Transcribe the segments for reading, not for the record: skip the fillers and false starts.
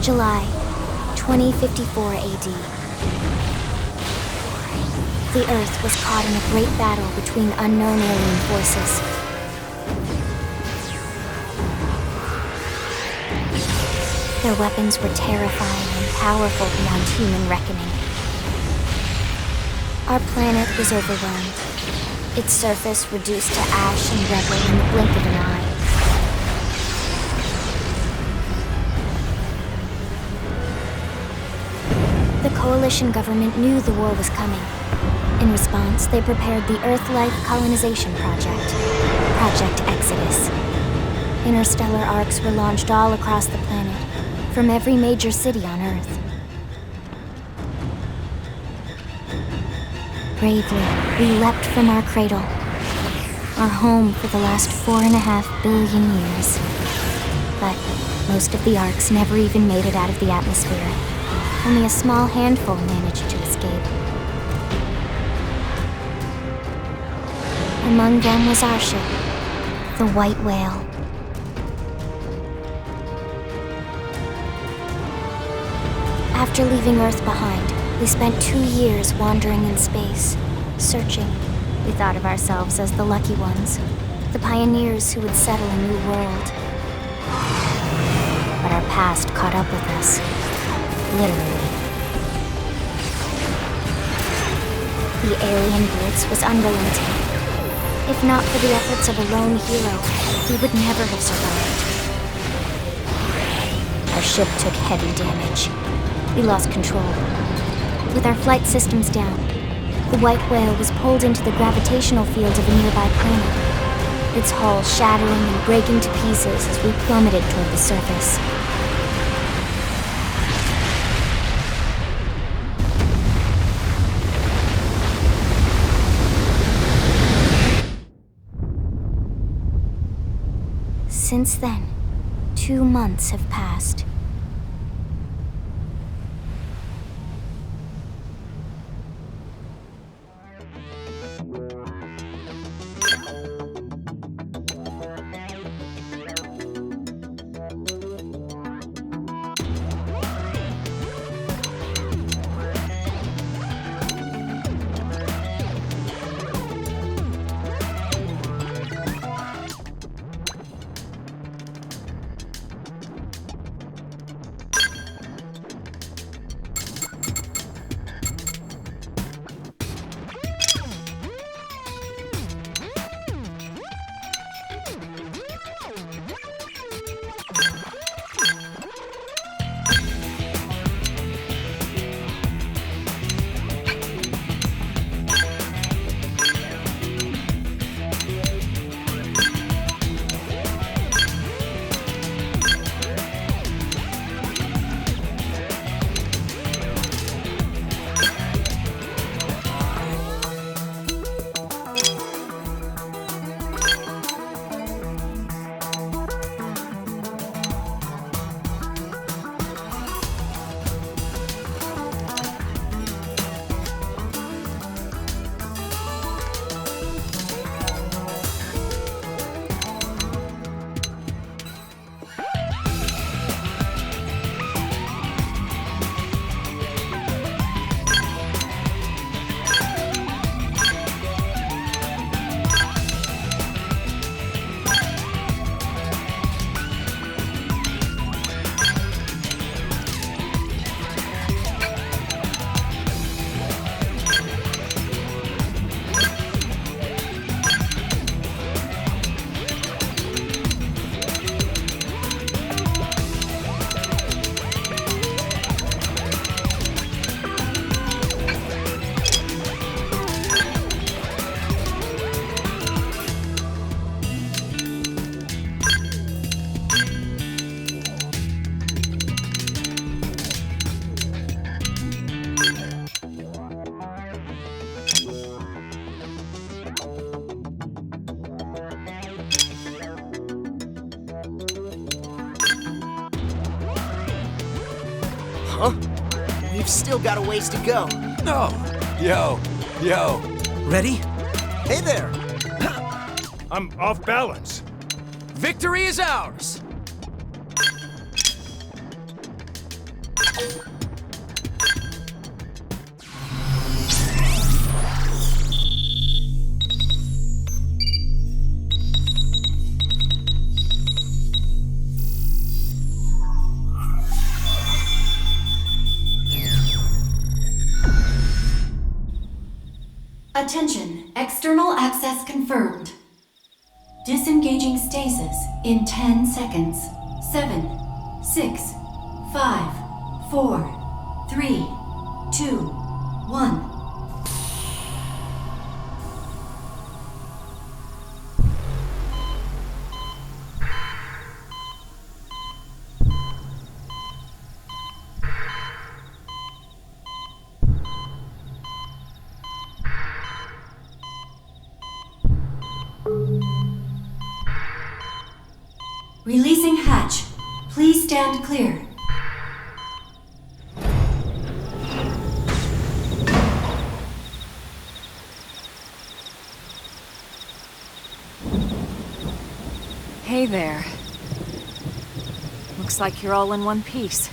July, 2054 AD. The Earth was caught in a great battle between unknown alien forces. Their weapons were terrifying and powerful beyond human reckoning. Our planet was overwhelmed, its surface reduced to ash and rubble in the blink of an eye. The Coalition government knew the war was coming. In response, they prepared the Earth-Life Colonization Project, Project Exodus. Interstellar arcs were launched all across the planet, from every major city on Earth. Bravely, we leapt from our cradle, our home for the last 4.5 billion years. But most of the arcs never even made it out of the atmosphere. Only a small handful managed to escape. Among them was our ship, the White Whale. After leaving Earth behind, we spent 2 years wandering in space, searching. We thought of ourselves as the lucky ones, the pioneers who would settle a new world. But our past caught up with us, literally. The alien blitz was unrelenting. If not for the efforts of a lone hero, we would never have survived. Our ship took heavy damage. We lost control. With our flight systems down, the White Whale was pulled into the gravitational field of a nearby planet, its hull shattering and breaking to pieces as we plummeted toward the surface. Since then, 2 months have passed. Huh? We've still got a ways to go. No! Yo! Ready? Hey there! I'm off balance. Victory is ours! Attention, external access confirmed. Disengaging stasis in 10 seconds. 7, 6, 5, 4, 3, 2, 1. Releasing hatch. Please stand clear. Hey there. Looks like you're all in one piece.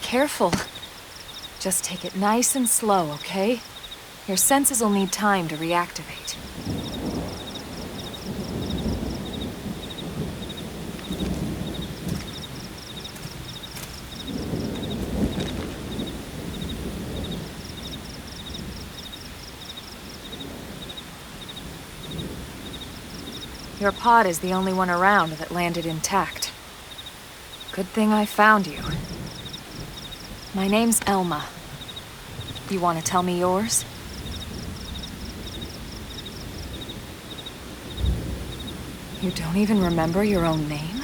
Careful. Just take it nice and slow, okay? Your senses will need time to reactivate. Your pod is the only one around that landed intact. Good thing I found you. My name's Elma. You want to tell me yours? You don't even remember your own name?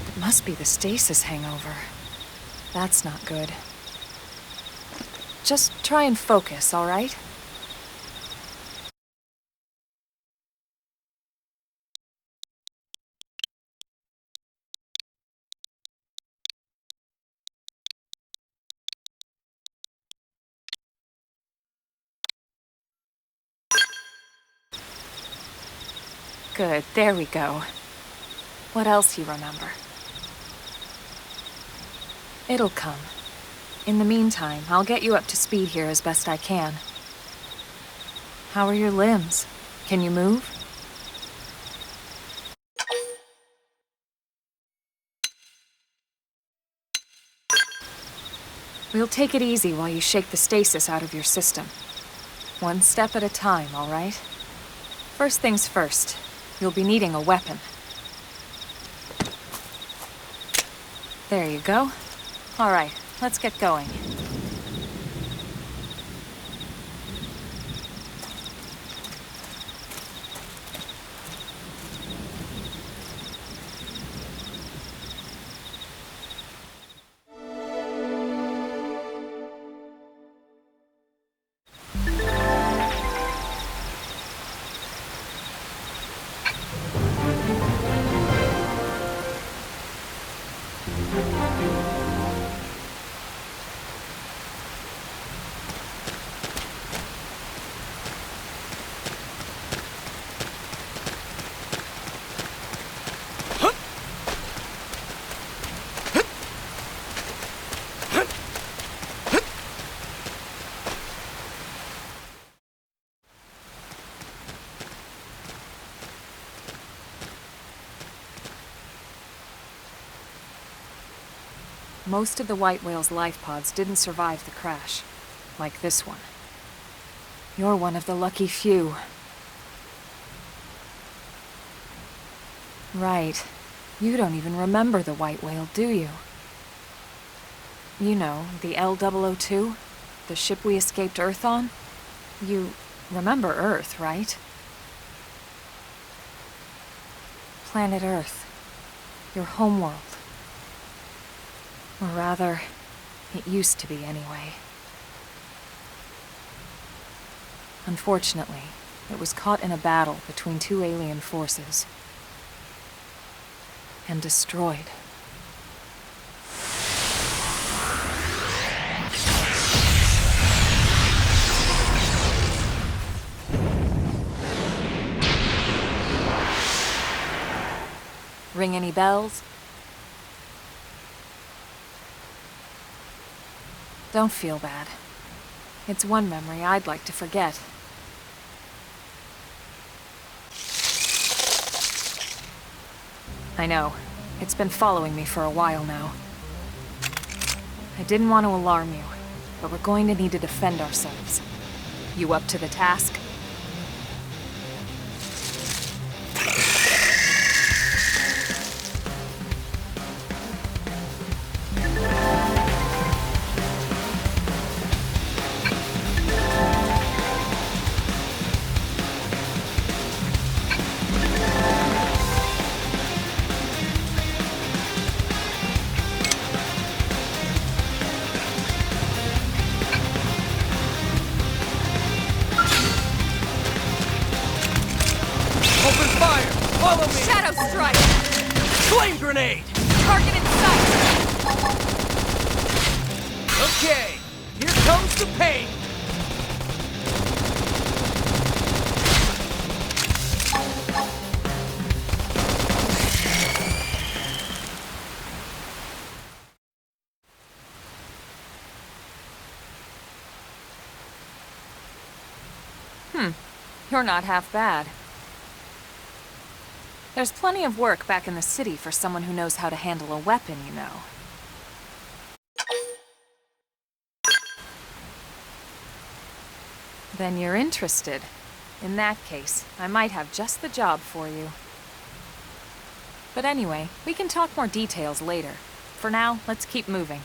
It must be the stasis hangover. That's not good. Just try and focus, all right? Good, there we go. What else you remember? It'll come. In the meantime, I'll get you up to speed here as best I can. How are your limbs? Can you move? We'll take it easy while you shake the stasis out of your system. One step at a time, all right? First things first. You'll be needing a weapon. There you go. All right, let's get going. Most of the white whale's life pods didn't survive the crash, like this one. You're one of the lucky few. Right. You don't even remember the white whale, do you? You know, the L-002? The ship we escaped Earth on? You remember Earth, right? Planet Earth. Your homeworld. Or rather, it used to be anyway. Unfortunately, It was caught in a battle between two alien forces. And destroyed. Ring any bells? Don't feel bad. It's one memory I'd like to forget. I know. It's been following me for a while now. I didn't want to alarm you, but we're going to need to defend ourselves. You up to the task? Follow me! Shadow strike! Flame grenade! Target in sight! Okay, here comes the pain! You're not half bad. There's plenty of work back in the city for someone who knows how to handle a weapon, you know. Then you're interested. In that case, I might have just the job for you. But anyway, we can talk more details later. For now, let's keep moving.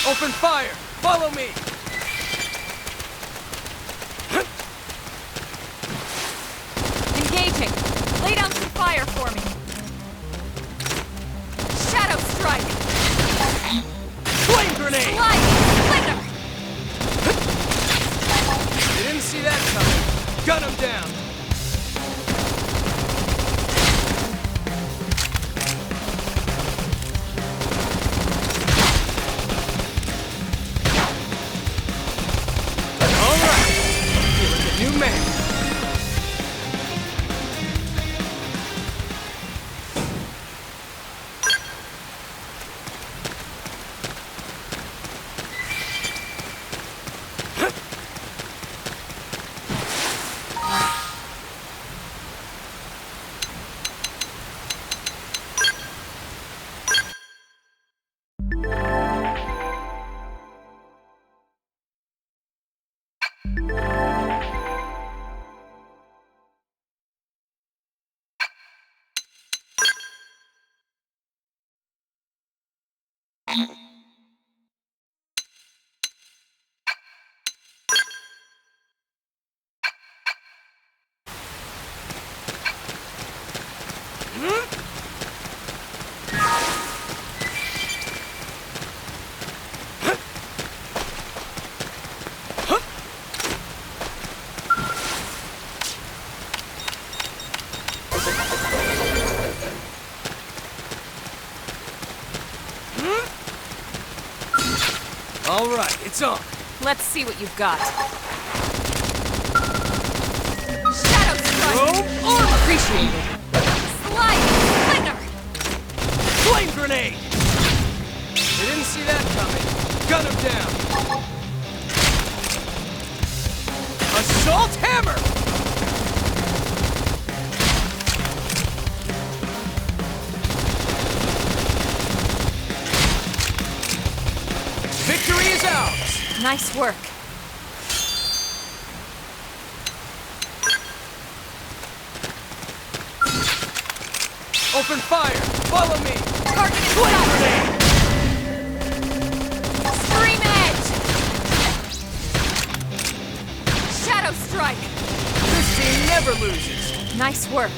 Open fire! Follow me! Engaging! Lay down some fire for me! Shadow strike! Flame grenade! Light! Slither! You didn't see that coming. Gun him down! New man. All right, it's on. Let's see what you've got. Shadow Strike! Appreciated. Slide! Flicker! Flame grenade! They didn't see that coming. Gun him down. Assault hammer! Victory is ours! Nice work. Open fire! Follow me! Target is Flame shot! grenade! Stream Edge! Shadow Strike! This team never loses! Nice work.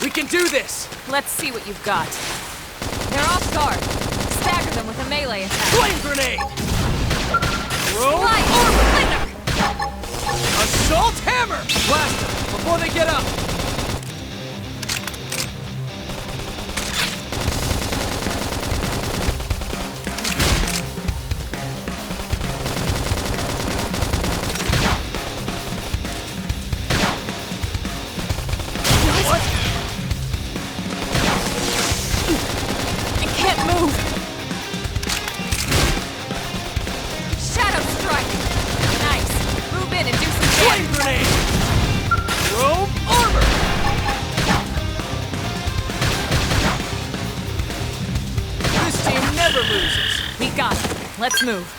We can do this! Let's see what you've got. They're off guard. Stagger them with a melee attack. Flame grenade! Throw Slide! armor! Flicker! Assault hammer! Blast them before they get up! What? I can't move! Shadow Strike! Nice. Move in and do some Flame damage. grenade! Throw armor! This team never loses! We got it. Let's move.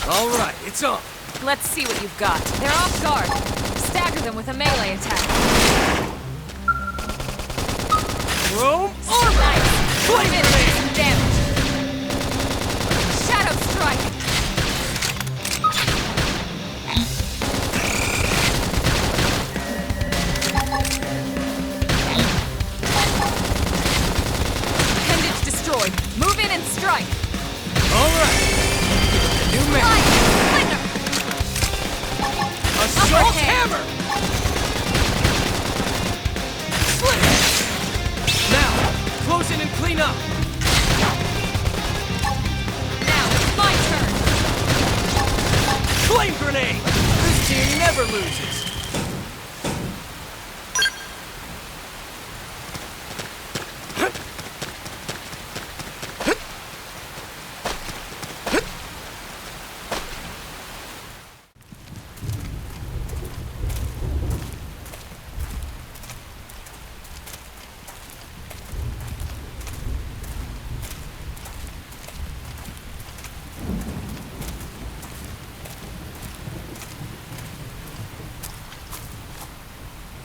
All right, it's on. Let's see what you've got. They're off guard. Stagger them with a melee attack. Throw armor! Nice. Flame Move in and do grenade! some damage. Shadow Strike! Appendage destroyed. Move in and strike. All right. New man. Slide! Flicker! Assault Upper hand. hammer! Slit! Now, close in and clean up. Now, it's my turn. Flame grenade! This team never loses.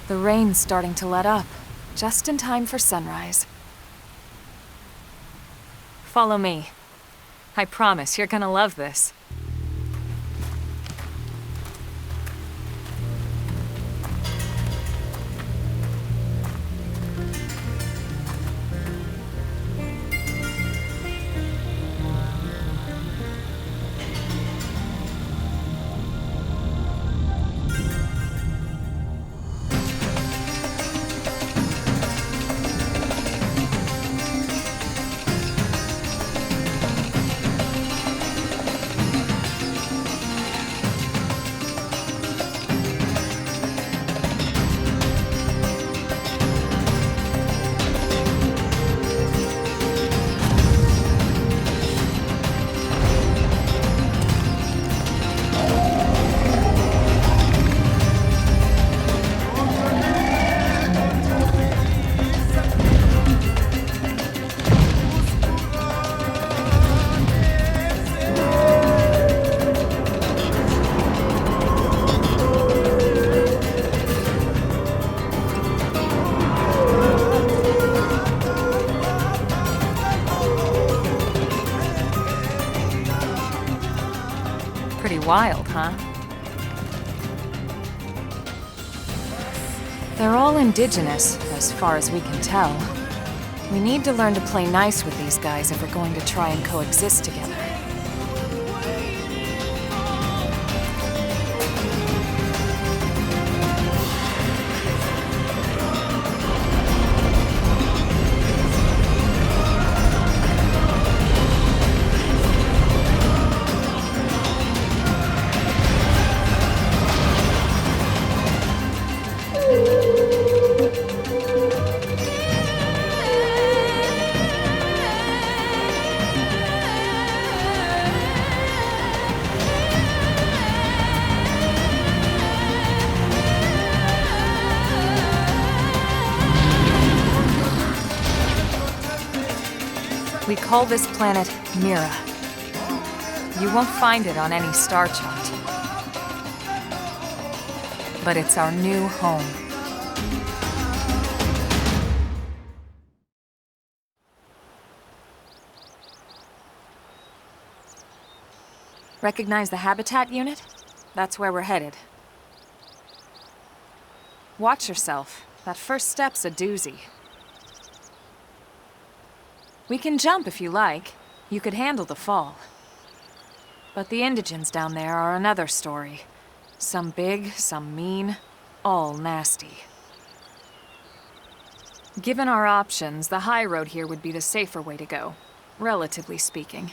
The rain's starting to let up, just in time for sunrise. Follow me. I promise you're gonna love this. wild, huh? They're all indigenous, as far as we can tell. We need to learn to play nice with these guys if we're going to try and coexist together. We call this planet Mira. You won't find it on any star chart. But it's our new home. Recognize the habitat unit? That's where we're headed. Watch yourself. That first step's a doozy. We can jump if you like. You could handle the fall. But the indigents down there are another story. Some big, some mean, all nasty. Given our options, the high road here would be the safer way to go, relatively speaking.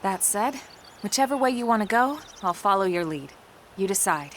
That said, whichever way you want to go, I'll follow your lead. You decide.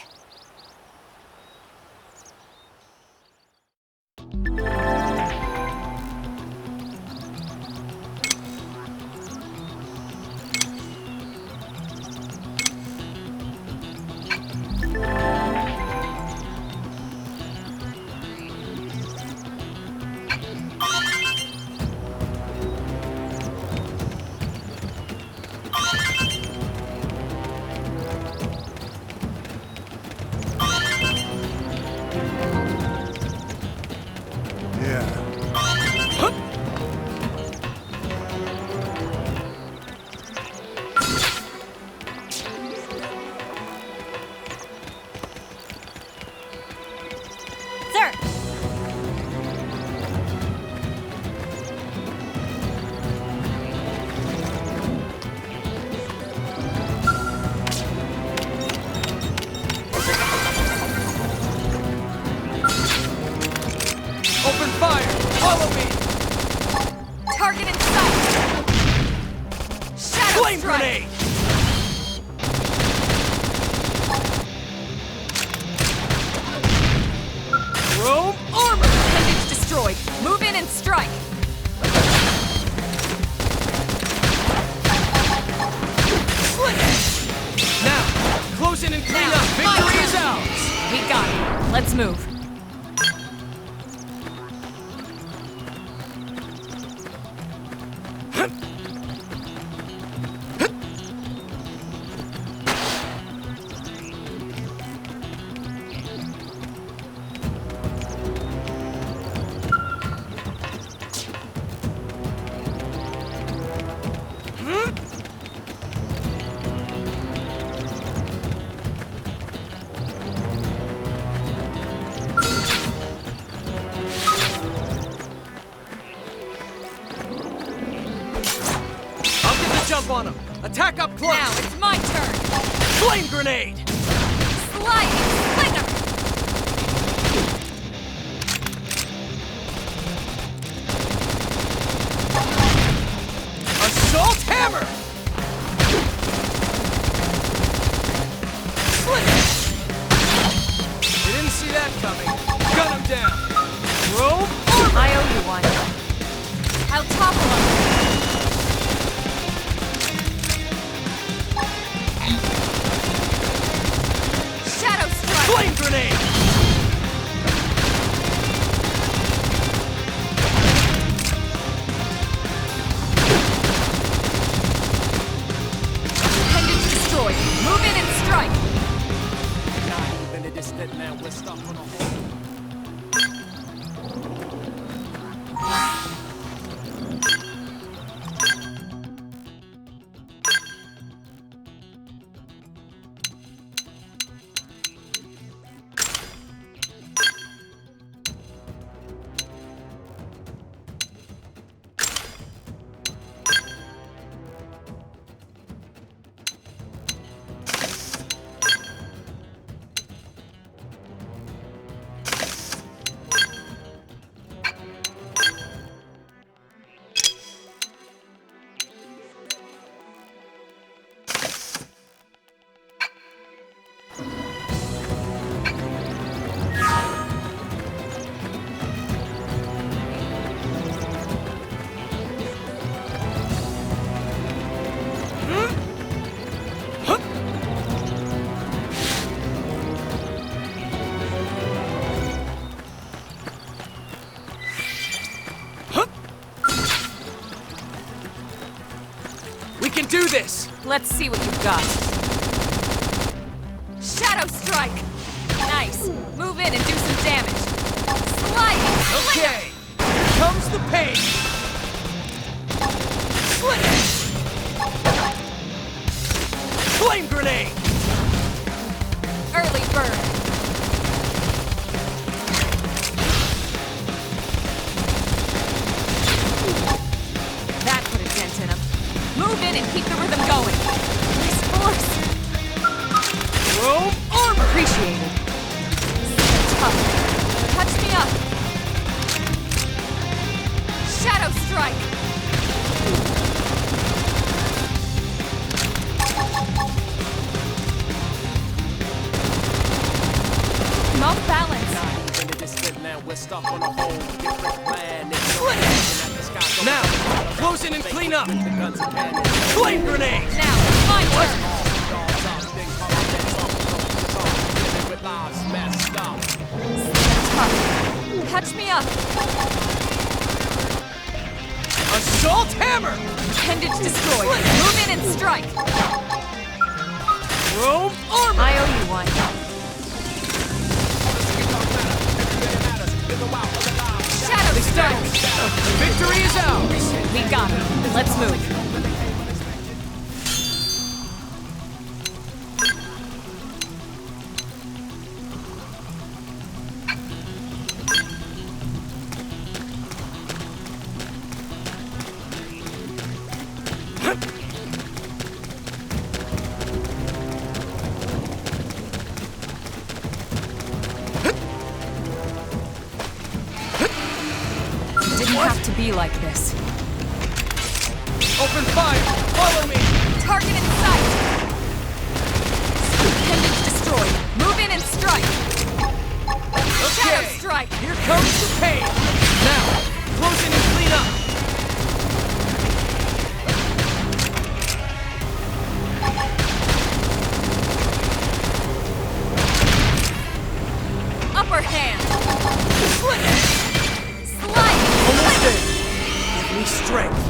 Let's move. Jump on him! Attack up close! Now it's my turn! Flame grenade! Sliding slinger! Assault hammer! Slinger! They didn't see that coming. Gun him down! Robe armor! I owe you one. I'll topple him! Flame grenade! Appendage destroyed. Move in and strike. this! Let's see what you've got. Shadow Strike! Nice. Move in and do some damage. Sliding! Okay! Here comes the pain! Slinger! Flame grenade! Early bird! That put a dent in him. Move in and keep the rhythm going. Nice force! Chrome armor! Appreciated. Tough. Touch me up. Shadow Strike. I'm off balance. Now, close in and clean up! Flame grenade! Now, my turn. Tough. Touch me up. Assault hammer! Appendage destroyed. Move in and strike. Chrome armor! I owe you one. Shadow Strike. Victory is ours! We got him. Let's move. Didn't have to be like this. Open fire! Follow me! Target in sight. Appendage destroyed. Move in and strike. Shadow Okay! Strike. Here comes the pain! Now, close in and clean up! Upper hand. Slinger! Slide. Almost there! Give me strength!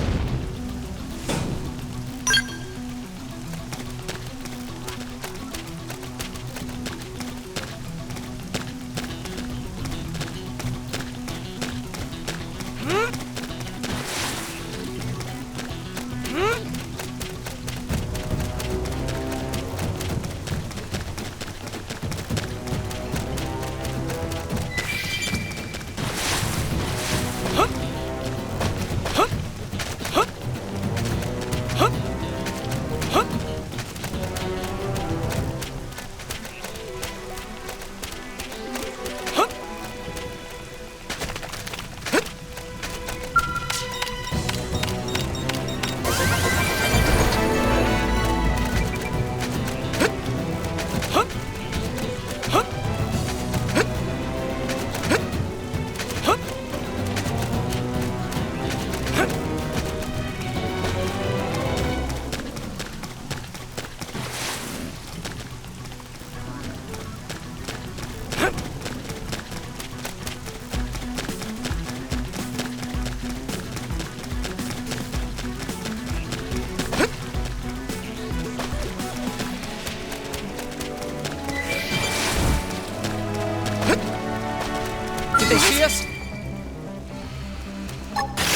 Did they see us?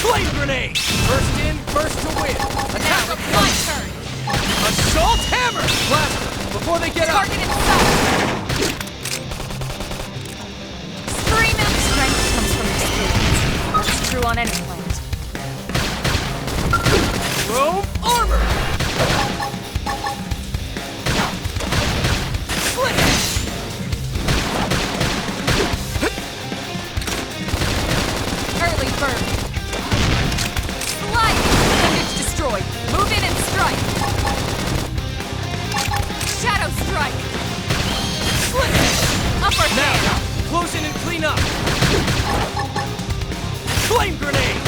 Flame grenade! First in, first to win! Attack Now, up my front! turn. Assault hammer! Blast them before they get up! Target in sight. Scream out. Strength comes from experience. That's true on any planet. Chrome armor! Slinger! Early bird. Slide. Appendage destroyed. Move in and strike. Shadow Strike. Slinger! Upper Now, hand. close in and clean up! Flame grenade!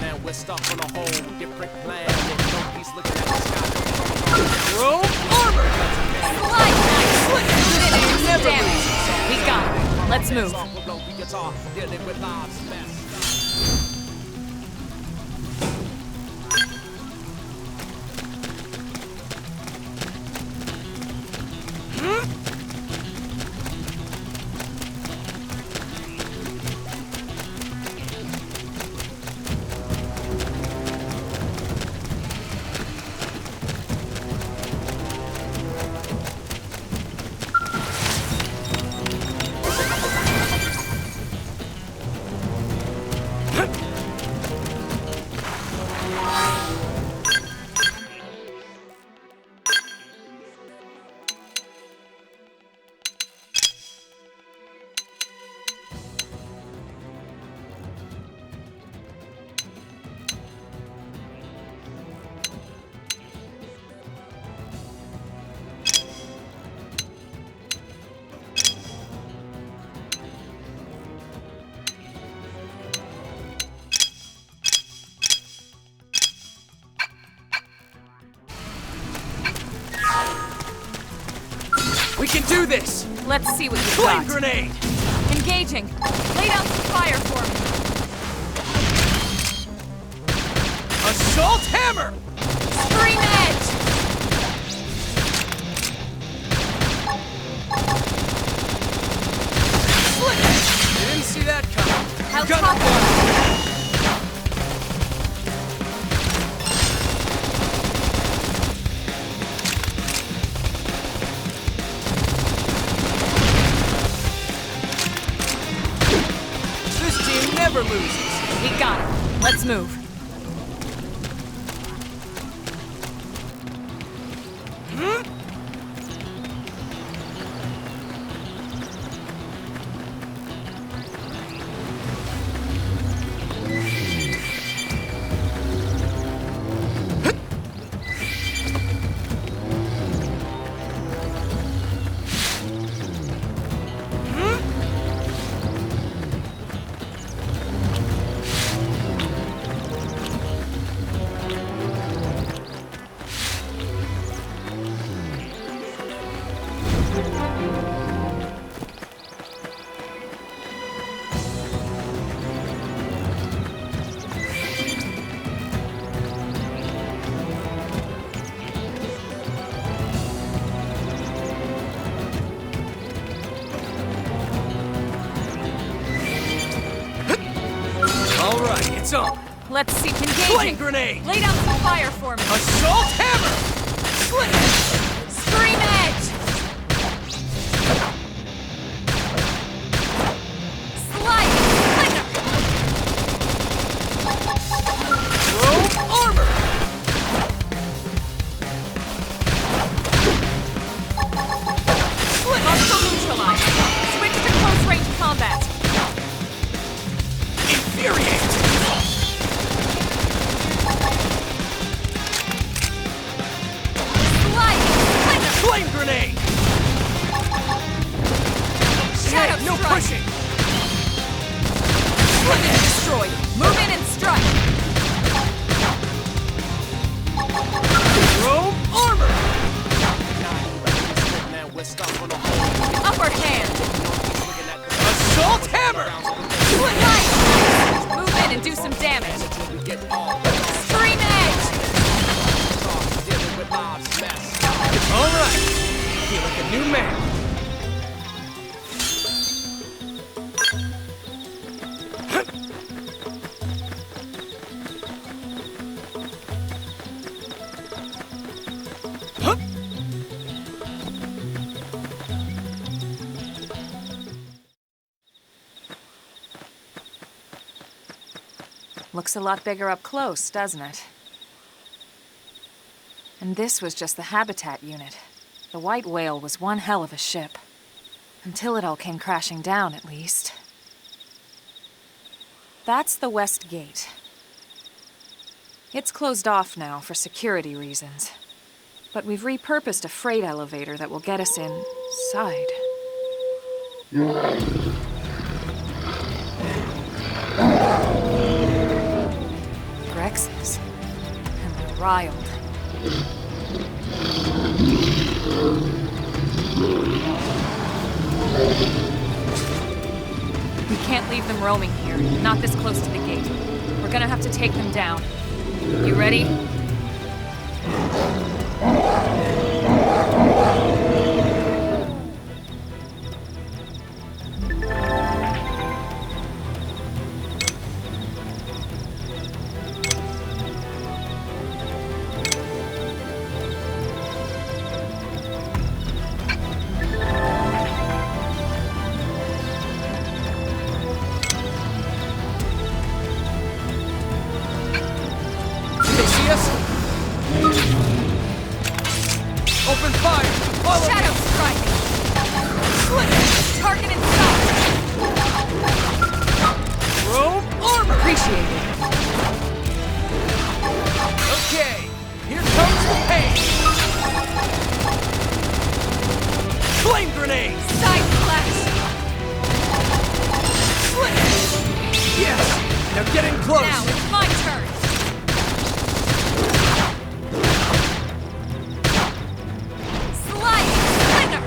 Now we're stuck on a whole different planet. Nobody's looking at the sky. Chrome armor! Slide knife. Move in and do some Never damage. We got it. Let's move. Dealing with lives messed up. We can do this! Let's see what you've Flame got. grenade! Engaging. Lay down some fire for me. Assault hammer! Scream edge! Slit! You didn't see that coming. I'll Gun top him it. This team never loses. We got it. Let's move. All right, it's on. Let's see. Flame Engaging. grenade! Lay down some fire for me. Assault hammer! Slit! Scream edge! Slide! Flicker! Robe armor! Split! Hostile neutralized. Switch to close range combat. Infuriate! Slide! Flicker! Flame grenade! Shadow No strike! pushing! Split and destroy. Move in and strike. Robe armor! Upper hand. Assault hammer! Split right. Move in and do some damage. Scream edge. All right, feel like a new man. Huh? Looks a lot bigger up close, doesn't it? And this was just the habitat unit. The white whale was one hell of a ship. Until it all came crashing down, at least. That's the west gate. It's closed off now for security reasons. But we've repurposed a freight elevator that will get us inside. Grexes. And they're riled. We can't leave them roaming here, not this close to the gate. We're gonna have to take them down. You ready? They see us? Open fire! Follow Shadow me! strike! Split! Target and stop! Robe armor! Appreciated. Okay, here comes the pain! Flame grenade! Side flash! Split! Yes! They're getting close! Now it's my turn! Slide! Flicker!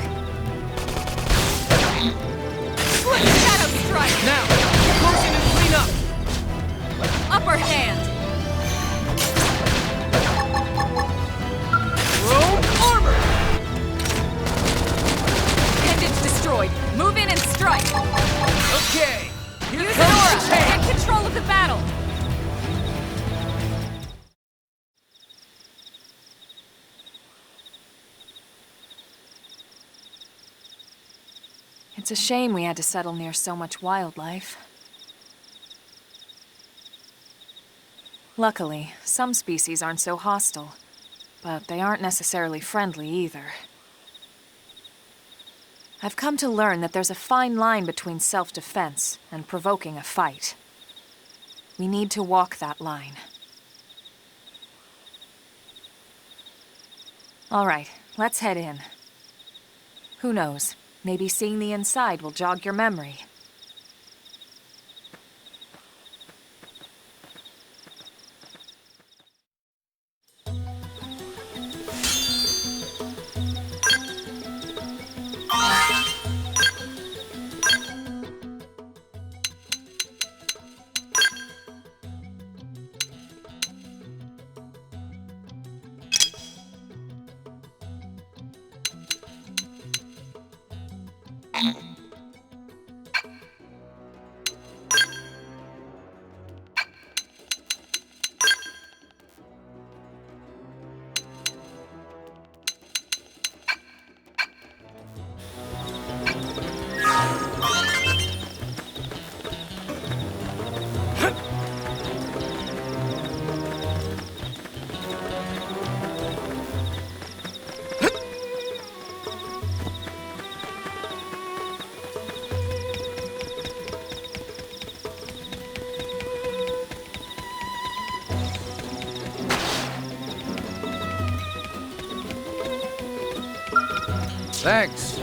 It's a shame we had to settle near so much wildlife. Luckily, some species aren't so hostile, but they aren't necessarily friendly either. I've come to learn that there's a fine line between self-defense and provoking a fight. We need to walk that line. All right, let's head in. Who knows? Maybe seeing the inside will jog your memory. Thanks.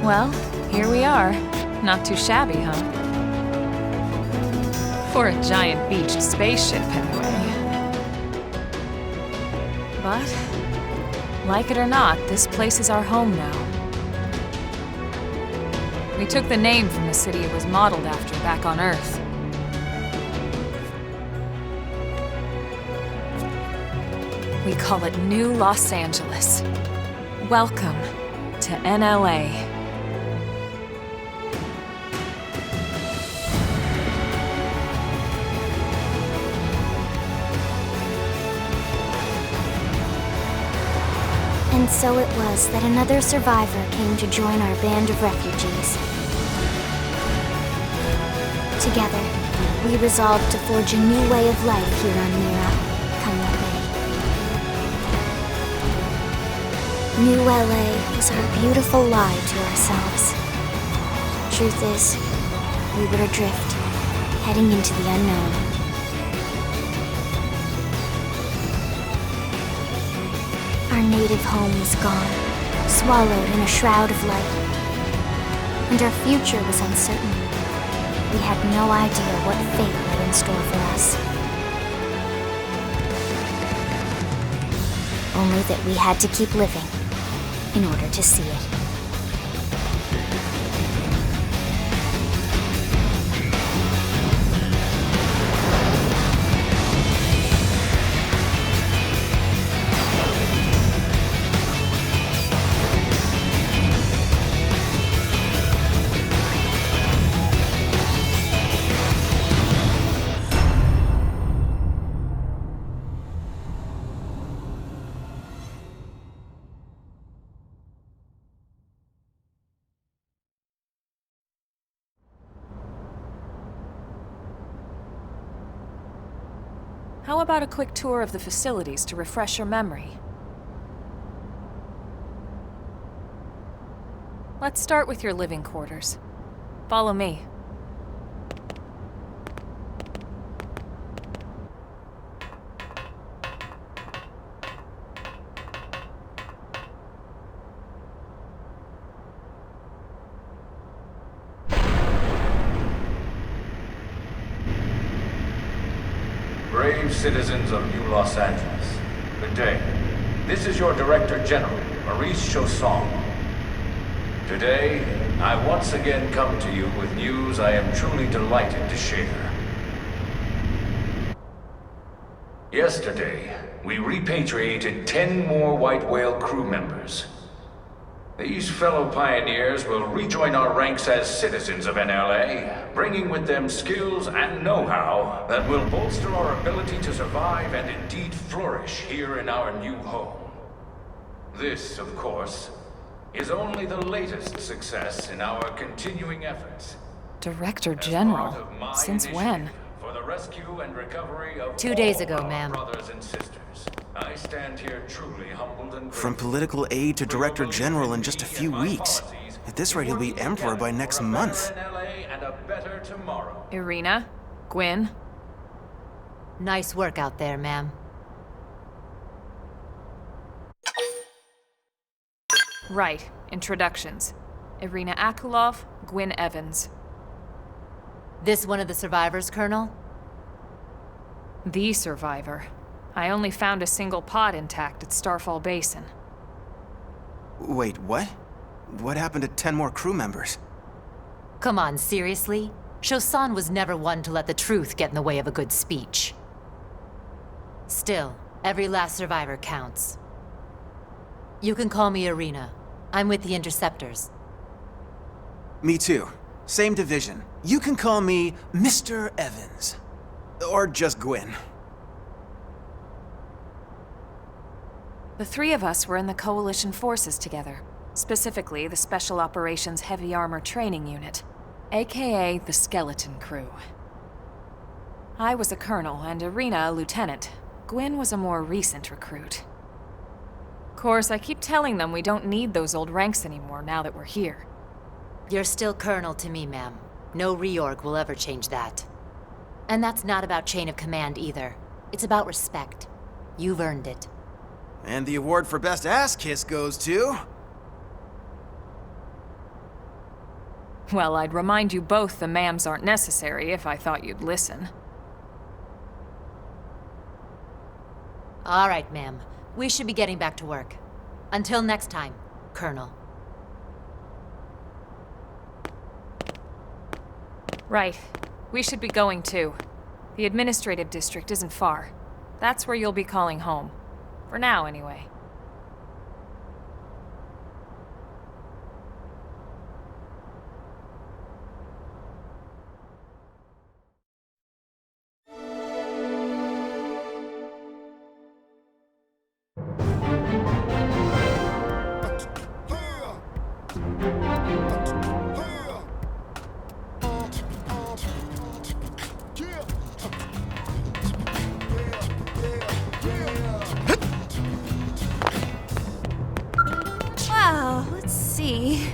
Well, here we are. Not too shabby, huh? For a giant beached spaceship, anyway. But, like it or not, this place is our home now. We took the name from the city it was modeled after back on Earth. We call it New Los Angeles. Welcome to NLA. And so it was that another survivor came to join our band of refugees. Together, we resolved to forge a new way of life here on Mira, come what may. New LA was our beautiful lie to ourselves. Truth is, we were adrift, heading into the unknown. Our native home was gone, swallowed in a shroud of light. And our future was uncertain. We had no idea what fate lay in store for us. Only that we had to keep living in order to see it. How about a quick tour of the facilities to refresh your memory? Let's start with your living quarters. Follow me. Brave citizens of New Los Angeles, good day. This is your Director General, Maurice Chausson. Today, I once again come to you with news I am truly delighted to share. Yesterday, we repatriated 10 more White Whale crew members. These fellow pioneers will rejoin our ranks as citizens of NLA, bringing with them skills and know-how that will bolster our ability to survive and indeed flourish here in our new home. This, of course, is only the latest success in our continuing efforts. Director General? Since when? For the rescue and recovery of 2 days all ago, our ma'am. brothers and sisters. I stand here truly humbled and grateful. From political aide to Director General in just a few weeks. At this rate, he'll be Emperor by next month. And a better tomorrow. Irina? Gwyn? Nice work out there, ma'am. Right. Introductions. Irina Akulov, Gwyn Evans. This one of the survivors, Colonel? The survivor. I only found a single pod intact at Starfall Basin. Wait, what? What happened to 10 more crew members? Come on, seriously? Chausson was never one to let the truth get in the way of a good speech. Still, every last survivor counts. You can call me Irina. I'm with the Interceptors. Me too. Same division. You can call me Mr. Evans. Or just Gwyn. The three of us were in the Coalition forces together. Specifically, the Special Operations Heavy Armor Training Unit, aka the Skeleton Crew. I was a colonel and Irina a lieutenant. Gwyn was a more recent recruit. Of course, I keep telling them we don't need those old ranks anymore now that we're here. You're still Colonel to me, ma'am. No reorg will ever change that. And that's not about chain of command either. It's about respect. You've earned it. And the award for Best Ass Kiss goes to... Well, I'd remind you both the ma'ams aren't necessary if I thought you'd listen. All right, ma'am. We should be getting back to work. Until next time, Colonel. Right. We should be going too. The administrative district isn't far. That's where you'll be calling home. For now, anyway. Wow, let's see.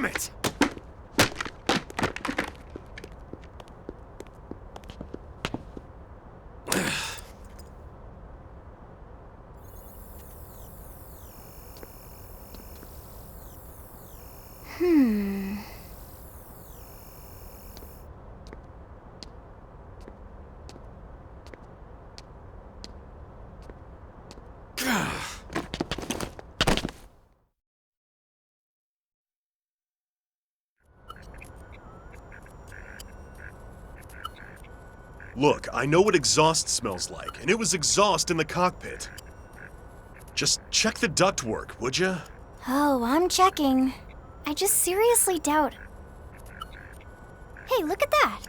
Damn it! Look, I know what exhaust smells like, and it was exhaust in the cockpit. Just check the ductwork, would ya? Oh, I'm checking. I just seriously doubt... Hey, look at that!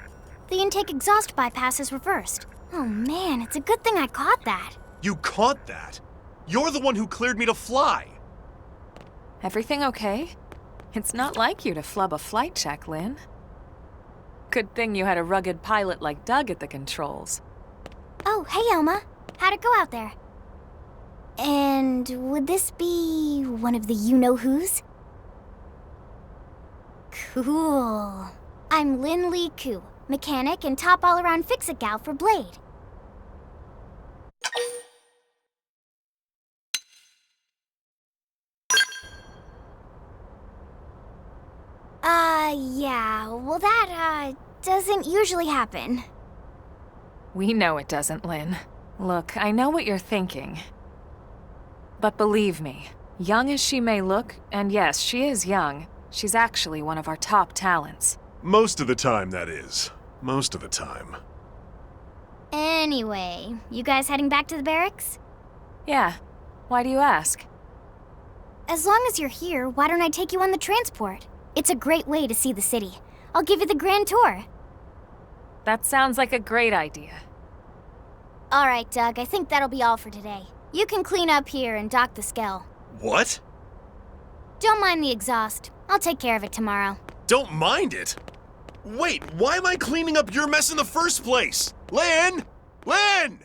The intake exhaust bypass is reversed. Oh man, it's a good thing I caught that. You caught that? You're the one who cleared me to fly! Everything okay? It's not like you to flub a flight check, Lynn. Good thing you had a rugged pilot like Doug at the controls. Oh, hey Elma. How'd it go out there? And would this be one of the you-know-whos? Cool. I'm Lynn Lee Koo, mechanic and top all-around fix-it gal for Blade. Yeah, well that, doesn't usually happen. We know it doesn't, Lynn. Look, I know what you're thinking. But believe me, young as she may look, and yes, she is young, she's actually one of our top talents. Most of the time, that is. Most of the time. Anyway, you guys heading back to the barracks? Yeah. Why do you ask? As long as you're here, why don't I take you on the transport? It's a great way to see the city. I'll give you the grand tour. That sounds like a great idea. All right, Doug, I think that'll be all for today. You can clean up here and dock the Skell. What? Don't mind the exhaust. I'll take care of it tomorrow. Don't mind it? Wait, why am I cleaning up your mess in the first place? Lynn! Lynn!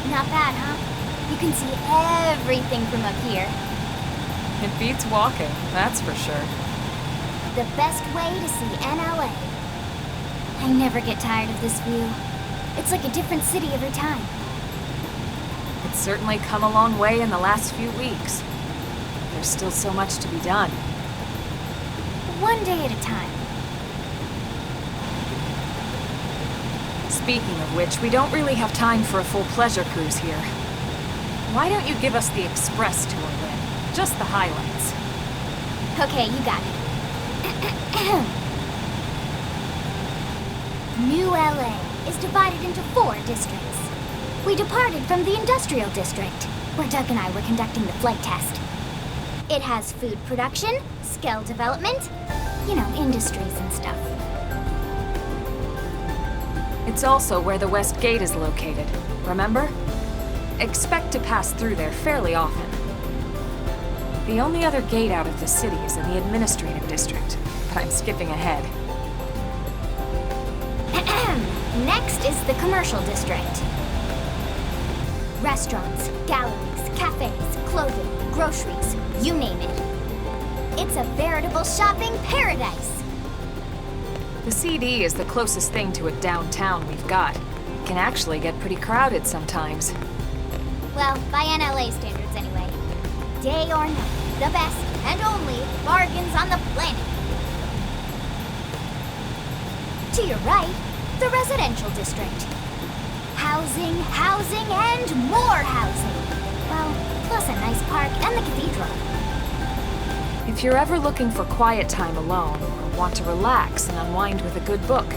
Not bad, huh? You can see everything from up here. It beats walking, that's for sure. The best way to see NLA. I never get tired of this view. It's like a different city every time. It's certainly come a long way in the last few weeks. There's still so much to be done. One day at a time. Speaking of which, we don't really have time for a full pleasure cruise here. Why don't you give us the express tour, Lynn? Just the highlights. Okay, you got it. New LA is divided into 4 districts. We departed from the industrial district, where Doug and I were conducting the flight test. It has food production, skill development, you know, industries and stuff. It's also where the West Gate is located, remember? Expect to pass through there fairly often. The only other gate out of the city is in the administrative district, but I'm skipping ahead. Next is the commercial district. Restaurants, galleries, cafes, clothing, groceries, you name it. It's a veritable shopping paradise. The CD is the closest thing to a downtown we've got. It can actually get pretty crowded sometimes. Well, by NLA standards anyway. Day or night, the best and only bargains on the planet. To your right, the residential district. Housing, housing, and more housing. Well, plus a nice park and the cathedral. If you're ever looking for quiet time alone, or want to relax and unwind with a good book,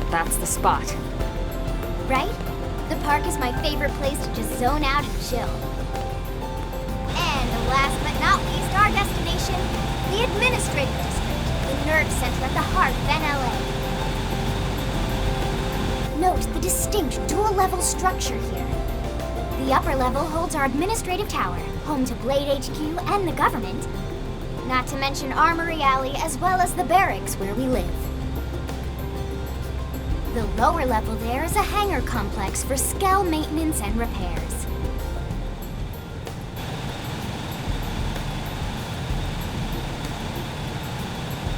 that's the spot. Right? The park is my favorite place to just zone out and chill. And last but not least, our destination, the administrative district, the nerve center at the heart of NLA. Note the distinct dual-level structure here. The upper level holds our administrative tower, home to Blade HQ and the government. Not to mention Armory Alley as well as the barracks where we live. The lower level there is a hangar complex for Skell maintenance and repairs.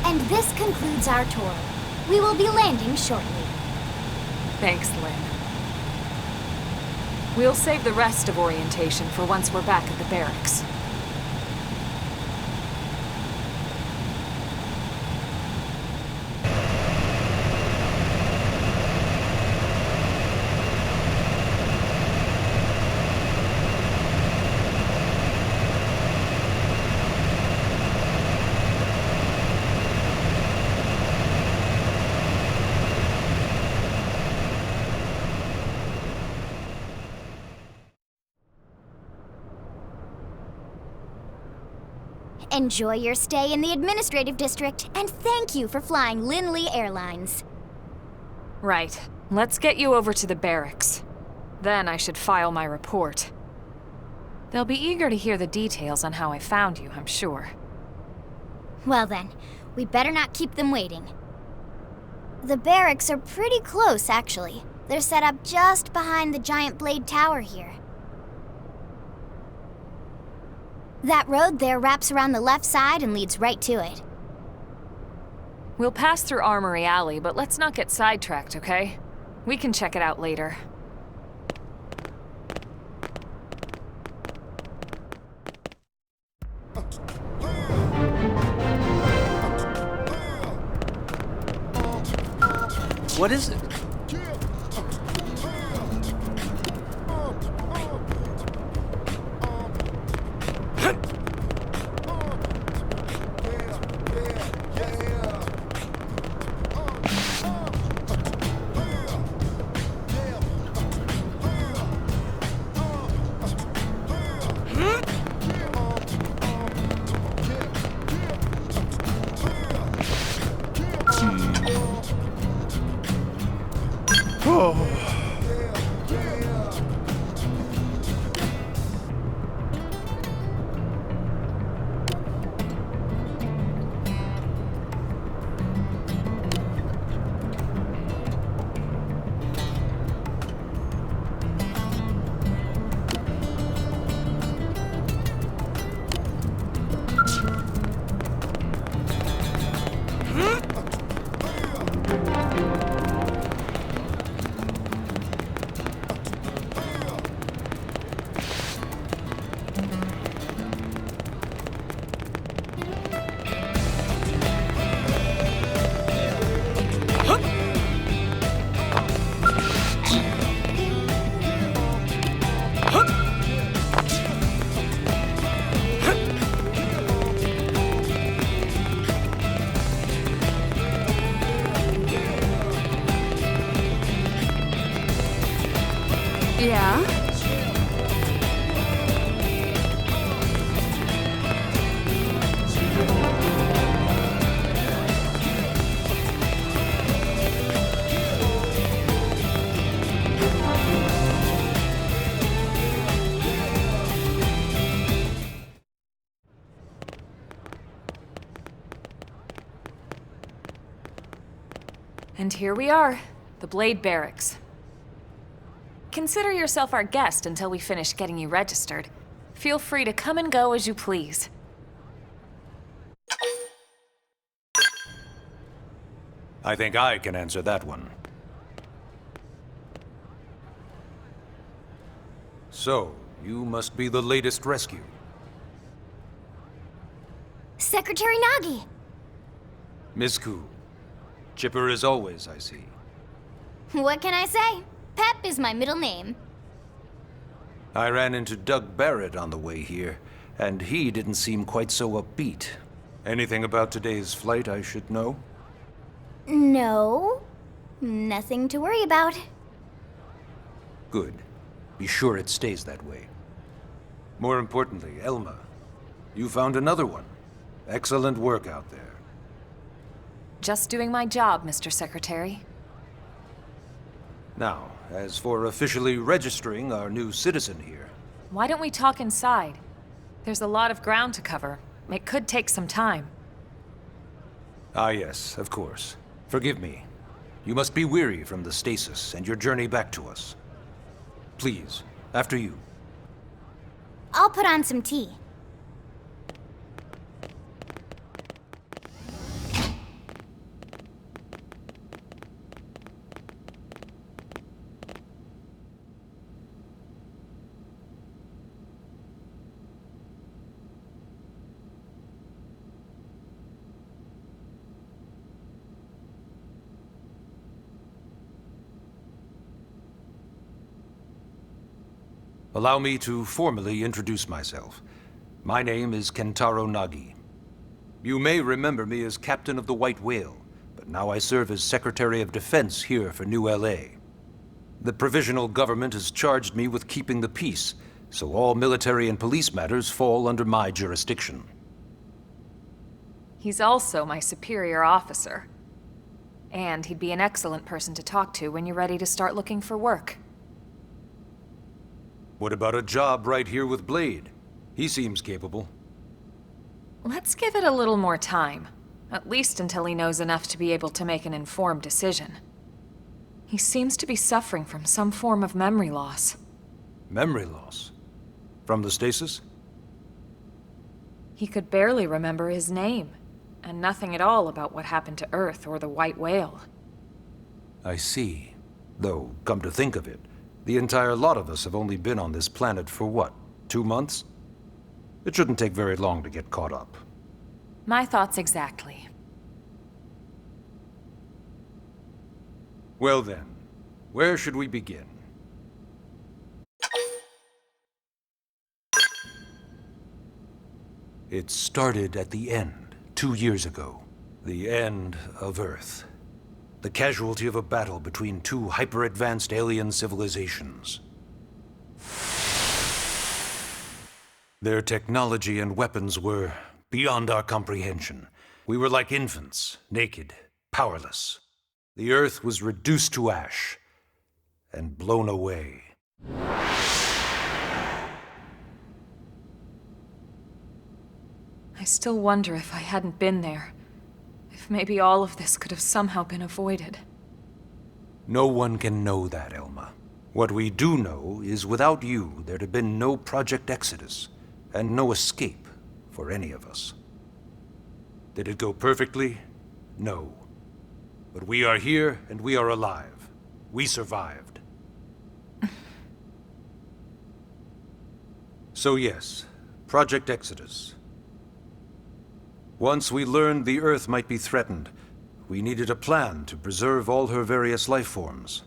And this concludes our tour. We will be landing shortly. Thanks, Lynn. We'll save the rest of orientation for once we're back at the barracks. Enjoy your stay in the administrative district, and thank you for flying Linley Airlines. Right. Let's get you over to the barracks. Then I should file my report. They'll be eager to hear the details on how I found you, I'm sure. Well then, we better not keep them waiting. The barracks are pretty close, actually. They're set up just behind the giant blade tower here. That road there wraps around the left side and leads right to it. We'll pass through Armory Alley, but let's not get sidetracked, okay? We can check it out later. What is it? Yeah? And here we are, the Blade Barracks. Consider yourself our guest until we finish getting you registered. Feel free to come and go as you please. I think I can answer that one. So, You must be the latest rescue. Secretary Nagi! Miss Ku. Chipper as always, I see. What can I say? Pep is my middle name. I ran into Doug Barrett on the way here, and he didn't seem quite so upbeat. Anything about today's flight I should know? No. Nothing to worry about. Good. Be sure it stays that way. More importantly, Elma, you found another one. Excellent work out there. Just doing my job, Mr. Secretary. Now, as for officially registering our new citizen here... Why don't we talk inside? There's a lot of ground to cover. It could take some time. Ah yes, of course. Forgive me. You must be weary from the stasis and your journey back to us. Please, after you. I'll put on some tea. Allow me to formally introduce myself. My name is Kentaro Nagi. You may remember me as Captain of the White Whale, but now I serve as Secretary of Defense here for New LA. The provisional government has charged me with keeping the peace, so all military and police matters fall under my jurisdiction. He's also my superior officer. And he'd be an excellent person to talk to when you're ready to start looking for work. What about a job right here with Blade? He seems capable. Let's give it a little more time. At least until he knows enough to be able to make an informed decision. He seems to be suffering from some form of memory loss. Memory loss? From the stasis? He could barely remember his name, and nothing at all about what happened to Earth or the White Whale. I see. Though, come to think of it, the entire lot of us have only been on this planet for what, 2 months? It shouldn't take very long to get caught up. My thoughts exactly. Well then, where should we begin? It started at the end, 2 years ago. The end of Earth. The casualty of a battle between two hyper-advanced alien civilizations. Their technology and weapons were beyond our comprehension. We were like infants, naked, powerless. The Earth was reduced to ash and blown away. I still wonder if I hadn't been there. If maybe all of this could have somehow been avoided. No one can know that, Elma. What we do know is without you, there'd have been no Project Exodus, and no escape for any of us. Did it go perfectly? No. But we are here, and we are alive. We survived. So yes, Project Exodus. Once we learned the Earth might be threatened, we needed a plan to preserve all her various life forms.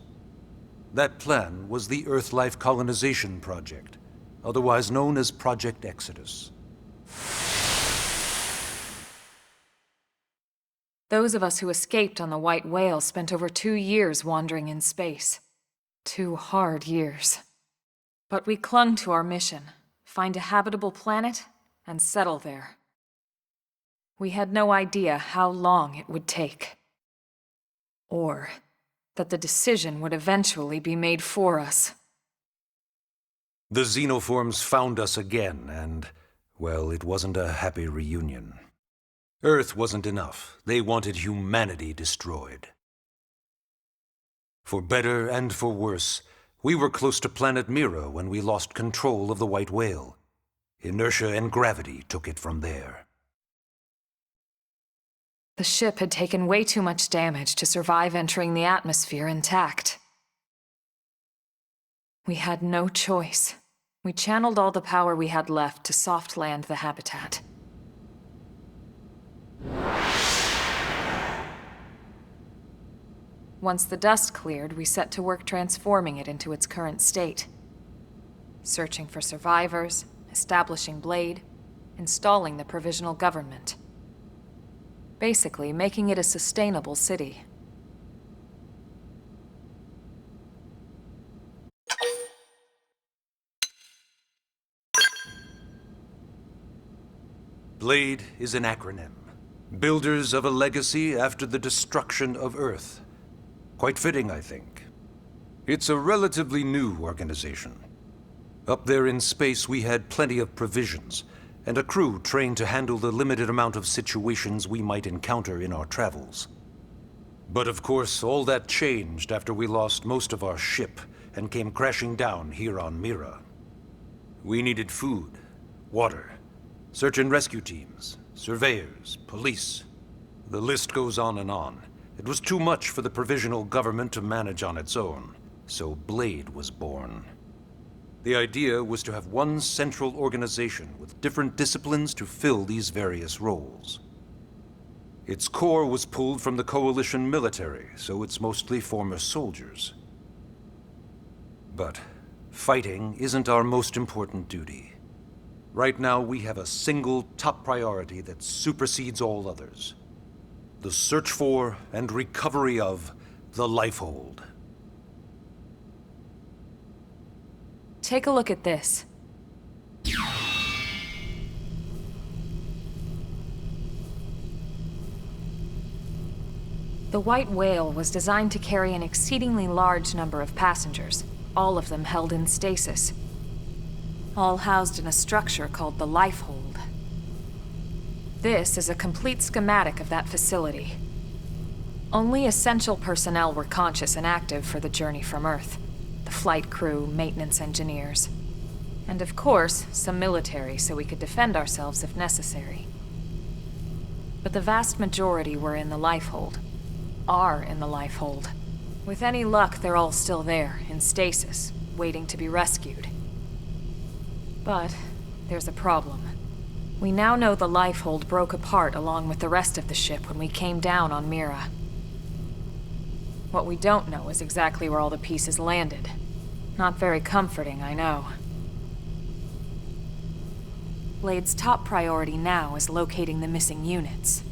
That plan was the Earth Life Colonization Project, otherwise known as Project Exodus. Those of us who escaped on the White Whale spent over 2 years wandering in space. 2 hard years. But we clung to our mission, find a habitable planet, and settle there. We had no idea how long it would take. Or that the decision would eventually be made for us. The xenoforms found us again, and, well, it wasn't a happy reunion. Earth wasn't enough. They wanted humanity destroyed. For better and for worse, we were close to planet Mira when we lost control of the White Whale. Inertia and gravity took it from there. The ship had taken way too much damage to survive entering the atmosphere intact. We had no choice. We channeled all the power we had left to soft land the habitat. Once the dust cleared, we set to work transforming it into its current state. Searching for survivors, establishing Blade, installing the provisional government. Basically, making it a sustainable city. Blade is an acronym. Builders of a legacy after the destruction of Earth. Quite fitting, I think. It's a relatively new organization. Up there in space, we had plenty of provisions, and a crew trained to handle the limited amount of situations we might encounter in our travels. But of course, all that changed after we lost most of our ship and came crashing down here on Mira. We needed food, water, search and rescue teams, surveyors, police. The list goes on and on. It was too much for the provisional government to manage on its own, so Blade was born. The idea was to have one central organization with different disciplines to fill these various roles. Its core was pulled from the Coalition military, so it's mostly former soldiers. But fighting isn't our most important duty. Right now, we have a single top priority that supersedes all others. The search for and recovery of the Lifehold. Take a look at this. The White Whale was designed to carry an exceedingly large number of passengers, all of them held in stasis. All housed in a structure called the Lifehold. This is a complete schematic of that facility. Only essential personnel were conscious and active for the journey from Earth. The flight crew, maintenance engineers. And of course, some military so we could defend ourselves if necessary. But the vast majority were in the Lifehold. Are in the Lifehold. With any luck, they're all still there, in stasis, waiting to be rescued. But there's a problem. We now know the Lifehold broke apart along with the rest of the ship when we came down on Mira. What we don't know is exactly where all the pieces landed. Not very comforting, I know. Blade's top priority now is locating the missing units.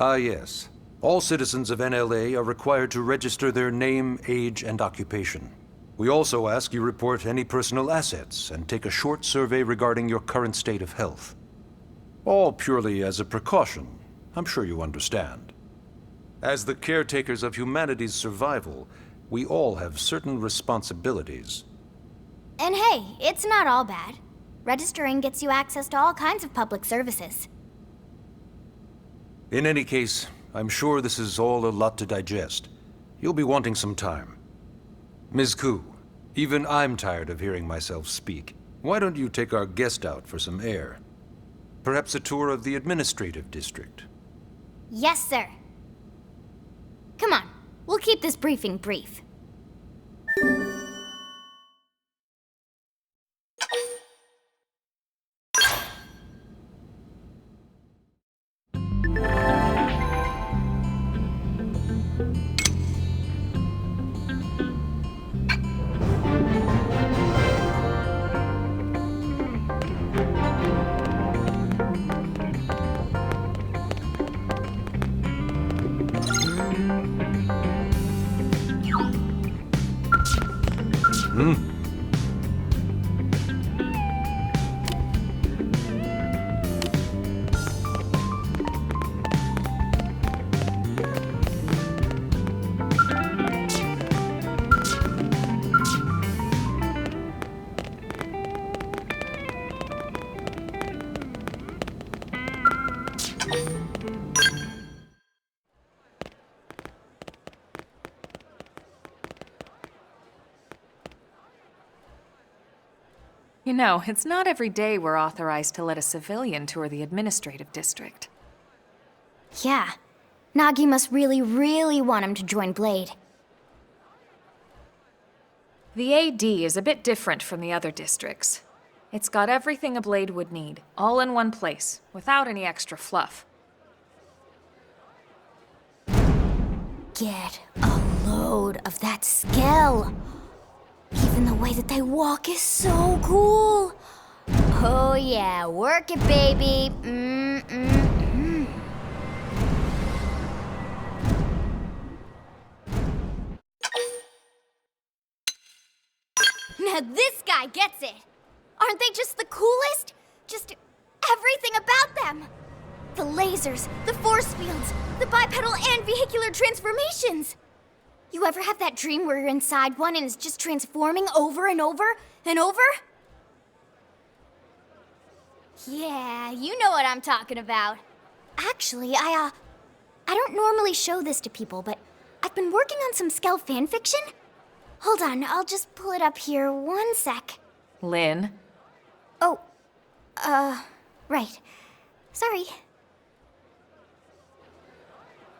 Ah, yes. All citizens of NLA are required to register their name, age, and occupation. We also ask you report any personal assets and take a short survey regarding your current state of health. All purely as a precaution. I'm sure you understand. As the caretakers of humanity's survival, we all have certain responsibilities. And hey, it's not all bad. Registering gets you access to all kinds of public services. In any case, I'm sure this is all a lot to digest. You'll be wanting some time. Ms. Koo, even I'm tired of hearing myself speak. Why don't you take our guest out for some air? Perhaps a tour of the administrative district. Yes, sir. Come on, we'll keep this briefing brief. You know, it's not every day we're authorized to let a civilian tour the administrative district. Yeah. Nagi must really, really want him to join Blade. The AD is a bit different from the other districts. It's got everything a Blade would need, all in one place, without any extra fluff. Get a load of that scale. Even the way that they walk is so cool. Oh yeah, work it, baby. Now this guy gets it. Aren't they just the coolest? Just everything about them. The lasers, the force fields, the bipedal and vehicular transformations. You ever have that dream where you're inside one and it's just transforming over and over and over? Yeah, you know what I'm talking about. Actually, I don't normally show this to people, but I've been working on some Skell fanfiction. Hold on, I'll just pull it up here 1 sec. Lynn? Oh, right. Sorry.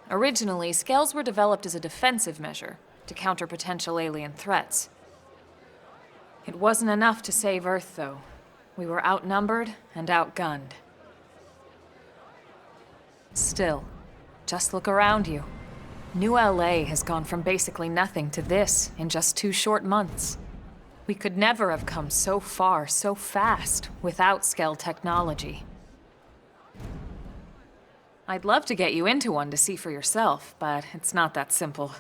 Originally, scales were developed as a defensive measure to counter potential alien threats. It wasn't enough to save Earth, though. We were outnumbered and outgunned. Still, just look around you. New LA has gone from basically nothing to this in just 2 short months. We could never have come so far, so fast, without Skell technology. I'd love to get you into one to see for yourself, but it's not that simple.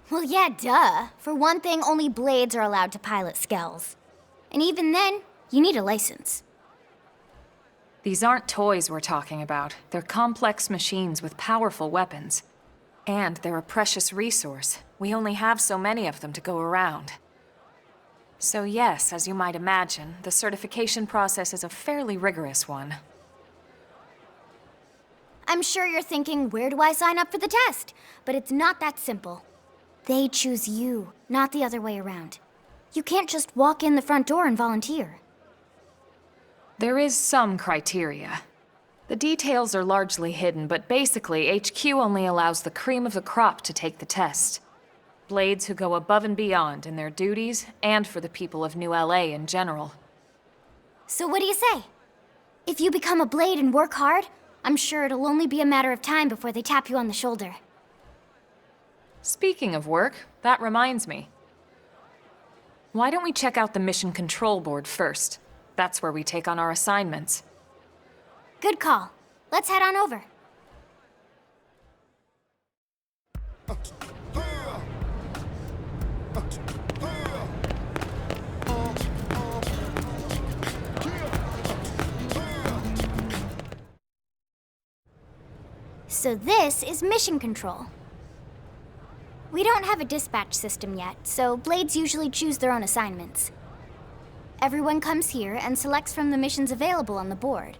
Well, yeah, duh. For one thing, only Blades are allowed to pilot Skells. And even then, you need a license. These aren't toys we're talking about. They're complex machines with powerful weapons. And they're a precious resource. We only have so many of them to go around. So yes, as you might imagine, the certification process is a fairly rigorous one. I'm sure you're thinking, where do I sign up for the test? But it's not that simple. They choose you, not the other way around. You can't just walk in the front door and volunteer. There is some criteria. The details are largely hidden, but basically, HQ only allows the cream of the crop to take the test. Blades who go above and beyond in their duties, and for the people of New LA in general. So what do you say? If you become a Blade and work hard, I'm sure it'll only be a matter of time before they tap you on the shoulder. Speaking of work, that reminds me. Why don't we check out the Mission Control Board first? That's where we take on our assignments. Good call. Let's head on over. So this is Mission Control. We don't have a dispatch system yet, so Blades usually choose their own assignments. Everyone comes here and selects from the missions available on the board.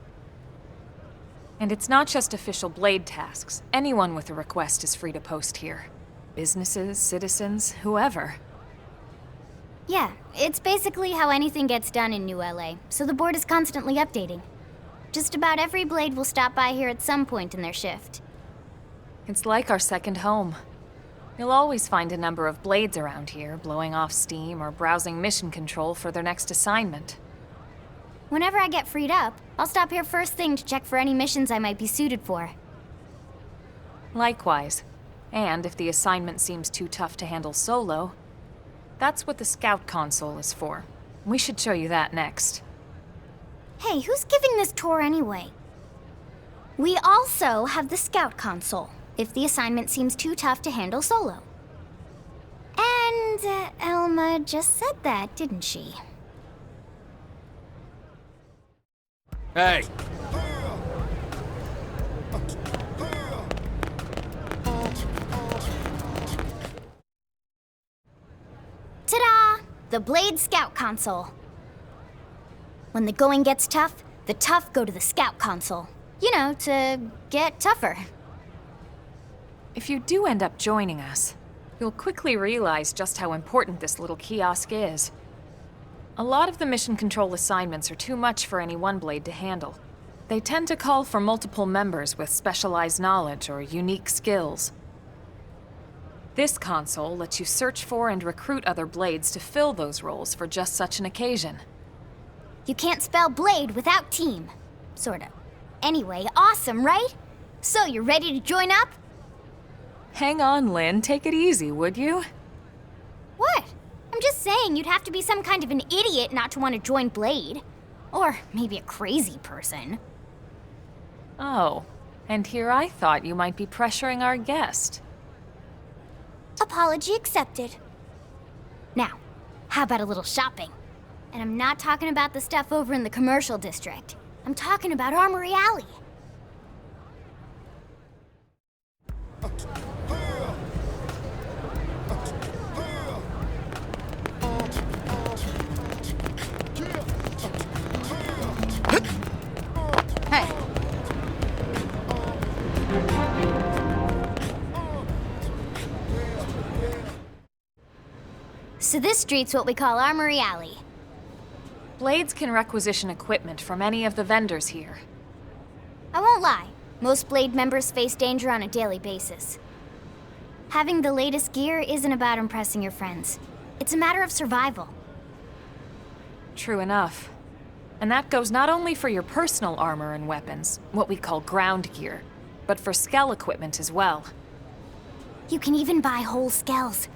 And it's not just official Blade tasks. Anyone with a request is free to post here. Businesses, citizens, whoever. Yeah, it's basically how anything gets done in New LA, so the board is constantly updating. Just about every Blade will stop by here at some point in their shift. It's like our second home. You'll always find a number of Blades around here, blowing off steam or browsing mission control for their next assignment. Whenever I get freed up, I'll stop here first thing to check for any missions I might be suited for. Likewise. And if the assignment seems too tough to handle solo, that's what the Scout Console is for. We should show you that next. Hey, who's giving this tour anyway? We also have the Scout Console, if the assignment seems too tough to handle solo. And Elma just said that, didn't she? Hey! Ta-da! The Blade Scout Console. When the going gets tough, the tough go to the Scout Console. You know, to get tougher. If you do end up joining us, you'll quickly realize just how important this little kiosk is. A lot of the mission control assignments are too much for any one blade to handle. They tend to call for multiple members with specialized knowledge or unique skills. This console lets you search for and recruit other blades to fill those roles for just such an occasion. You can't spell blade without team. Sorta. Anyway, awesome, right? So, you're ready to join up? Hang on, Lynn. Take it easy, would you? What? I'm just saying you'd have to be some kind of an idiot not to want to join Blade. Or maybe a crazy person. Oh, and here I thought you might be pressuring our guest. Apology accepted. Now, how about a little shopping? And I'm not talking about the stuff over in the commercial district. I'm talking about Armory Alley. Hey. So this street's what we call Armory Alley. Blades can requisition equipment from any of the vendors here. I won't lie, most Blade members face danger on a daily basis. Having the latest gear isn't about impressing your friends. It's a matter of survival. True enough. And that goes not only for your personal armor and weapons, what we call ground gear, but for skell equipment as well. You can even buy whole skells.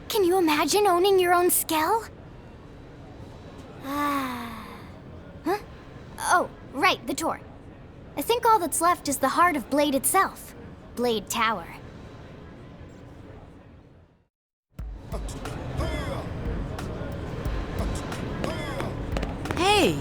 Can you imagine owning your own skell? Huh? Oh, right, the door. I think all that's left is the heart of Blade itself. Blade Tower. Hey!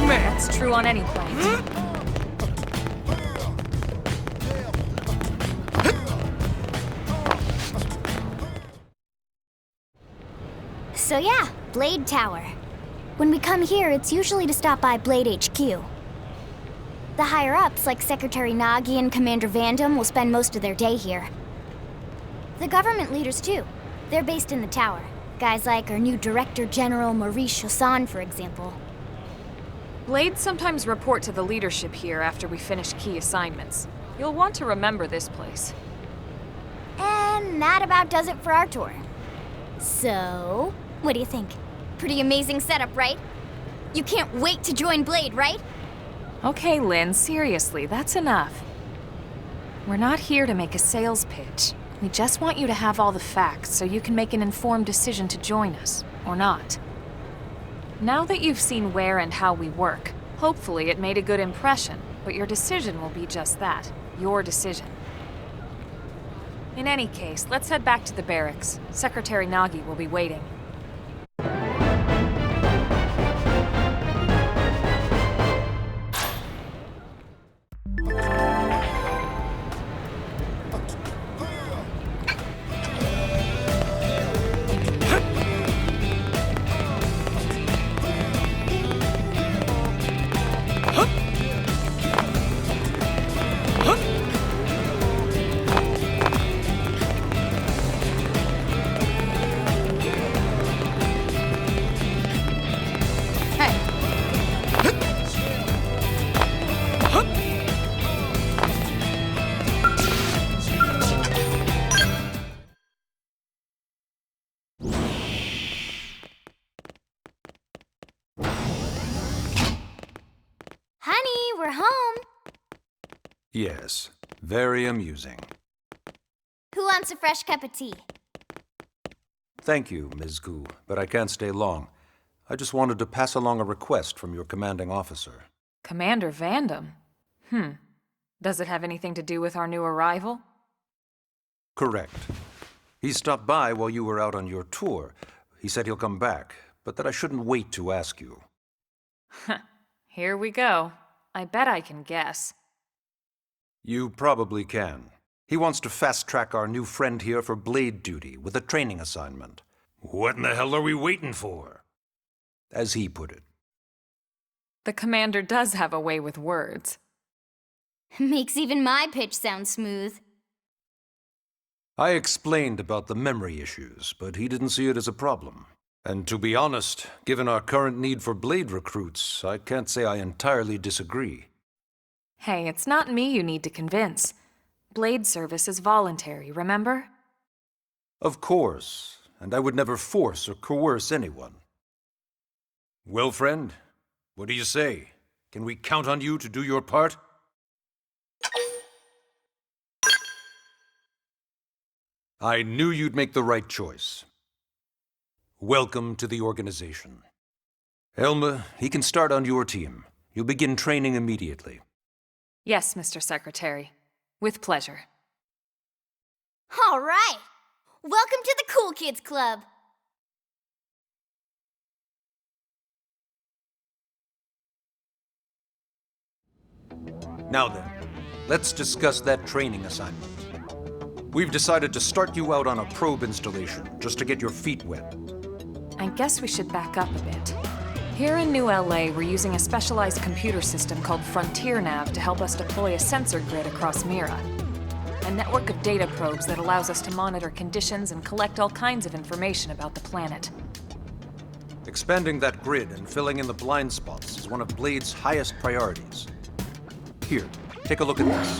That's true on any planet. So yeah, Blade Tower. When we come here, it's usually to stop by Blade HQ. The higher-ups, like Secretary Nagi and Commander Vandam, will spend most of their day here. The government leaders, too. They're based in the tower. Guys like our new Director General Maurice Chassan, for example. Blades sometimes report to the leadership here after we finish key assignments. You'll want to remember this place. And that about does it for our tour. So, what do you think? Pretty amazing setup, right? You can't wait to join Blade, right? Okay, Lynn, seriously, that's enough. We're not here to make a sales pitch. We just want you to have all the facts so you can make an informed decision to join us, or not. Now that you've seen where and how we work, hopefully it made a good impression, but your decision will be just that, your decision. In any case, let's head back to the barracks. Secretary Nagi will be waiting. Honey, we're home. Yes, very amusing. Who wants a fresh cup of tea? Thank you, Ms. Gu, but I can't stay long. I just wanted to pass along a request from your commanding officer. Commander Vandam? Does it have anything to do with our new arrival? Correct. He stopped by while you were out on your tour. He said he'll come back, but that I shouldn't wait to ask you. Here we go. I bet I can guess. You probably can. He wants to fast-track our new friend here for blade duty with a training assignment. What in the hell are we waiting for? As he put it. The commander does have a way with words. Makes even my pitch sound smooth. I explained about the memory issues, but he didn't see it as a problem. And to be honest, given our current need for Blade recruits, I can't say I entirely disagree. Hey, it's not me you need to convince. Blade service is voluntary, remember? Of course, and I would never force or coerce anyone. Well, friend, what do you say? Can we count on you to do your part? I knew you'd make the right choice. Welcome to the organization. Elma, he can start on your team. You'll begin training immediately. Yes, Mr. Secretary. With pleasure. All right! Welcome to the Cool Kids Club! Now then, let's discuss that training assignment. We've decided to start you out on a probe installation, just to get your feet wet. I guess we should back up a bit. Here in New LA, we're using a specialized computer system called FrontierNav to help us deploy a sensor grid across Mira. A network of data probes that allows us to monitor conditions and collect all kinds of information about the planet. Expanding that grid and filling in the blind spots is one of Blade's highest priorities. Here, take a look at this.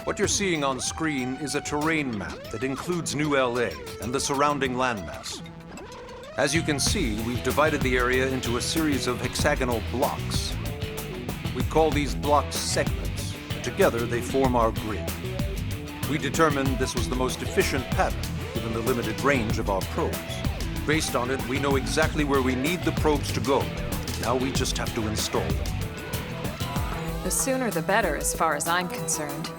What you're seeing on screen is a terrain map that includes New LA and the surrounding landmass. As you can see, we've divided the area into a series of hexagonal blocks. We call these blocks segments. Together, they form our grid. We determined this was the most efficient pattern, given the limited range of our probes. Based on it, we know exactly where we need the probes to go. Now we just have to install them. The sooner the better, as far as I'm concerned.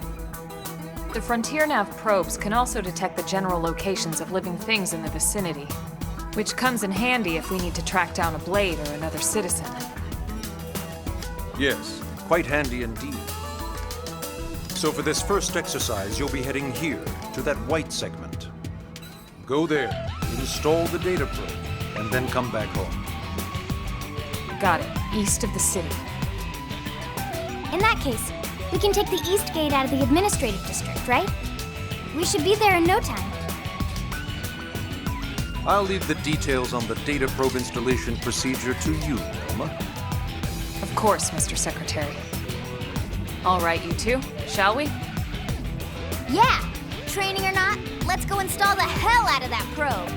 The FrontierNav probes can also detect the general locations of living things in the vicinity, which comes in handy if we need to track down a Blade or another citizen. Yes, quite handy indeed. So for this first exercise, you'll be heading here, to that white segment. Go there, install the data probe, and then come back home. Got it. East of the city. In that case, we can take the East Gate out of the administrative district, right? We should be there in no time. I'll leave the details on the data probe installation procedure to you, Elma. Of course, Mr. Secretary. All right, you two, shall we? Yeah! Training or not, let's go install the hell out of that probe!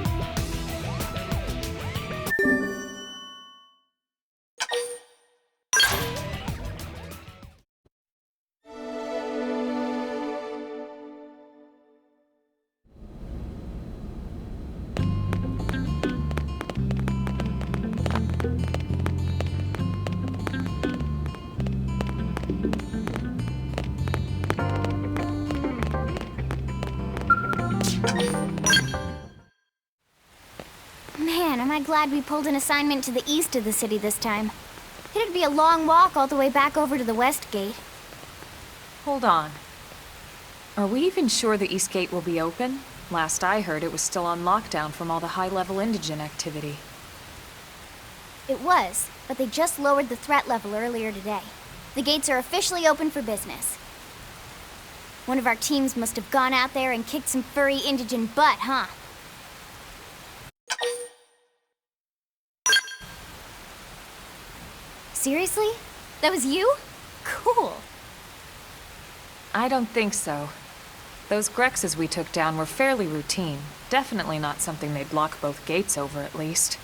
Man, am I glad we pulled an assignment to the east of the city this time. It'd be a long walk all the way back over to the West Gate. Hold on. Are we even sure the East Gate will be open? Last I heard, it was still on lockdown from all the high-level indigent activity. It was, but they just lowered the threat level earlier today. The gates are officially open for business. One of our teams must have gone out there and kicked some furry indigent butt, huh? Seriously? That was you? Cool. I don't think so. Those Grexes we took down were fairly routine. Definitely not something they'd block both gates over, at least.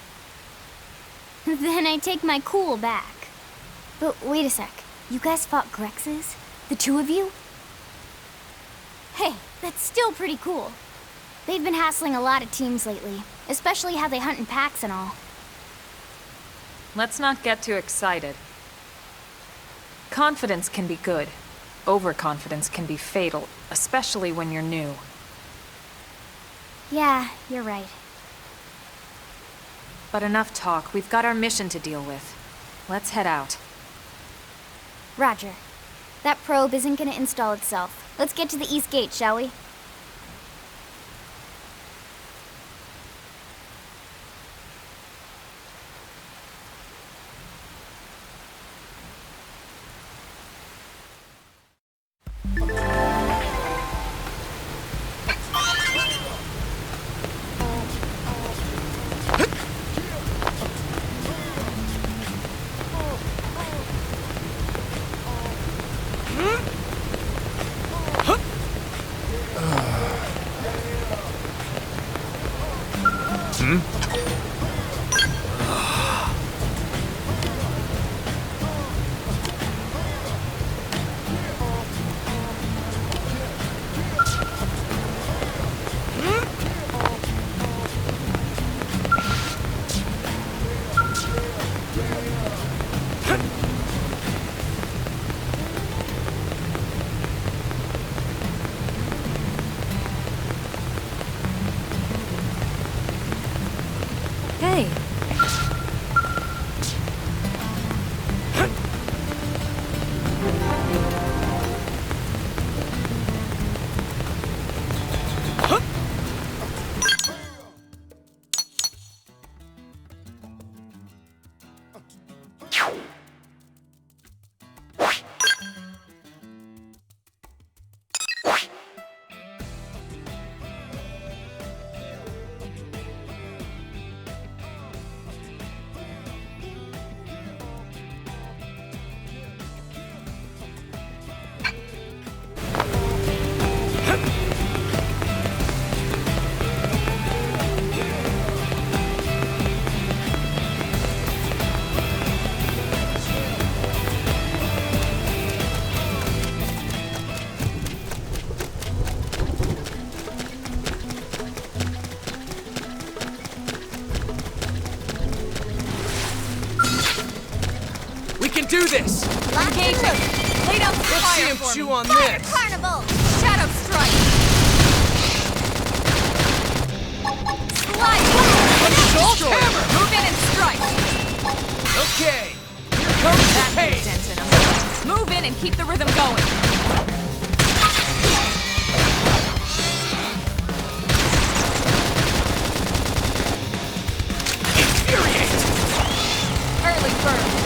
Then I take my cool back. But wait a sec. You guys fought Grexes? The two of you? Hey, that's still pretty cool. They've been hassling a lot of teams lately, especially how they hunt in packs and all. Let's not get too excited. Confidence can be good. Overconfidence can be fatal, especially when you're new. Yeah, you're right. But enough talk. We've got our mission to deal with. Let's head out. Roger. That probe isn't gonna install itself. Let's get to the East Gate, shall we? blade. Do this! Engage him! Lay down some Let's fire see him for chew me. on Fire this! Carnival! Shadow strike! Slide! Assault hammer! Move in and strike! Okay, here comes the pain! Dent in 'em. Move in and keep the rhythm going. Infuriate! Early burn.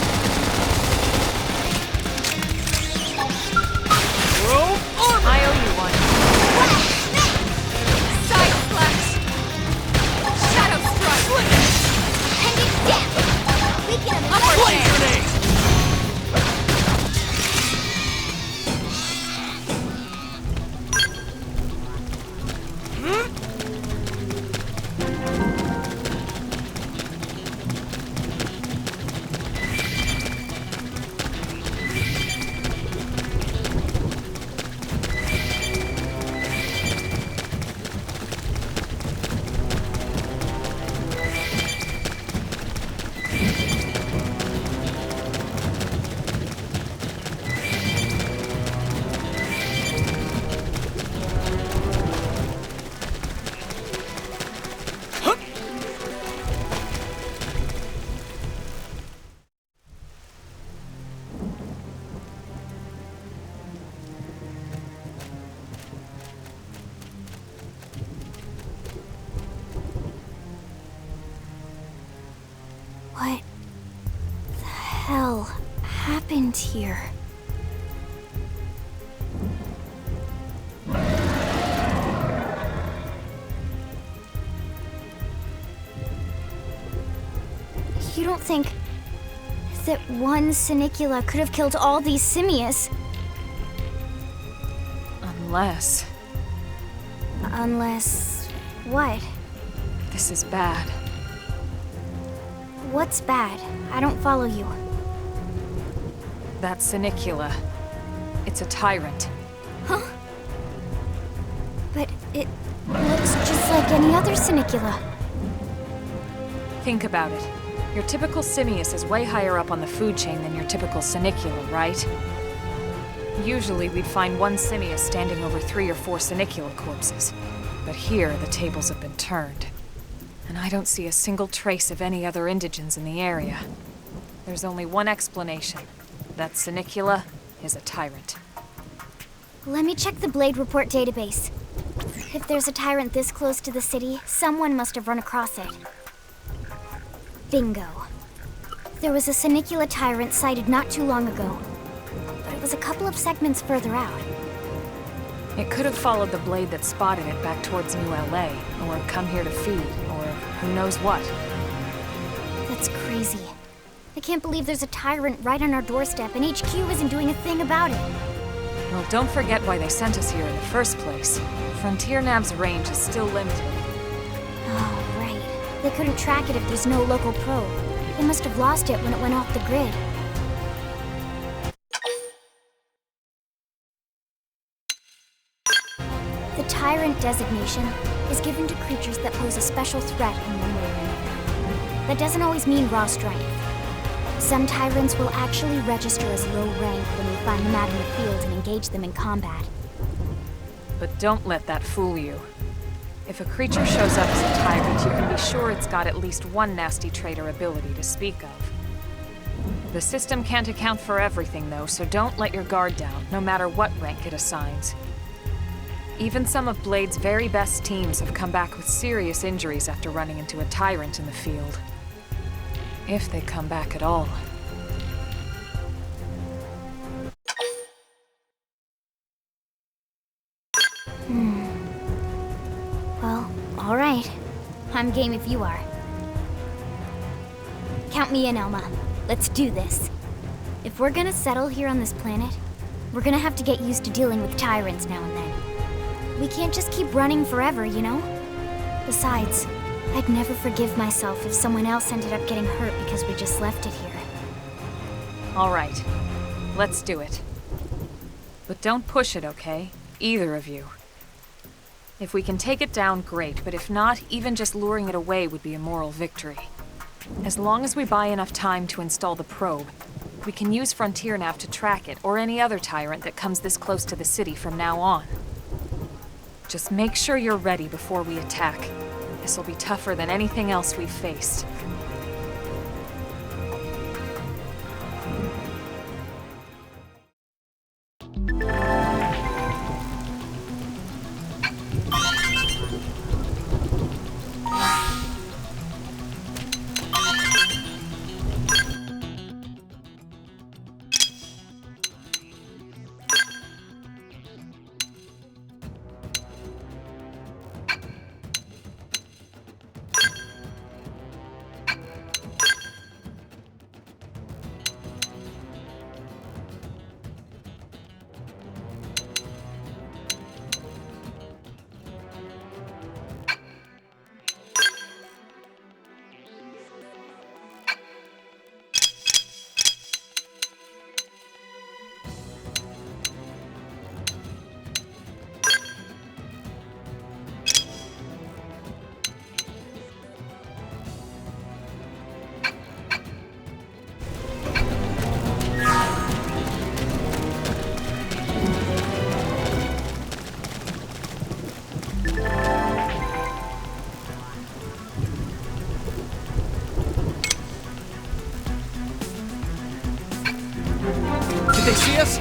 I owe you one. Side slash! Shadow strike! Pending down! Weaken him! Upper Flame hand! grenade! What the hell happened here? You don't think that one Senicula could have killed all these simius? Unless... Unless... what? this is bad. What's bad? I don't follow you. That Senicula. It's a tyrant. Huh? But it looks just like any other Senicula. Think about it. Your typical simius is way higher up on the food chain than your typical Senicula, right? Usually we'd find one simius standing over 3 or 4 Senicula corpses. But here, the tables have been turned. And I don't see a single trace of any other indigents in the area. There's only one explanation. That Senicula is a tyrant. Let me check the Blade Report database. If there's a tyrant this close to the city, someone must have run across it. Bingo. There was a Senicula tyrant sighted not too long ago, but it was a couple of segments further out. It could have followed the blade that spotted it back towards New LA, or come here to feed, or who knows what. That's crazy. I can't believe there's a tyrant right on our doorstep and HQ isn't doing a thing about it. Well, don't forget why they sent us here in the first place. Frontier Nav's range is still limited. Oh, right. They couldn't track it if there's no local probe. They must have lost it when it went off the grid. The Tyrant designation is given to creatures that pose a special threat in one way or another. That doesn't always mean raw strength. Some Tyrants will actually register as low rank when we find them out in the field and engage them in combat. But don't let that fool you. If a creature shows up as a tyrant, you can be sure it's got at least one nasty trait or ability to speak of. The system can't account for everything, though, so don't let your guard down, no matter what rank it assigns. Even some of Blade's very best teams have come back with serious injuries after running into a tyrant in the field. If they come back at all. Well, alright. I'm game if you are. Count me in, Elma. Let's do this. If we're gonna settle here on this planet, we're gonna have to get used to dealing with tyrants now and then. We can't just keep running forever, you know? Besides, I'd never forgive myself if someone else ended up getting hurt because we just left it here. All right. Let's do it. But don't push it, okay? Either of you. If we can take it down, great, but if not, even just luring it away would be a moral victory. As long as we buy enough time to install the probe, we can use Frontier Nav to track it, or any other tyrant that comes this close to the city from now on. Just make sure you're ready before we attack. This'll be tougher than anything else we've faced. Did they see us?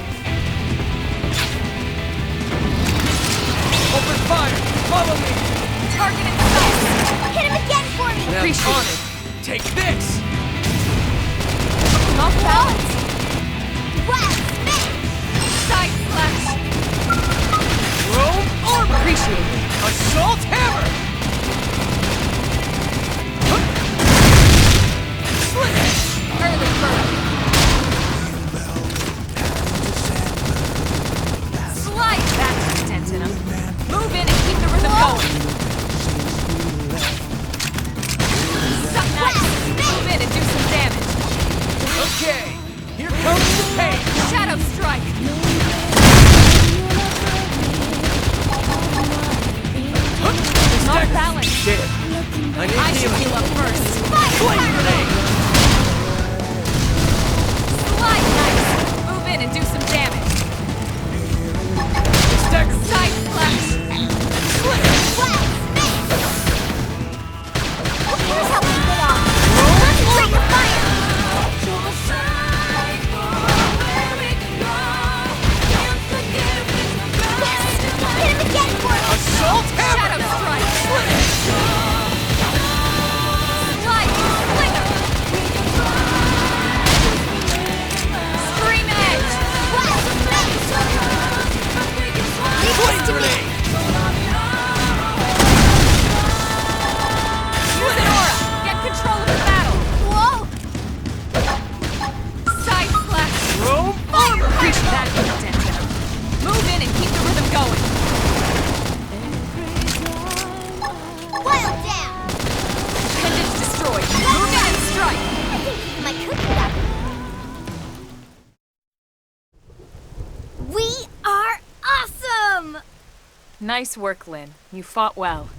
Open fire! Follow me! Target in sight! Hit him again for me! Now Appreciate on it! Take this! Off balance! Blast! Smash! Side slash! Roll armor! Appreciate it! Assault hammer! Slit! Early bird! Slide! That's a dent in him. Move in and keep the rhythm going! Suck nice! Move in and do some damage! Okay, here comes the pain! Shadow strike! Off balance! Did it. I need I should healing. heal up first. Flame grenade! Slide nice! Move in and do some damage! Stagger! Side slash! Here's how we go on. Concentrate your fire! Hit him again for me! Assault hammer! Shadow strike! Slide! Slinger! Scream edge! Flame grenade! Use an aura! Get control of the battle! Whoa! Side slash! Roll armor! Reach that dent in him. Move in and keep the rhythm going. Wild down! Appendage destroyed. Move in and strike. I think my cookie got me. We are awesome! Nice work, Lynn. You fought well.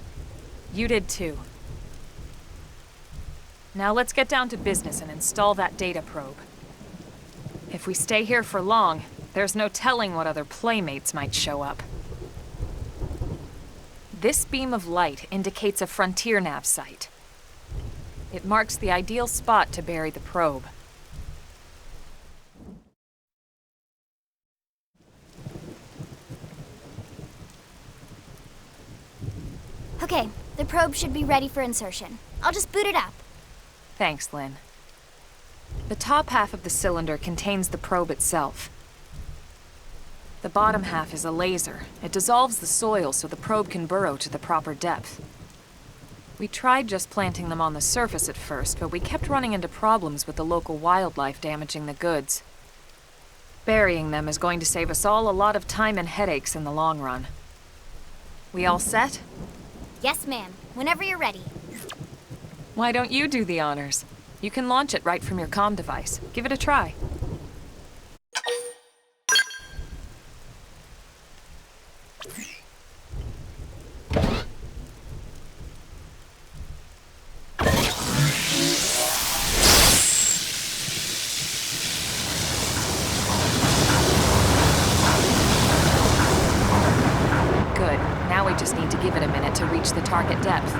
You did too. Now let's get down to business and install that data probe. If we stay here for long, there's no telling what other playmates might show up. This beam of light indicates a frontier nav site. It marks the ideal spot to bury the probe. Okay, the probe should be ready for insertion. I'll just boot it up. Thanks, Lynn. The top half of the cylinder contains the probe itself. The bottom half is a laser. It dissolves the soil so the probe can burrow to the proper depth. We tried just planting them on the surface at first, but we kept running into problems with the local wildlife damaging the goods. Burying them is going to save us all a lot of time and headaches in the long run. We all set? Yes, ma'am. Whenever you're ready. Why don't you do the honors? You can launch it right from your comm device. Give it a try. Good. Now we just need to give it a minute to reach the target depth.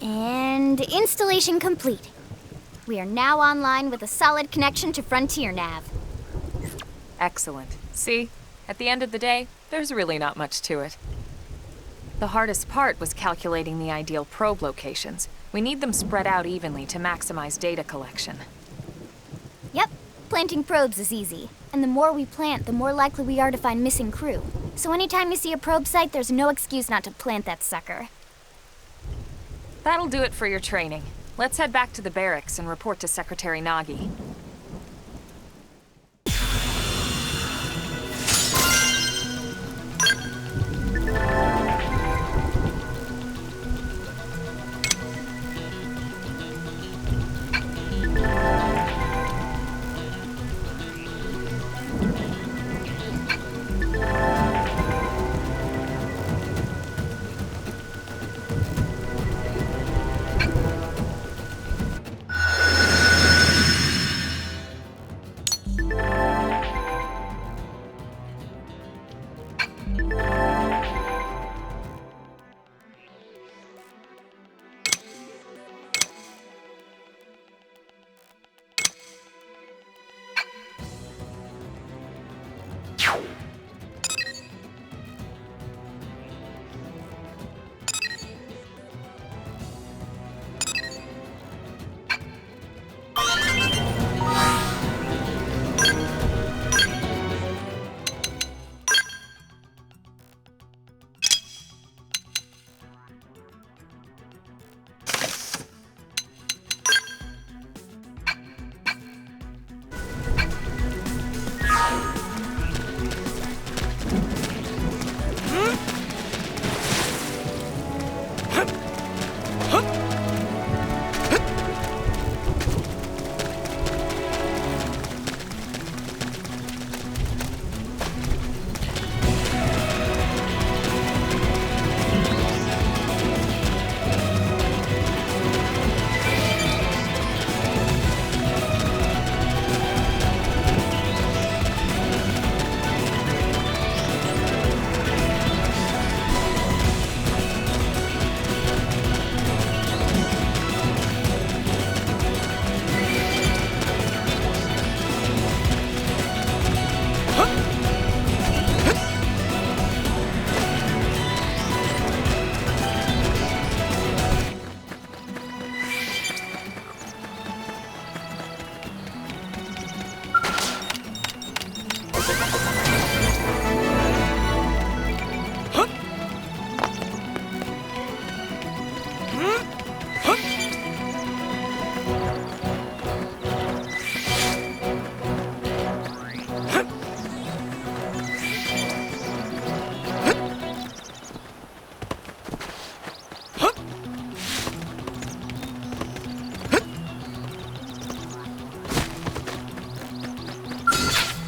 And installation complete. We are now online with a solid connection to Frontier Nav. Excellent. See? At the end of the day, there's really not much to it. The hardest part was calculating the ideal probe locations. We need them spread out evenly to maximize data collection. Yep, planting probes is easy. And the more we plant, the more likely we are to find missing crew. So anytime you see a probe site, there's no excuse not to plant that sucker. That'll do it for your training. Let's head back to the barracks and report to Secretary Nagi.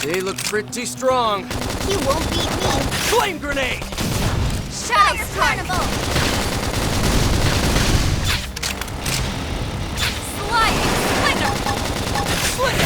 They look pretty strong. You won't beat me. Flame grenade! Shadow Carnival! Sliding splinter! Slip!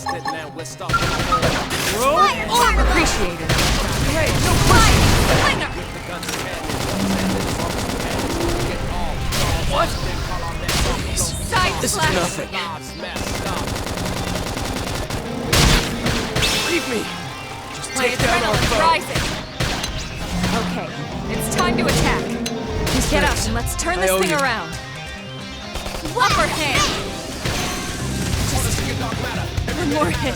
spitting that with stuff in the hole. Appreciate it. Hey, no pushing! With the guns in hand, get all. What? Side This is nothing. Leave me! Just My take down our adrenaline foe. rises. Okay, it's time to attack. Get up and let's turn this I owe thing you. around. Upper hand. One more hit.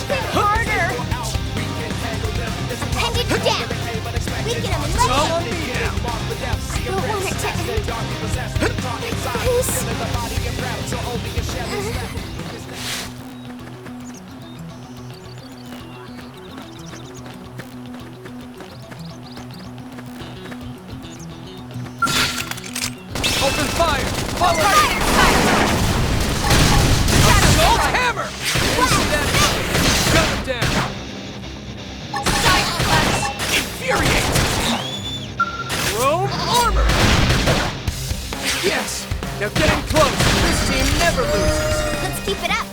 Think harder! Appendage down! Weaken him and It's all let on me now. I don't want it to end like this. Open fire! Follow me! Assault hammer! Didn't see that coming. Gun him down! Infuriate! Chrome armor! Yes! Now getting close! This team never loses! Let's keep it up.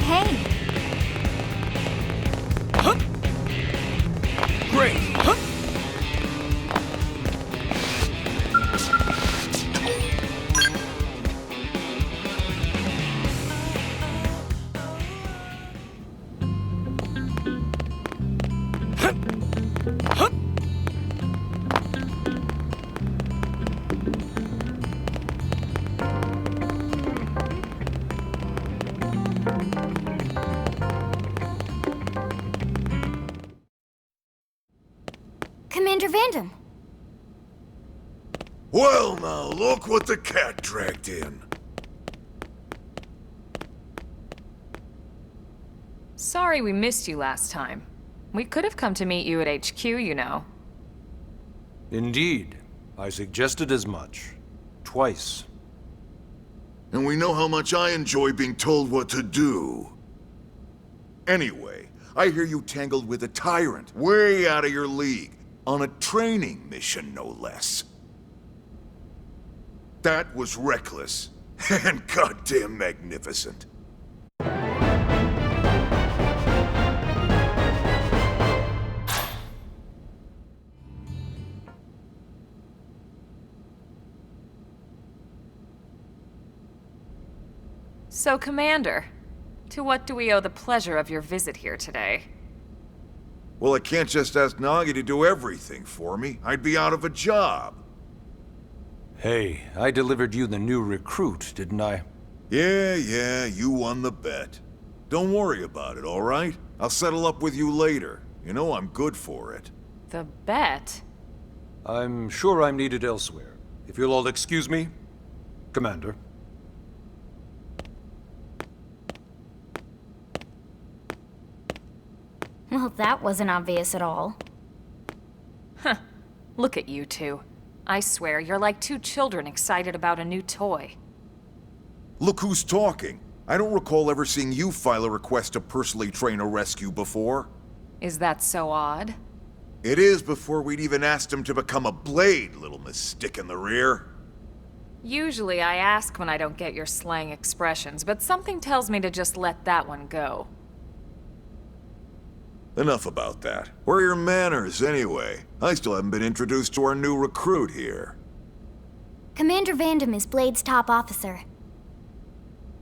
Hey, Great! Commander Vandam. Well, now, look what the cat dragged in. Sorry we missed you last time. We could have come to meet you at HQ, you know. Indeed. I suggested as much. Twice. And we know how much I enjoy being told what to do. Anyway, I hear you tangled with a tyrant, way out of your league, on a training mission, no less. That was reckless, and goddamn magnificent. So, Commander, to what do we owe the pleasure of your visit here today? Well, I can't just ask Nagi to do everything for me. I'd be out of a job. Hey, I delivered you the new recruit, didn't I? Yeah, you won the bet. Don't worry about it, all right? I'll settle up with you later. You know I'm good for it. The bet? I'm sure I'm needed elsewhere. If you'll all excuse me, Commander. Well, that wasn't obvious at all. Huh. Look at you two. I swear, you're like two children excited about a new toy. Look who's talking. I don't recall ever seeing you file a request to personally train a rescue before. Is that so odd? It is before we'd even asked him to become a blade, little Miss Stick in the Rear. Usually I ask when I don't get your slang expressions, but something tells me to just let that one go. Enough about that. Where are your manners, anyway? I still haven't been introduced to our new recruit here. Commander Vandam is Blade's top officer.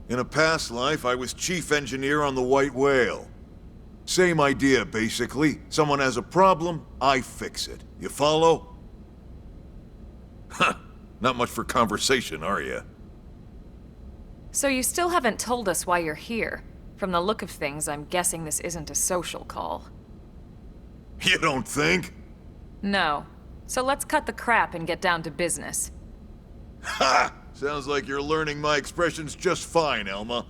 In a past life, I was chief engineer on the White Whale. Same idea, basically. Someone has a problem, I fix it. You follow? Huh. Not much for conversation, are you? So you still haven't told us why you're here. From the look of things, I'm guessing this isn't a social call. You don't think? No. So let's cut the crap and get down to business. Ha! Sounds like you're learning my expressions just fine, Elma.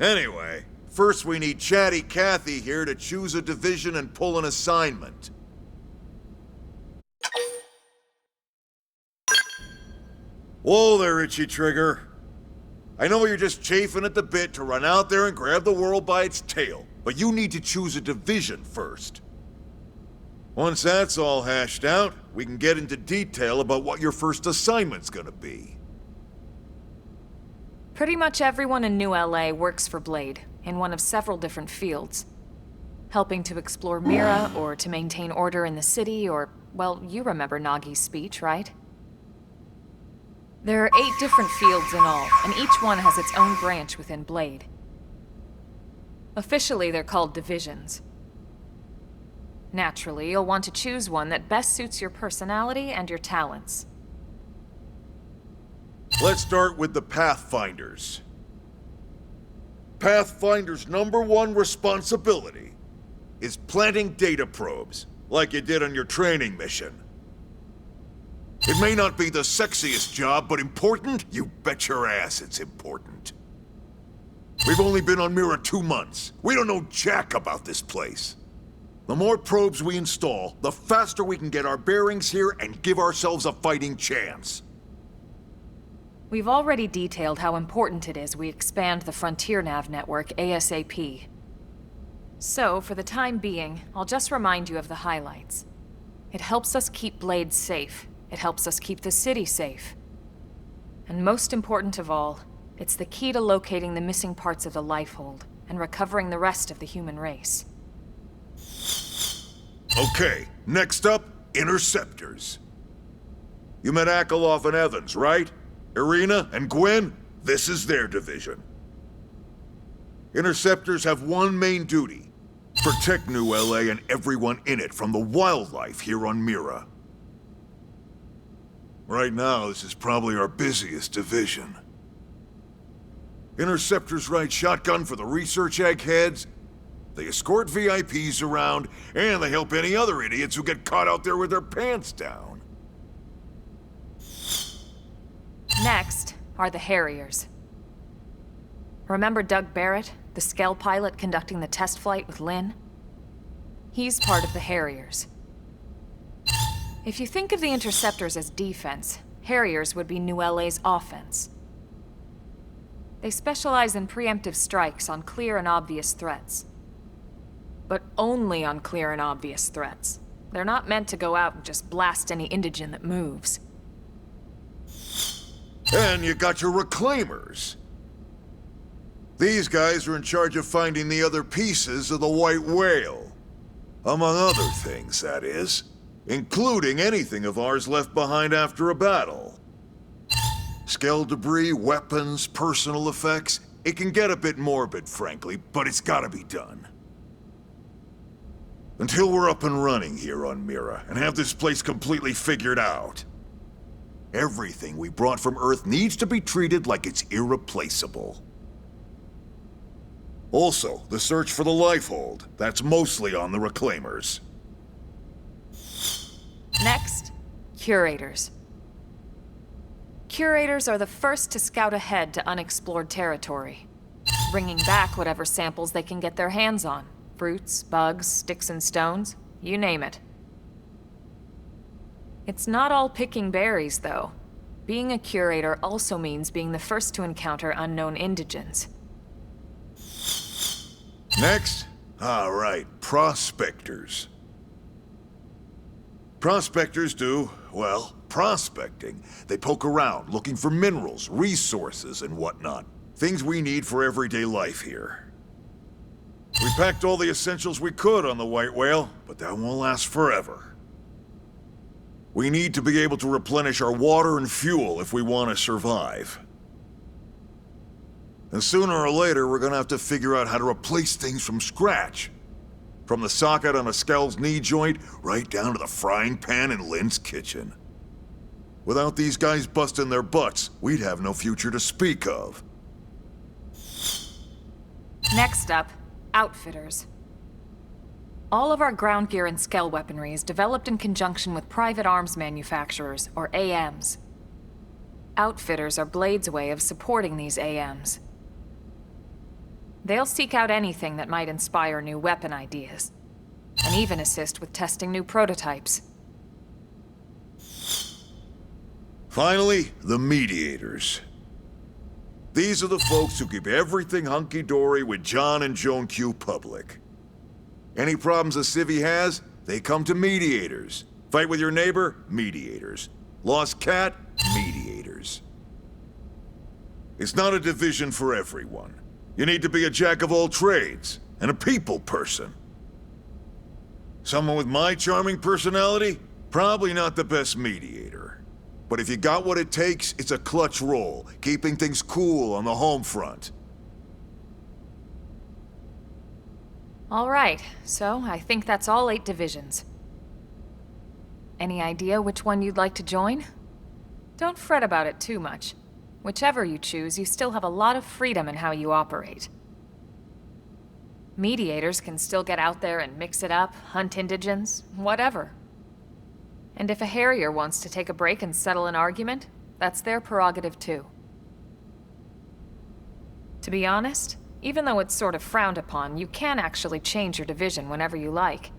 Anyway, first we need Chatty Cathy here to choose a division and pull an assignment. Whoa there, Itchy Trigger. I know you're just chafing at the bit to run out there and grab the world by its tail, but you need to choose a division first. Once that's all hashed out, we can get into detail about what your first assignment's gonna be. Pretty much everyone in New LA works for Blade, in one of several different fields. Helping to explore Mira, or to maintain order in the city, or, well, you remember Nagi's speech, right? There are 8 different fields in all, and each one has its own branch within Blade. Officially, they're called divisions. Naturally, you'll want to choose one that best suits your personality and your talents. Let's start with the Pathfinders. Pathfinder's #1 responsibility is planting data probes, like you did on your training mission. It may not be the sexiest job, but important? You bet your ass it's important. We've only been on Mira 2 months. We don't know jack about this place. The more probes we install, the faster we can get our bearings here and give ourselves a fighting chance. We've already detailed how important it is we expand the Frontier Nav network ASAP. So, for the time being, I'll just remind you of the highlights. It helps us keep Blade safe. It helps us keep the city safe. And most important of all, it's the key to locating the missing parts of the Lifehold and recovering the rest of the human race. Okay, next up, Interceptors. You met Akeloff and Evans, right? Irina and Gwen? This is their division. Interceptors have one main duty: protect New LA and everyone in it from the wildlife here on Mira. Right now, this is probably our busiest division. Interceptors ride shotgun for the research eggheads, they escort VIPs around, and they help any other idiots who get caught out there with their pants down. Next are the Harriers. Remember Doug Barrett, the Skell pilot conducting the test flight with Lynn? He's part of the Harriers. If you think of the Interceptors as defense, Harriers would be New LA's offense. They specialize in preemptive strikes on clear and obvious threats. But only on clear and obvious threats. They're not meant to go out and just blast any indigene that moves. And you got your Reclaimers. These guys are in charge of finding the other pieces of the White Whale. Among other things, that is. Including anything of ours left behind after a battle. Skell debris, weapons, personal effects. It can get a bit morbid, frankly, but it's gotta be done. Until we're up and running here on Mira, and have this place completely figured out, everything we brought from Earth needs to be treated like it's irreplaceable. Also, the search for the Lifehold. That's mostly on the Reclaimers. Next, Curators. Curators are the first to scout ahead to unexplored territory, bringing back whatever samples they can get their hands on. Fruits, bugs, sticks and stones, you name it. It's not all picking berries, though. Being a curator also means being the first to encounter unknown indigens. Next? All right, Prospectors. Prospectors do, well, prospecting. They poke around, looking for minerals, resources, and whatnot. Things we need for everyday life here. We packed all the essentials we could on the White Whale, but that won't last forever. We need to be able to replenish our water and fuel if we want to survive. And sooner or later, we're gonna have to figure out how to replace things from scratch. From the socket on a Skell's knee joint, right down to the frying pan in Lynn's kitchen. Without these guys busting their butts, we'd have no future to speak of. Next up, Outfitters. All of our ground gear and Skell weaponry is developed in conjunction with private arms manufacturers, or AMs. Outfitters are Blade's way of supporting these AMs. They'll seek out anything that might inspire new weapon ideas, and even assist with testing new prototypes. Finally, the mediators. These are the folks who keep everything hunky-dory with John and Joan Q public. Any problems a civvy has, they come to mediators. Fight with your neighbor? Mediators. Lost cat? Mediators. It's not a division for everyone. You need to be a jack of all trades, and a people person. Someone with my charming personality? Probably not the best mediator. But if you got what it takes, it's a clutch role, keeping things cool on the home front. All right, so I think that's all 8 divisions. Any idea which one you'd like to join? Don't fret about it too much. Whichever you choose, you still have a lot of freedom in how you operate. Mediators can still get out there and mix it up, hunt indigents, whatever. And if a Harrier wants to take a break and settle an argument, that's their prerogative too. To be honest, even though it's sort of frowned upon, you can actually change your division whenever you like.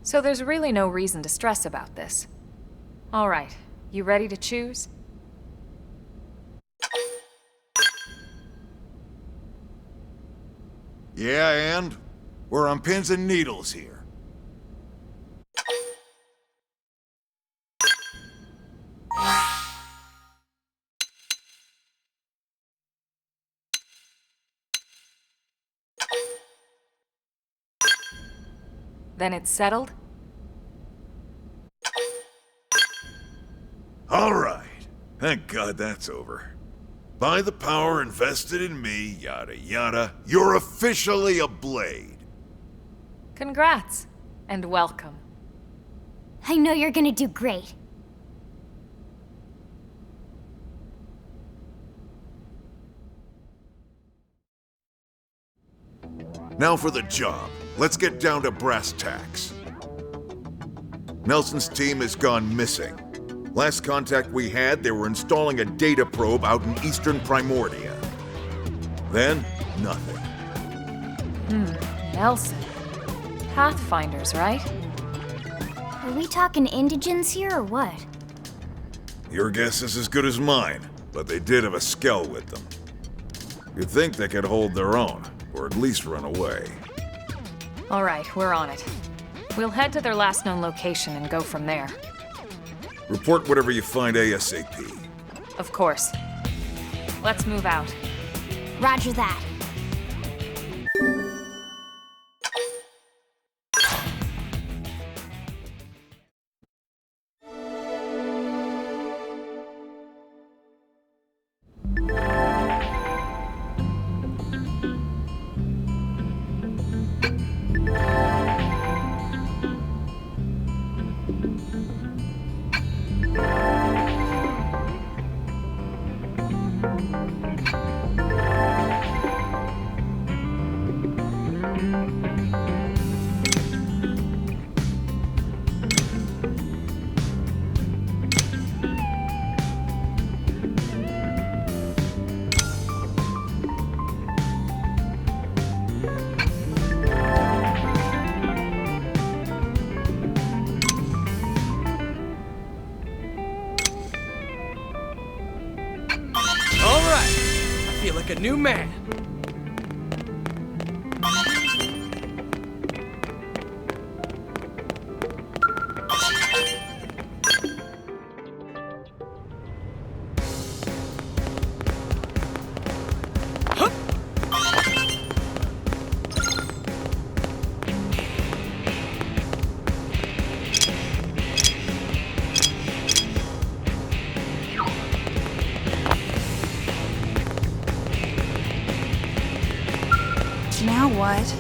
So there's really no reason to stress about this. All right, you ready to choose? Yeah, and? We're on pins and needles here. Then it's settled? All right. Thank God that's over. By the power invested in me, yada yada, you're officially a Blade. Congrats, and welcome. I know you're gonna do great. Now for the job. Let's get down to brass tacks. Nelson's team has gone missing. Last contact we had, they were installing a data probe out in eastern Primordia. Then, nothing. Nelson. Pathfinders, right? Are we talking indigents here or what? Your guess is as good as mine, but they did have a skell with them. You'd think they could hold their own, or at least run away. All right, we're on it. We'll head to their last known location and go from there. Report whatever you find ASAP. Of course. Let's move out. Roger that. Like a new man. Now what?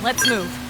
Let's move.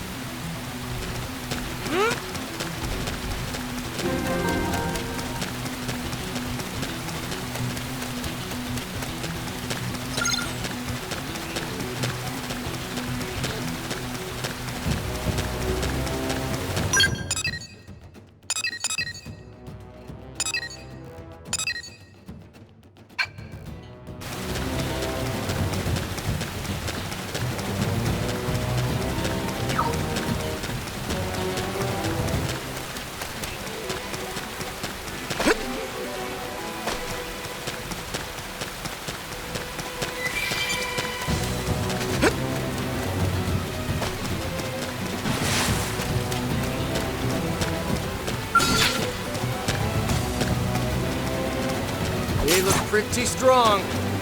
They look pretty strong.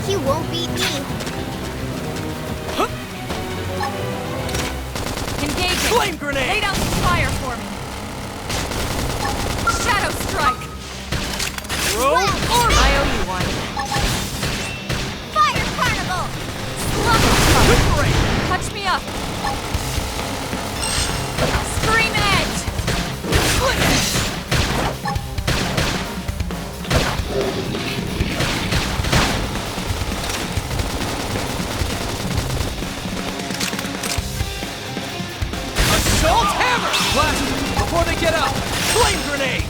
You won't beat me. Engaging! Flame grenade! Lay down some fire for me! Shadow strike! Roll armor! I owe you one. Fire carnival! Recuperate! Touch me up! Scream edge! Assault hammer! Blast them before they get up! Flame grenade!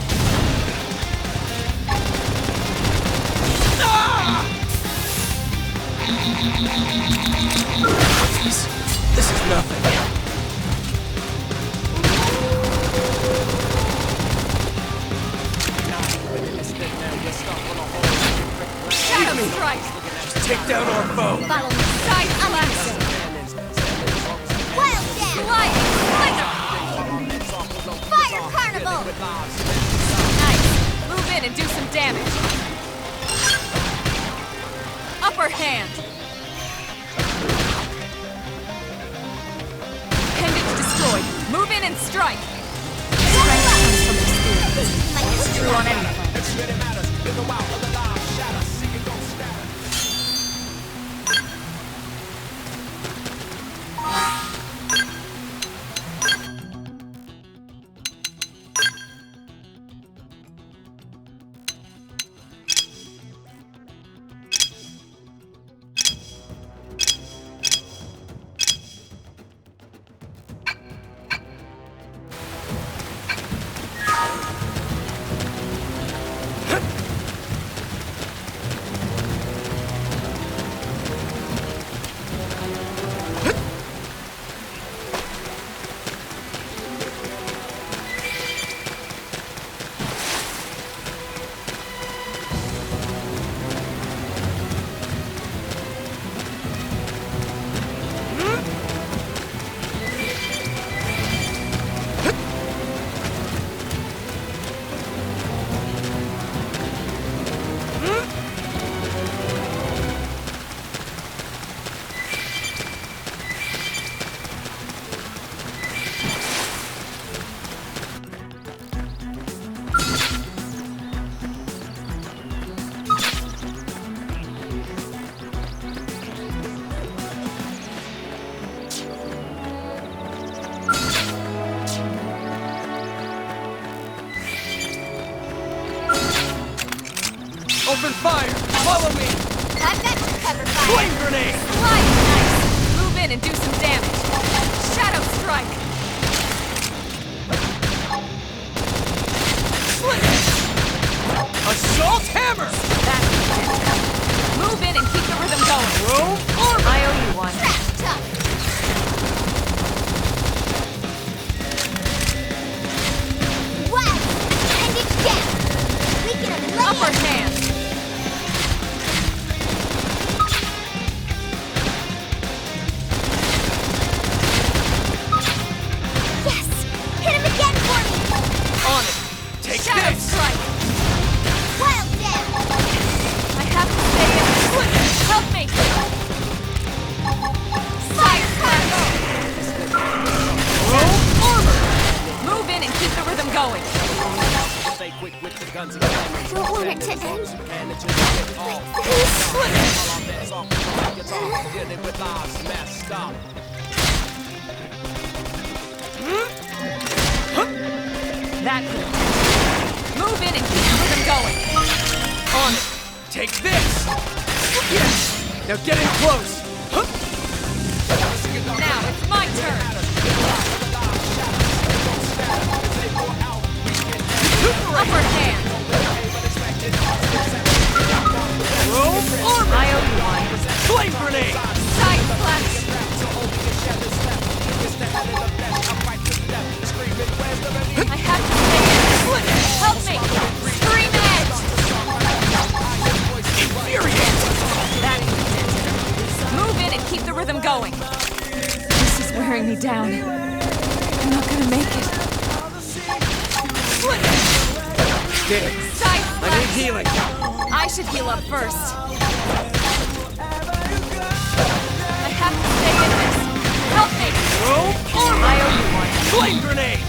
Ah! This is nothing. Shadow strike! Take down our foe! Follow me. Side blast! Wild dance! Gliding slinger! Fire carnival! Nice! Move in and do some damage! Upper hand! Appendage destroyed! Move in and strike! Strength comes from experience. It's true on any planet. Open fire! Follow me! I've got you covered, fire! Flame grenade! Glide nice! Move in and do some damage! Shadow strike! Assault hammer! That's it. Move in and keep the rhythm going! Roll armor! I owe you one. Trash tough! Wow! And it's down! We can eliminate... Upper hand! Yes! Hit him again for me! On it! Take Shadow this! strike! Wild dance! I have to stay in. Help me! Fire carnival! Roll armor! Move in and keep the rhythm going! Stay quick with the guns I don't want it to end. That good. Move in and keep the rhythm going. On it. Take this. Yes. Now get in close. Now it's my turn. Upper hand. Rope armor. I owe you one. Flame grenade. Side flash. I have to stay in. Help me. Scream edge. Infuriate. That is it. Move in and keep the rhythm going. This is wearing me down. I'm not gonna make it. Dig. Side I flash. need healing. I should heal up first. I have to stay in this. Help me! Rope armor. I owe you one. Flame grenade.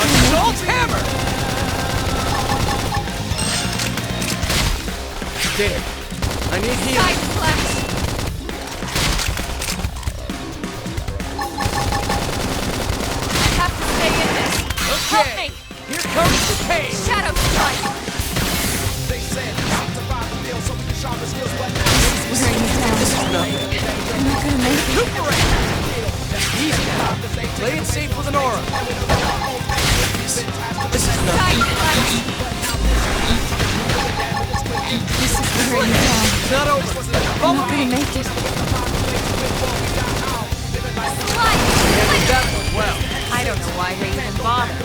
Assault hammer. Dig. I need healing. Side flash. I have to stay in this. Help Okay. me! Here comes the pain. Shadow strike. This is wearing me down. This is nothing. I'm not gonna make it. Recuperate. Easy now. Play it safe with an aura. This is nothing. Side flash. This is wearing me down. It's not over. I'm Follow not gonna me. make it. Handled that one well. I don't know why they even bother.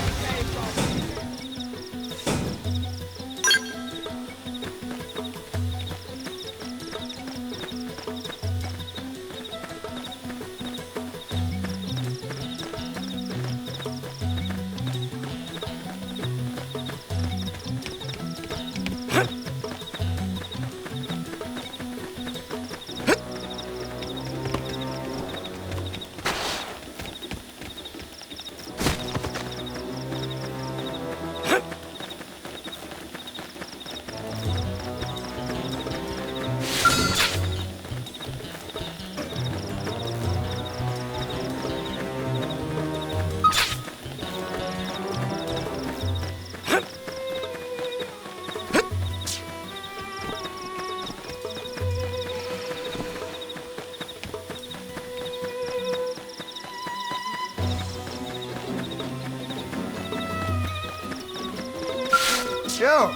Joe!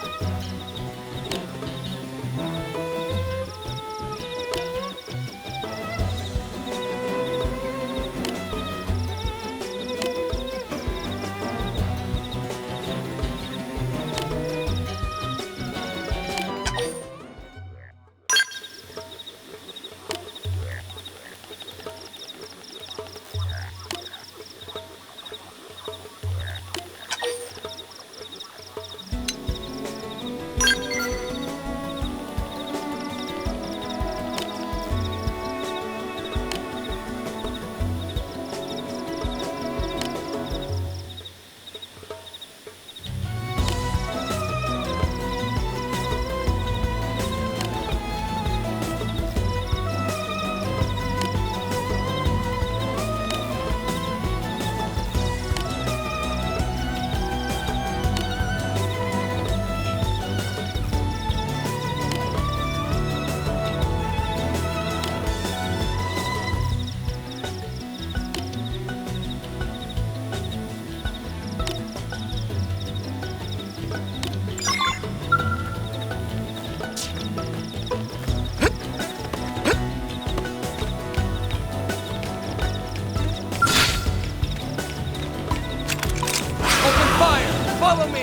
Follow me!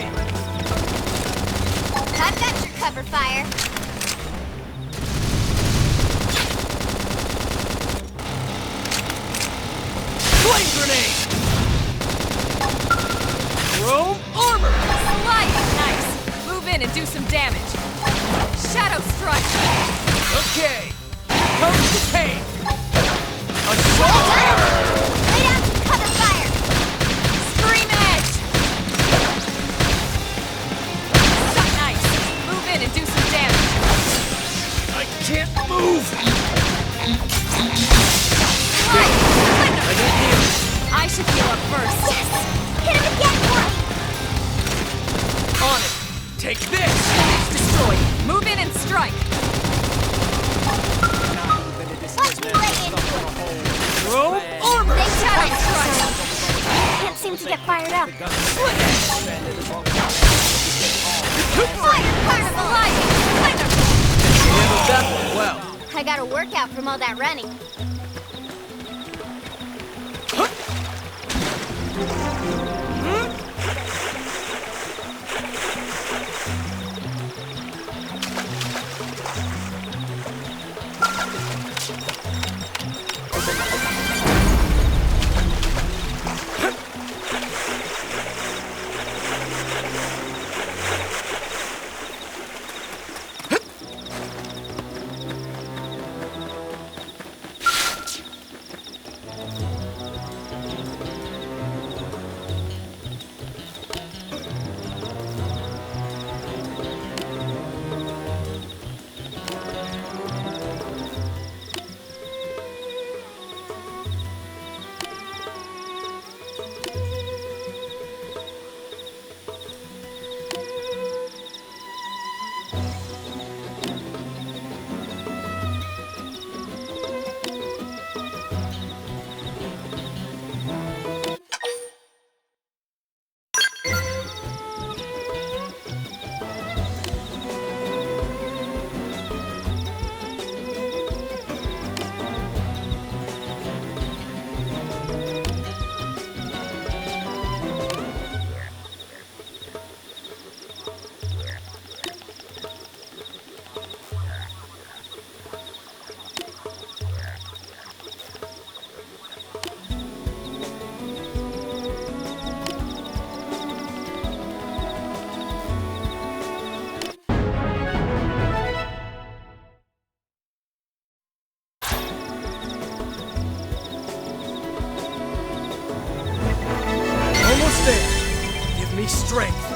I've got your cover fire. Flame grenade! Chrome armor! Slide! Nice! Move in and do some damage. Shadow strike! Okay, here comes the pain! Assault hammer! Lay down some cover fire. Scream edge! Nice! Move in and do some damage. I can't move! Take this! Destroyed. Move in and strike. Watch me lay into it! Throw armor! They shot it! Can't seem to get fired up. Fire carnival! Handled that one well. I got a workout from all that running. Almost there. Give me strength.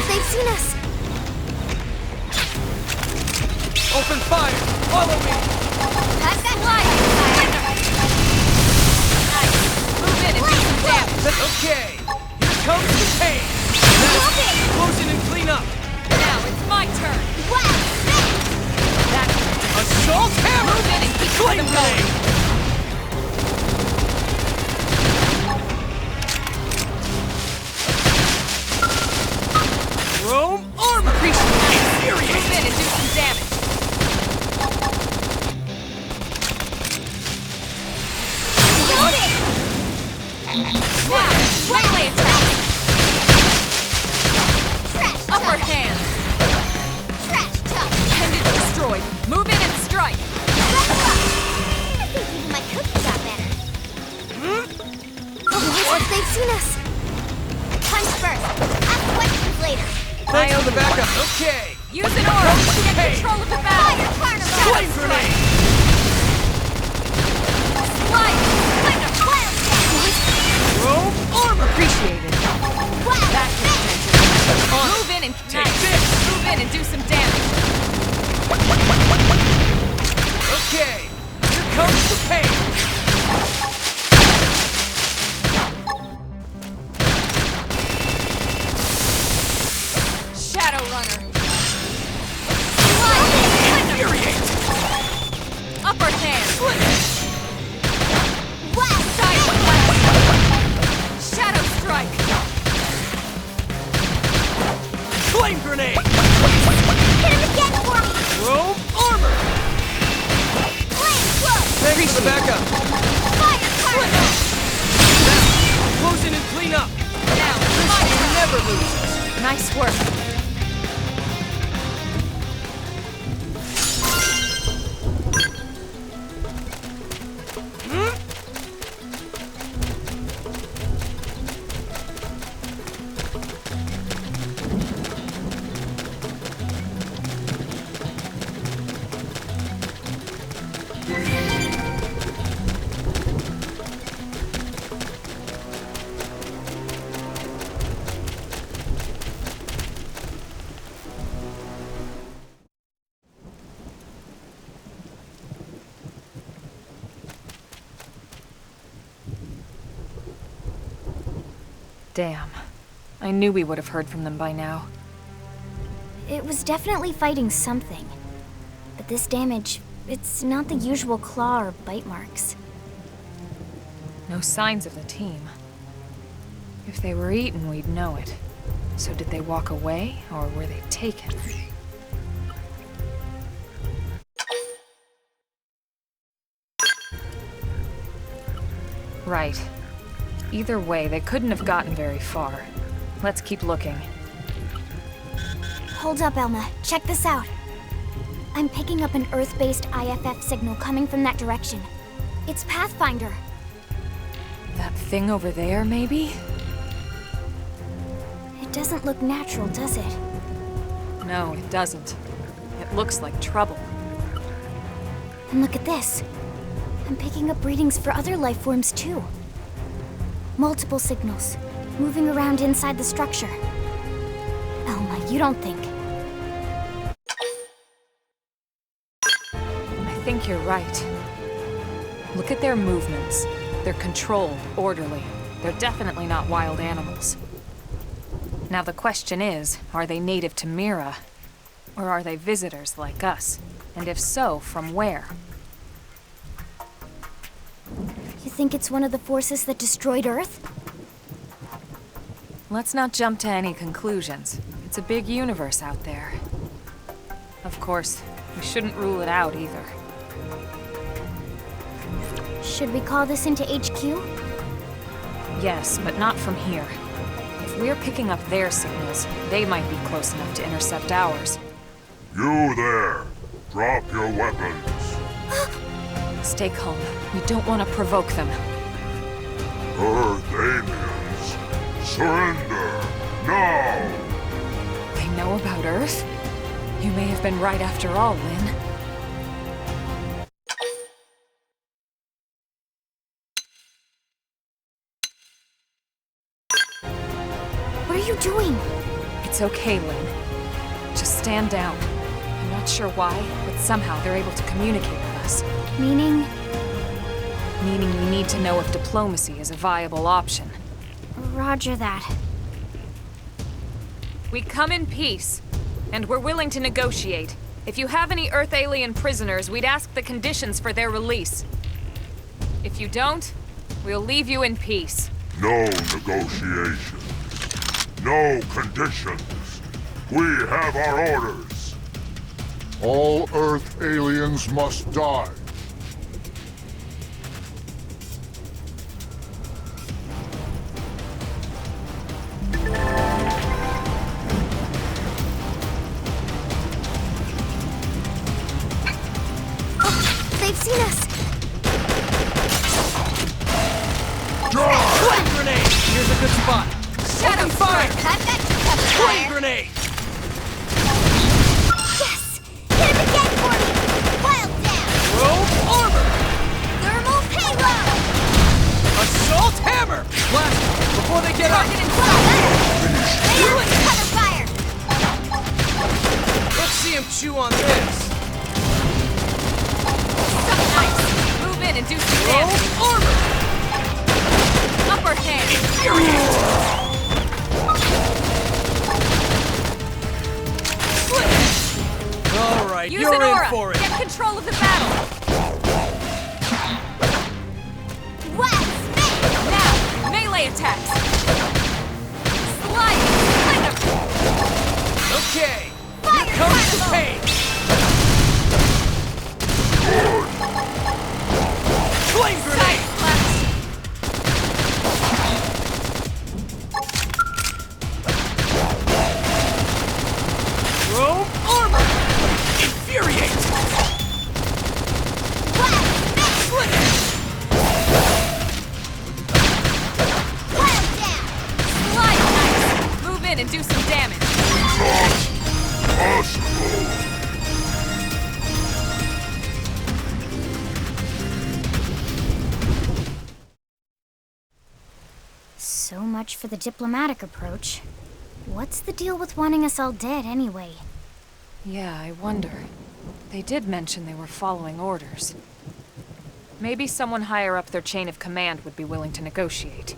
They've seen us! Open fire! Follow me! I've got light! Nice. Move in and do some damage. Okay! Here comes the pain! Now, close in and clean up! Now it's my turn. Wow! Assault hammer! Move in Flame grenade! Chrome armor! Move in and do some damage. Got it! Now, melee attack. Trash Upper tough! hand. Trash tough! Pendant destroyed. Move in and strike. I think even my cookie got better. What? They've seen us! Punch first, ask questions later. Thanks for the backup. Okay. Use an aura to get Hey. control of the battle. Fire carnival! Flame grenade! Slide. Wild cat! Chrome armor! Appreciated. Wild Back cat! extension. Move in and Take nice. this. Move in and do some damage. Okay. Here comes the pain. Shadow runner. Infuriate! Upper hand. Wild Side cat! blast. Shadow strike. Flame grenade! Hit him again for me! Chrome armor! Flame close! Thanks for the backup. Fire carnival! Now, close in and clean up. Now, This never loses. nice work. Damn. I knew we would have heard from them by now. It was definitely fighting something. But this damage, it's not the usual claw or bite marks. No signs of the team. If they were eaten, we'd know it. So did they walk away, or were they taken? Right. Either way, they couldn't have gotten very far. Let's keep looking. Hold up, Elma. Check this out. I'm picking up an Earth-based IFF signal coming from that direction. It's Pathfinder. That thing over there, maybe? It doesn't look natural, does it? No, it doesn't. It looks like trouble. And look at this. I'm picking up readings for other life forms, too. Multiple signals, moving around inside the structure. Elma, you don't think... I think you're right. Look at their movements. They're controlled, orderly. They're definitely not wild animals. Now the question is, are they native to Mira? Or are they visitors like us? And if so, from where? You think it's one of the forces that destroyed Earth? Let's not jump to any conclusions. It's a big universe out there. Of course, we shouldn't rule it out either. Should we call this into HQ? Yes, but not from here. If we're picking up their signals, they might be close enough to intercept ours. You there! Drop your weapons! Stay calm. We don't want to provoke them. Earth aliens! Surrender! Now! They know about Earth? You may have been right after all, Lynn. What are you doing? It's okay, Lynn. Just stand down. I'm not sure why, but somehow they're able to communicate with us. Meaning? Meaning we need to know if diplomacy is a viable option. Roger that. We come in peace, and we're willing to negotiate. If you have any Earth alien prisoners, we'd ask the conditions for their release. If you don't, we'll leave you in peace. No negotiations. No conditions. We have our orders. All Earth aliens must die. They've seen us! Flame grenade! Here's a good spot. Shadow fire! I've got you covered, Flame fire! grenade! Yes! Hit him again for me! Wild down! Robe armor! Thermal payload! Assault hammer! Blast them before they get up! Target and cover fire! Let's see him chew on this! Something nice. Move in and do some Robe damage. armor! Upper hand. Infuriate! Alright, Use you're an in aura. for it! Get control of the battle. Wild snake! Now, melee attacks. Slide. Kind of. Okay! Fire! Here comes the Fire! pain! Flame grenade! Side slash. Robe armor! Infuriate! Wild snake! Split! Wild down! Slide nice. Move in and do some damage. Possible. So much for the diplomatic approach. What's the deal with wanting us all dead anyway? Yeah, I wonder. They did mention they were following orders. Maybe someone higher up their chain of command would be willing to negotiate.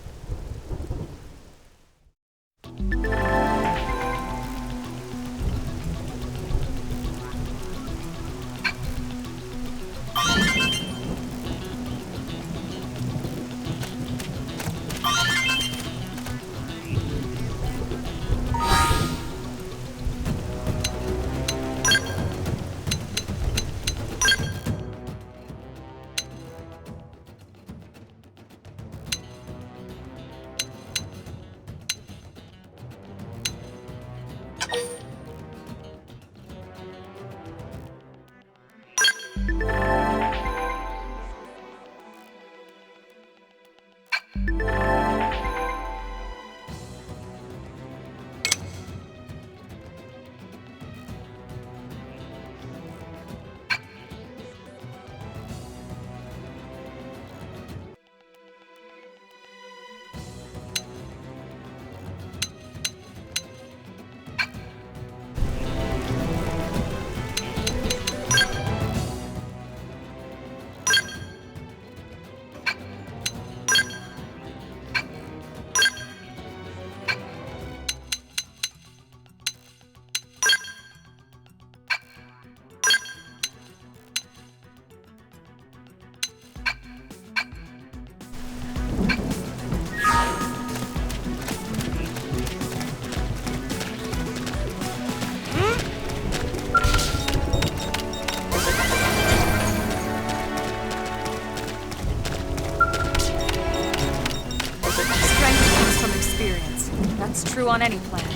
That's true on any planet.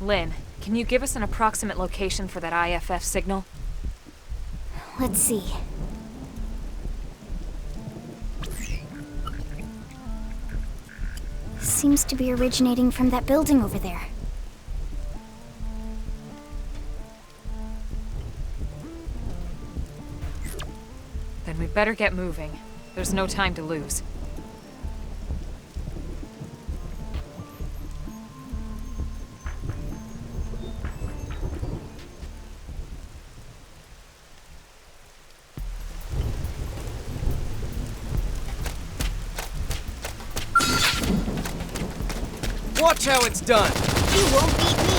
Lynn, can you give us an approximate location for that IFF signal? Let's see. Seems to be originating from that building over there. We'd better get moving. There's no time to lose. Watch how it's done! You won't beat me.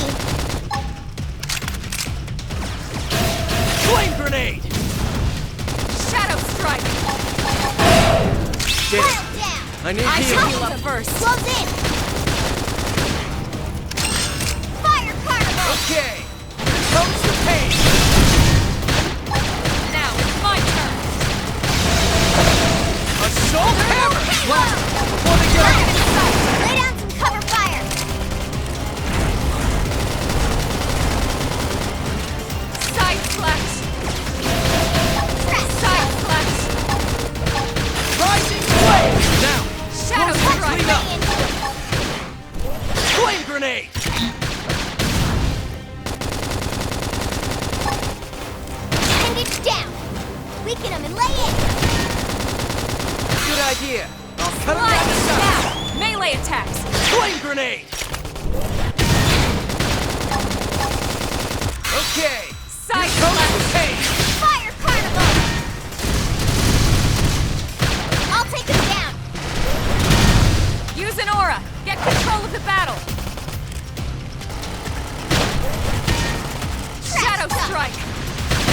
Flame grenade! Shadow strike! Get it. Pile down. I need I healing. shall heal up first. Close in. Fire carnival. Okay, here comes the pain! Now it's my turn. Assault hammer! Blast before they get Target out! in sight. Lay down some cover fire. Side slash! Press. Side slash! Rising flame! Now, Shadow strike! clean up! Lay into it. Flame grenade! Bandage down. Weaken them and lay in. Good idea. I'll cut him down to Slide size. now! Melee attacks! Flame grenade! Okay, Side here comes the slash! pain! Fire carnival. I'll take them down. Use an aura! Get control of the battle! Shadow strike!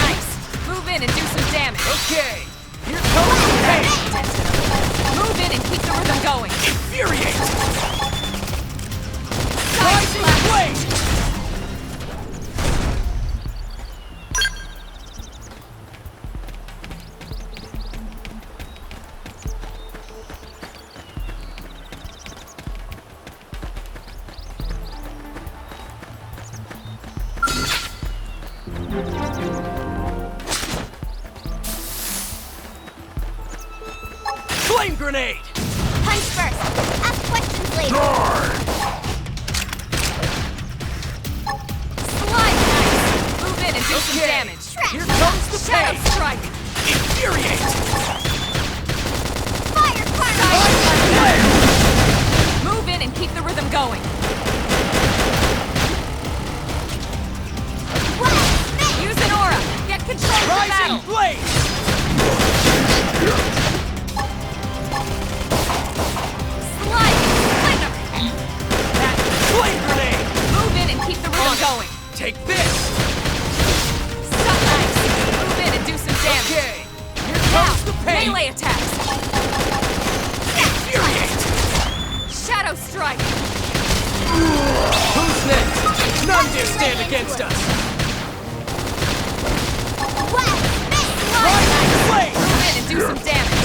Nice! Move in and do some damage! Okay, here comes the pain! Move in and keep the rhythm going! Infuriate! Side Rising slash! flame! Flame grenade! Punch first. Ask questions later. Slide nice! Move in and do some Okay, damage! here comes the Shadow pain! strike! Infuriate! Fire carnival. Rising flame! Move in and keep the rhythm going! Use an aura! Get control of the Rising battle! flame! Sliding splinter! Flame grenade! Move in and keep the rhythm going! Take this! Stop nice! Move in and do some damage! Okay, here Now, comes the pain! melee attacks! Infuriate! Shadow strike! Who's next? None dare stand against us! Rising flame! Move in and do some damage!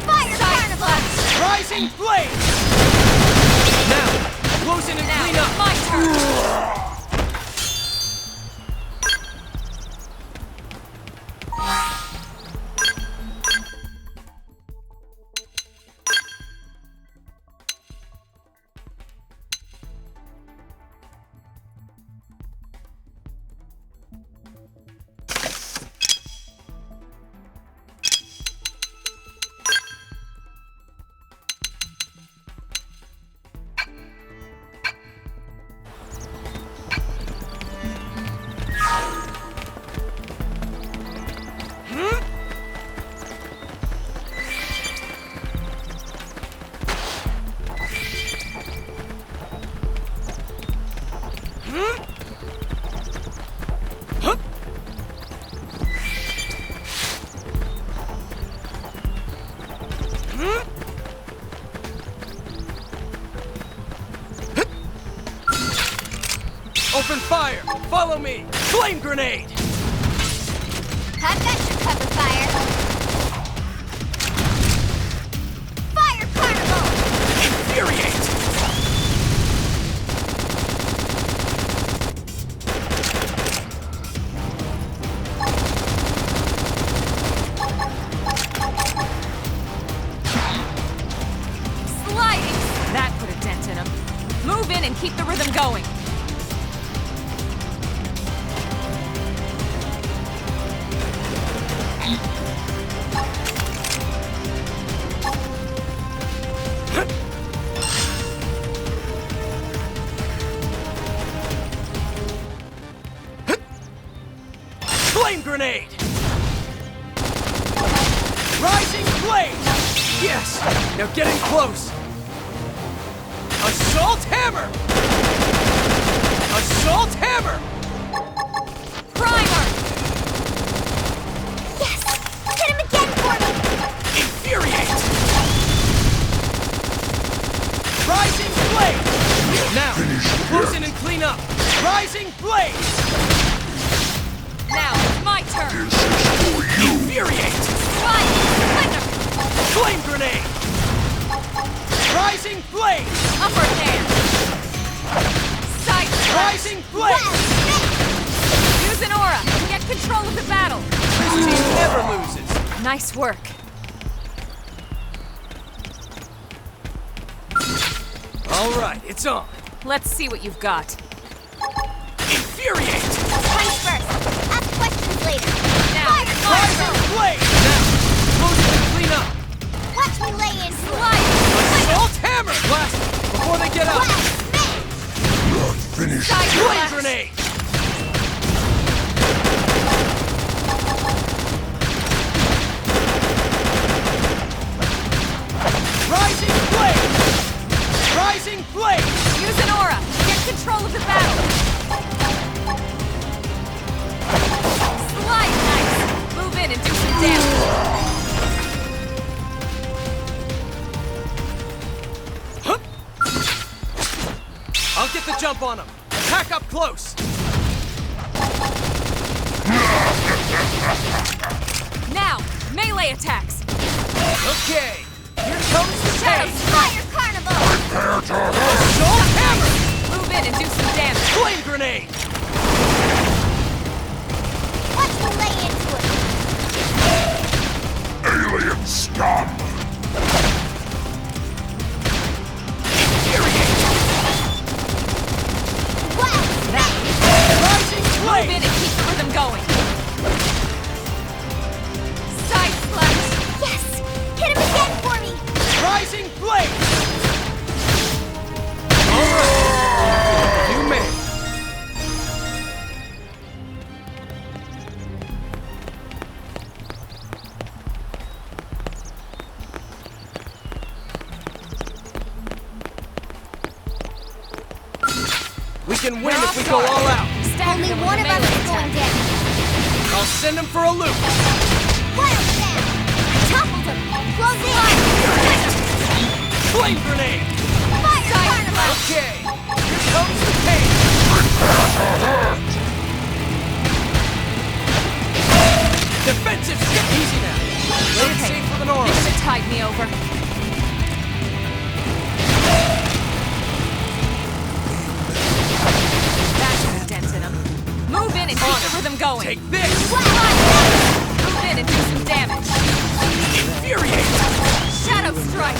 Fire carnival. Rising flame! Now, close in and Now, clean up! my turn! Open fire! Follow me! Flame grenade! I've got your cover fire. Fire carnival. Infuriate! Sliding! That put a dent in him. Move in and keep the rhythm going. Flame grenade! Rising flame! Yes! Now get in close! Assault hammer! Assault hammer! Primer! Yes! Hit him again for me! Infuriate! Rising flame! Now, close in and clean up! Rising blaze! Now, it's my turn! Infuriate! Flame grenade! Rising flame! Upper hand! Side Rising flame! Use an aura! Get control of the battle! This team never loses! Nice work. Alright, it's on! Let's see what you've got. Infuriate! Punch first! Ask questions later! Now, Rising flame! Now, close it and clean up! Watch me lay in! slide! Assault hammer! Blast before they get up! Not finished. Side Flame blast. grenade! Rising flame! Rising flame! Use an aura! Get control of the battle! Slide nice! Move in and do some damage! I'll get the jump on him! Attack up close! Now, melee attacks! Okay! Here comes the Shadow pain! Strike! Carnival! Assault hammer! Move in and do some damage! Flame grenade! Watch me lay into it! Alien scum! Infuriate! Rising Move flame! in and keep the rhythm going! Side slash! Yes! Hit him again for me! Rising flame! Alright! You may! We can win if we go all out! Only one of us is going down! I'll send him for a loop! Wild Band! Toppled him! Close in! Flame grenade! Fire Carnival! Okay! Here comes the pain! Defensive skip! Easy now! Play it safe with an aura! This should tide me over. That should have dented him. Move in and keep the rhythm going. Take this! Move in and do some damage. Infuriate! Shadow Strike!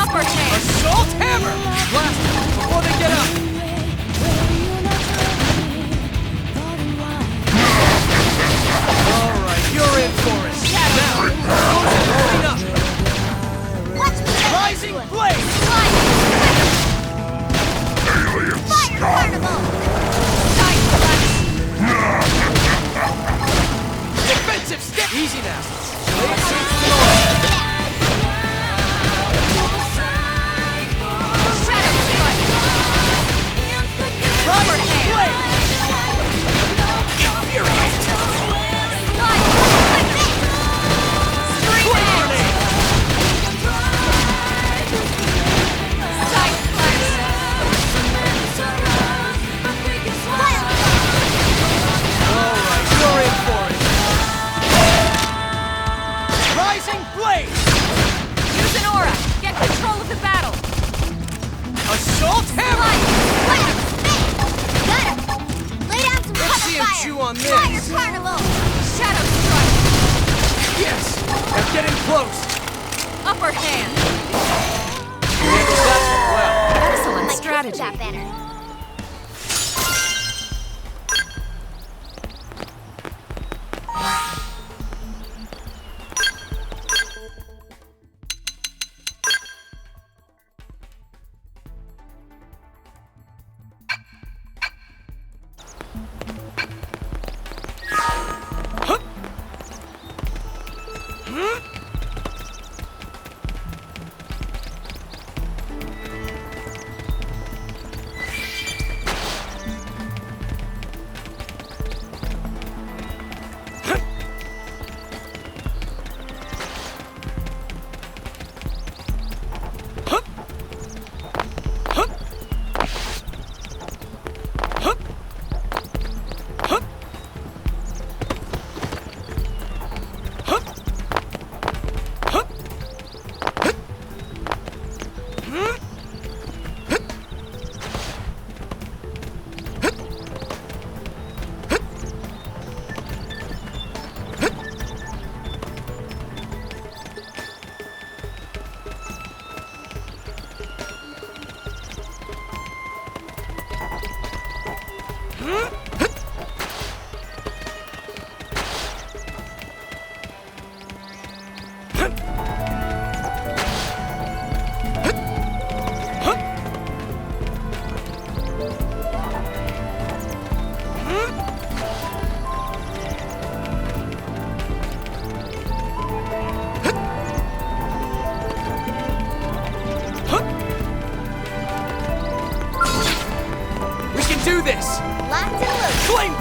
Upper hand! Assault hammer! Blast them before they get up! Alright, you're in for it! Now, close it and clean up! Rising flame! Alien Fire Carnival! Side slash! Defensive step! Easy now! Play it safe with an aura! Shadow Strike! Upper Rising hand! flame! Infuriate! Slide! Stream Flame hand! grenade! Side slash! Alright, you're in for it! Rising flame! Use an aura! Get control of the battle! Assault hammer! Got him! Lay down some Let's see him cover chew fire! on this! Fire Carnival! Shadow Strike! Yes! Now get in close! Upper hand! Handled that one well. Excellent My strategy. got better.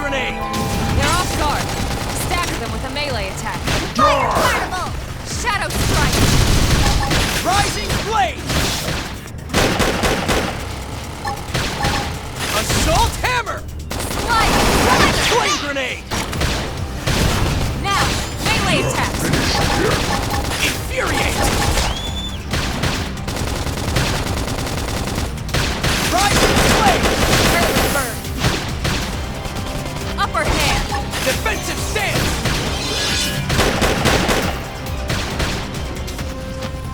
grenade! They're off guard. Stagger them with a melee attack. Fire carnival! Shadow strike! Rising blade! Assault hammer! Slide! Flame grenade! Now, melee attacks! Infuriate! Rising blade! Early burn! Upper hand! Defensive stance!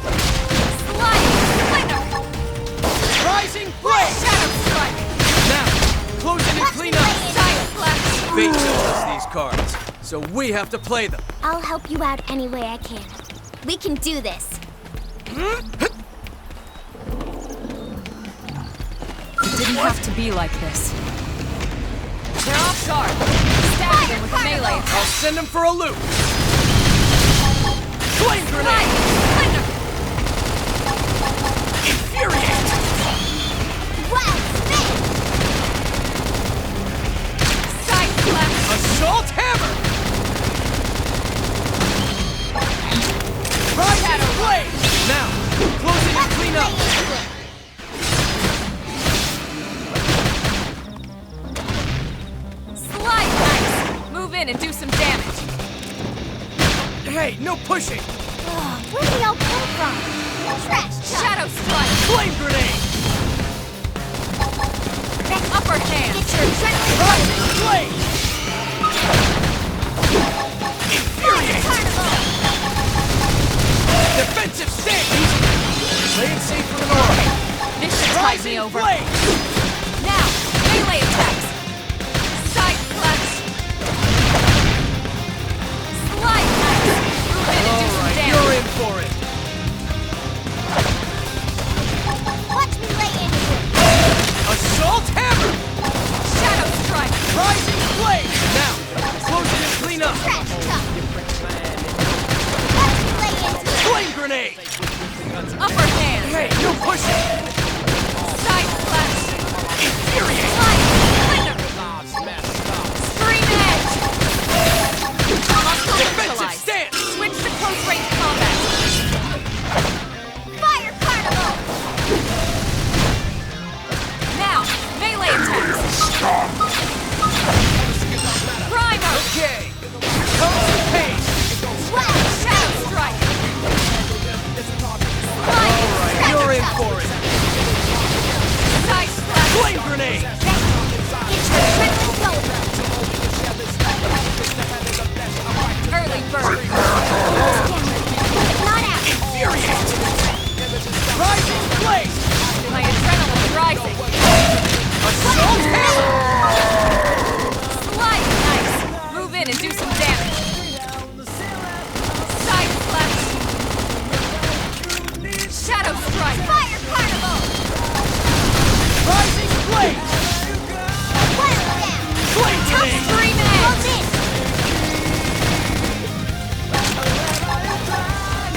Sliding slinger! Rising blade! Shadow strike! Now, close it and clean up! Side flash! Fate shows us these cards, so we have to play them. I'll help you out any way I can. We can do this. It didn't have to be like this. They're off guard. Stagger them with a melee attack. I'll send them for a loop! Flame grenade! Slinger! Infuriate! Wow, spin! Side flash! Assault hammer! Rising blade! Now, close it and clean up! Slide knives! Move in and do some damage. Hey, no pushing! Where did they all come from? Trash talk. Shadow strike! Flame grenade! Upper hand! Get your adrenaline Rising blade! Fire Infuriate! carnival! Defensive stance! Play it safe for the moment! This should tide me Rising over. blade! Now, melee attacks! Side flash! Slide knives! Move in and do some Alright, damage. you're in for it! Watch me lay into it! Assault hammer! Shadow strike! Rising blade! Now, close it and clean up! Trash talk. Watch me lay into it! Flame grenade! Upper hand! Hey, no pushing! Side flash! Infuriate! Slide! Slinger! Scream edge! Muscle Defensive neutralized. stance! Switch to close range combat. Fire carnival! Now, melee attacks. Primer! Okay! Here comes the pain! Wow, Shadow strike! Alright, you're in for it! Side slash! Flame grenade! get your adrenaline going! Early bird! Not out! Infuriate! Rising blade! My adrenaline's rising! Assault hammer! Slide nice! Move in and do some damage! Side slash! Shadow strike! Fire carnival! Rising blade! While down! Flame grenade! Scream Hold edge! in!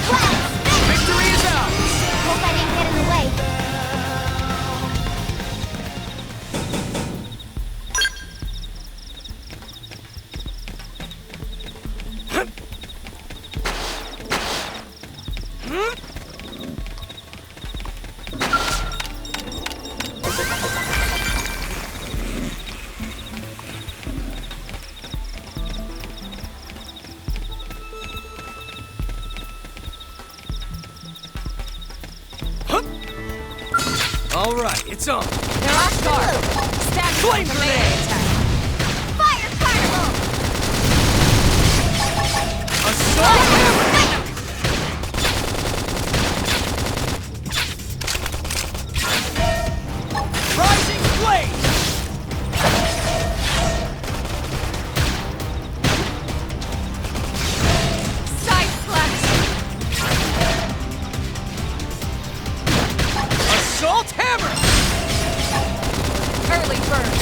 Wow, spin! Victory is ours! Hope I didn't get in the way. Alright, it's on! They're off guard! Stack Flame with a melee grenade! attack! Fire carnival! Assault hammer! Rising blade! Side slash! Assault hammer! Early bird!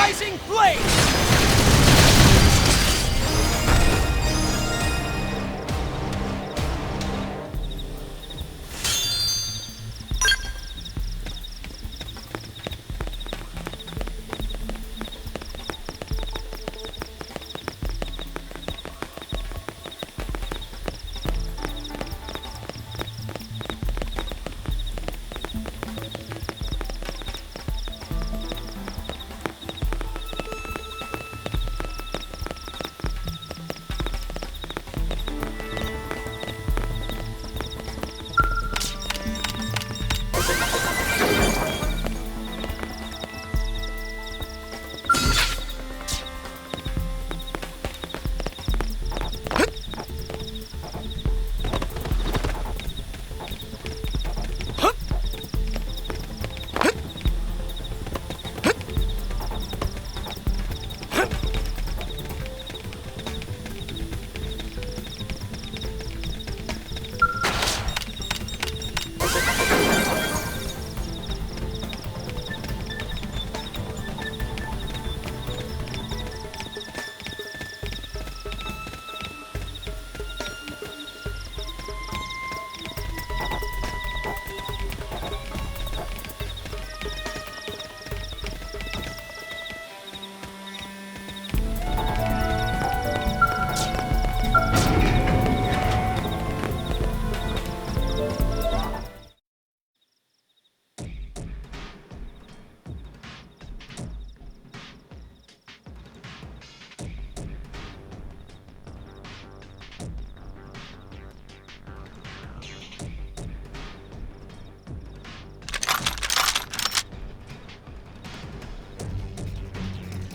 Rising Blade!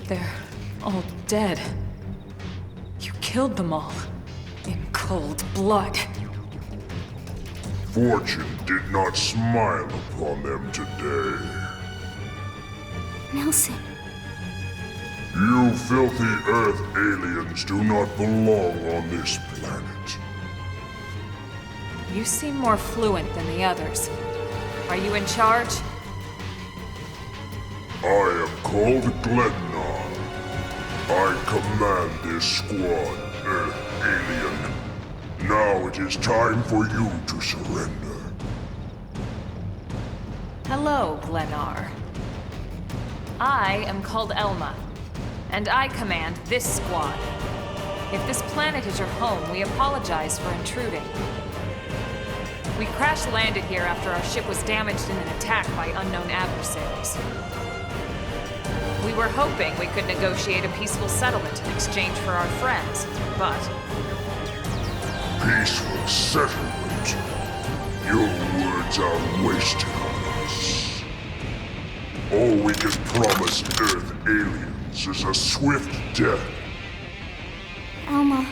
They're all dead. You killed them all. In cold blood. Fortune did not smile upon them today. Nelson. You filthy Earth aliens do not belong on this planet. You seem more fluent than the others. Are you in charge? I am called Glennar. I command this squad, Earth alien. Now it is time for you to surrender. Hello, Glennar. I am called Elma, and I command this squad. If this planet is your home, we apologize for intruding. We crash-landed here after our ship was damaged in an attack by unknown adversaries. We were hoping we could negotiate a peaceful settlement in exchange for our friends, but... Peaceful settlement? Your words are wasted on us. All we can promise Earth aliens is a swift death. Elma.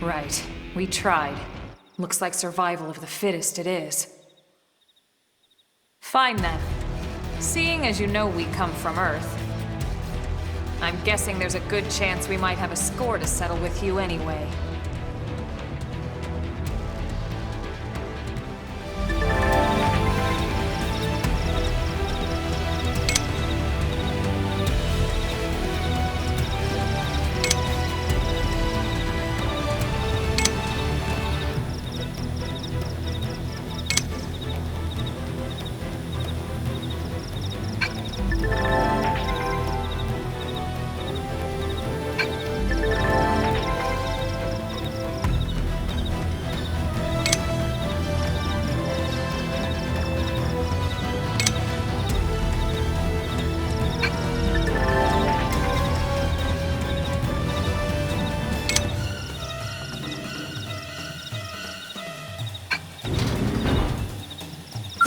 Right. We tried. Looks like survival of the fittest it is. Fine then. Seeing as you know we come from Earth, I'm guessing there's a good chance we might have a score to settle with you anyway.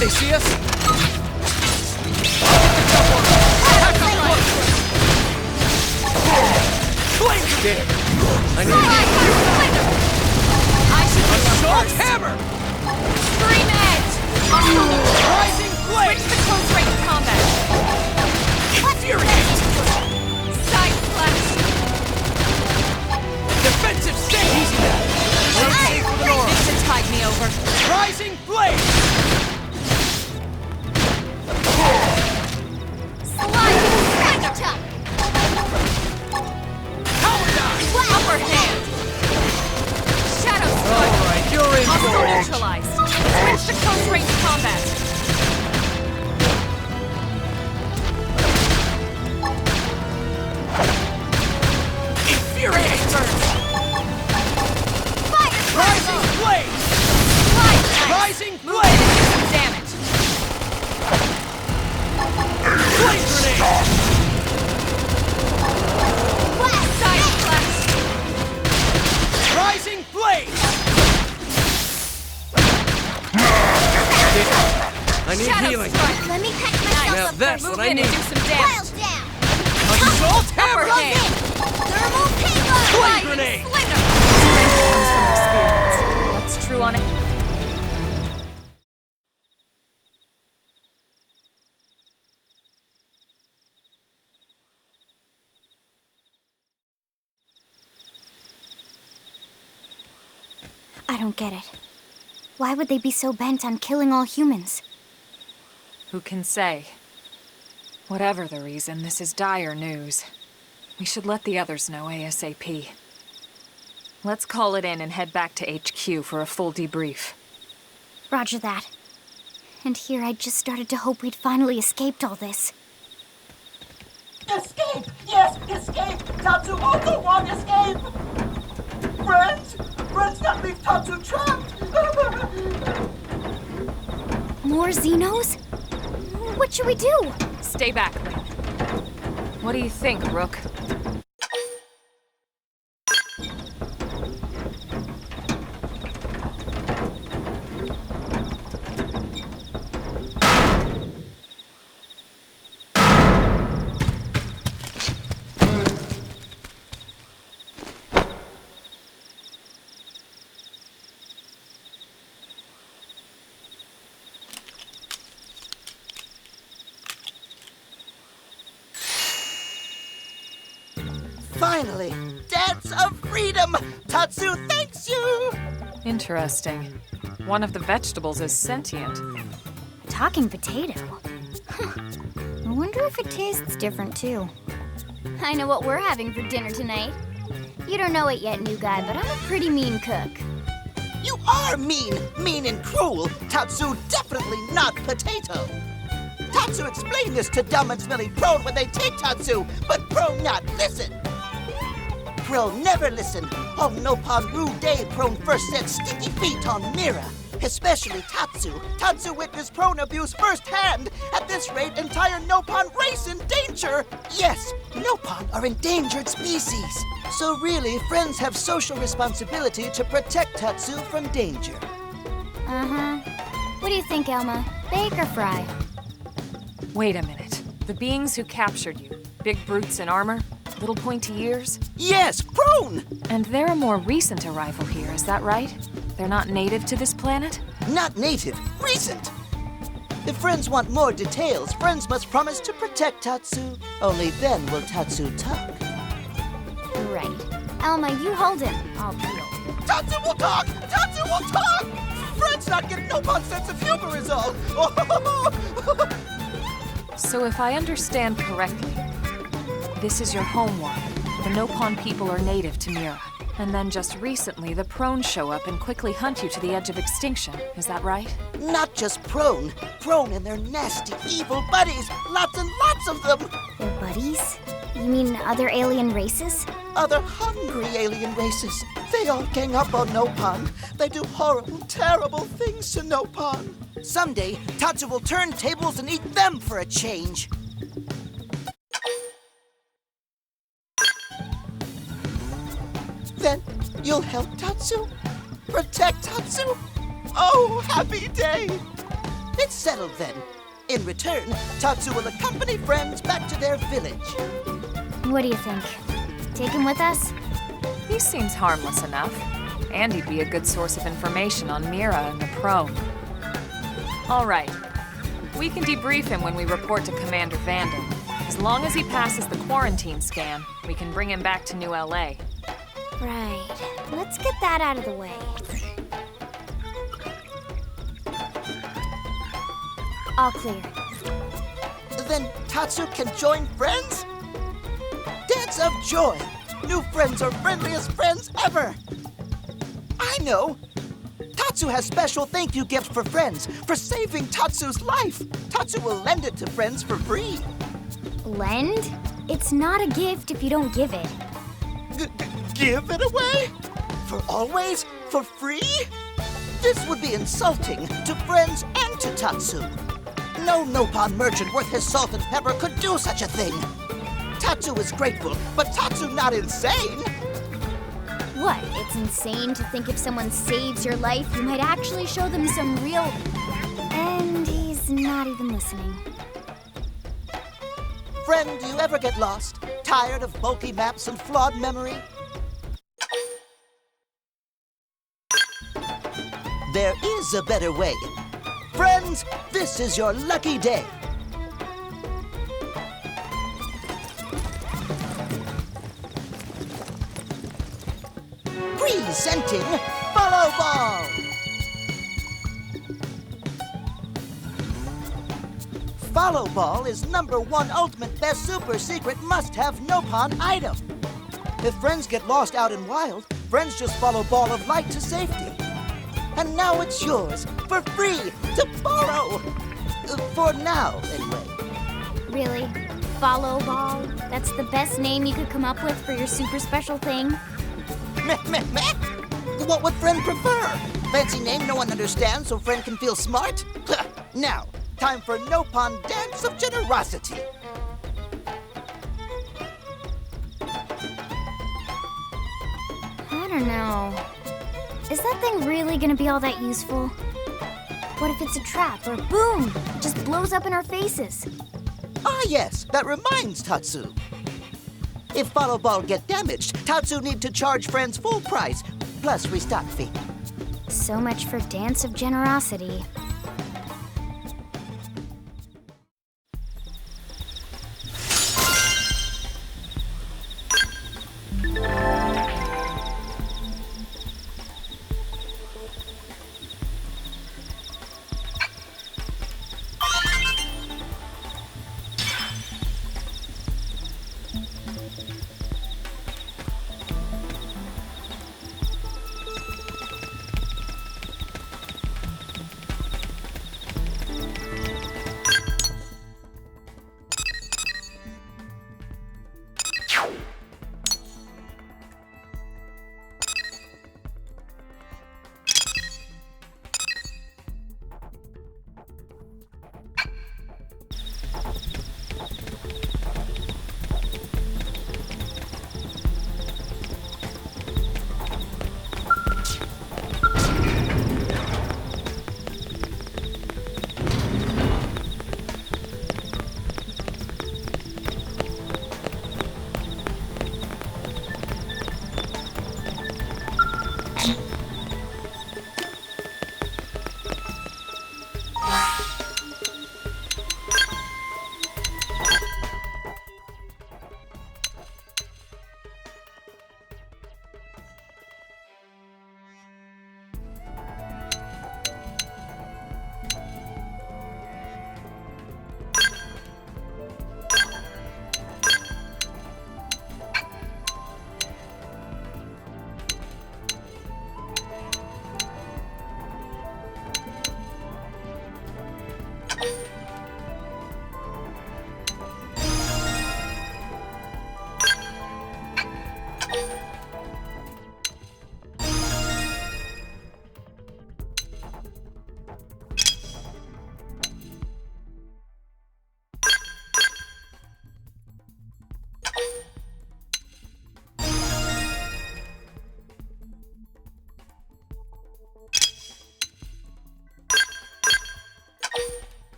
They see us? Flame Grenade! I need Assault Hammer! Scream Edge! Rising Blade! Switch to close range combat! Infuriate! Side slash! Defensive stance! Easy now! Road safe for the north! This should tide me over. Rising Blade! Slow That's Move what I in need. and do some damage. down! Assault Upper hammer! hand. Thermal payload! Flame grenade! Strength comes from experience. That's true on it. I don't get it. Why would they be so bent on killing all humans? Who can say? Whatever the reason, this is dire news. We should let the others know ASAP. Let's call it in and head back to HQ for a full debrief. Roger that. And here I just started to hope we'd finally escaped all this. Escape! Yes, escape! Tatsu also want escape! Friends! Friends can't leave Tatsu trapped! More Xenos? What should we do? Stay back, Lynn. What do you think, Rook? Finally! Dance of freedom! Tatsu thanks you! Interesting. One of the vegetables is sentient. Talking potato? Huh. I wonder if it tastes different, too. I know what we're having for dinner tonight. You don't know it yet, new guy, but I'm a pretty mean cook. You are mean! Mean and cruel! Tatsu definitely not potato! Tatsu explained this to dumb and smelly Prone when they take Tatsu, but Prone not listen! Prone never listen! On Nopon Ru Day, Prone first set sticky feet on Mira. Especially Tatsu. Tatsu witnessed Prone abuse firsthand. At this rate, entire Nopon race in danger! Yes, Nopon are endangered species. So really, friends have social responsibility to protect Tatsu from danger. Uh-huh. What do you think, Elma? Bake or fry? Wait a minute. The beings who captured you, big brutes in armor, little pointy ears? Yes, Prone! And they're a more recent arrival here, is that right? They're not native to this planet? Not native, recent! If friends want more details, friends must promise to protect Tatsu. Only then will Tatsu talk. Right. Elma, you hold him. I'll peel. Tatsu will talk! Tatsu will talk! Friends not getting Nopon's sense of humor is all. So if I understand correctly, this is your homeworld. The Nopon people are native to Mira. And then just recently, the Prone show up and quickly hunt you to the edge of extinction. Is that right? Not just Prone. Prone and their nasty, evil buddies. Lots and lots of them. Their buddies? You mean other alien races? Other hungry alien races. They all gang up on Nopon. They do horrible, terrible things to Nopon. Someday, Tatsu will turn tables and eat them for a change. Then you'll help Tatsu? Protect Tatsu? Oh, happy day! It's settled then. In return, Tatsu will accompany friends back to their village. What do you think? Take him with us? He seems harmless enough. And he'd be a good source of information on Mira and the Prone. All right. We can debrief him when we report to Commander Vanden. As long as he passes the quarantine scan, we can bring him back to New LA. Right. Let's get that out of the way. All clear. Then Tatsu can join friends? Dance of joy! New friends are friendliest friends ever! I know! Tatsu has special thank you gift for friends for saving Tatsu's life. Tatsu will lend it to friends for free. Lend? It's not a gift if you don't give it. Give it away? For always? For free? This would be insulting to friends and to Tatsu. No Nopon merchant worth his salt and pepper could do such a thing. Tatsu is grateful, but Tatsu not insane. What? It's insane to think if someone saves your life, you might actually show them some real... And he's not even listening. Friend, do you ever get lost? Tired of bulky maps and flawed memory? There is a better way. Friends, this is your lucky day. Presenting Follow Ball! Follow Ball is #1 ultimate best super secret must-have no-pawn item. If friends get lost out in wild, friends just follow Ball of Light to safety. And now it's yours, for free, to borrow! For now, anyway. Really? Follow Ball? That's the best name you could come up with for your super special thing? Meh. What would friend prefer? Fancy name no one understands so friend can feel smart? Now, time for no-pawn dance of generosity. I don't know. Is that thing really gonna be all that useful? What if it's a trap or boom? It just blows up in our faces. Ah yes, that reminds Tatsu. If Follow Ball get damaged, Tatsu need to charge friends full price, plus restock fee. So much for Dance of Generosity.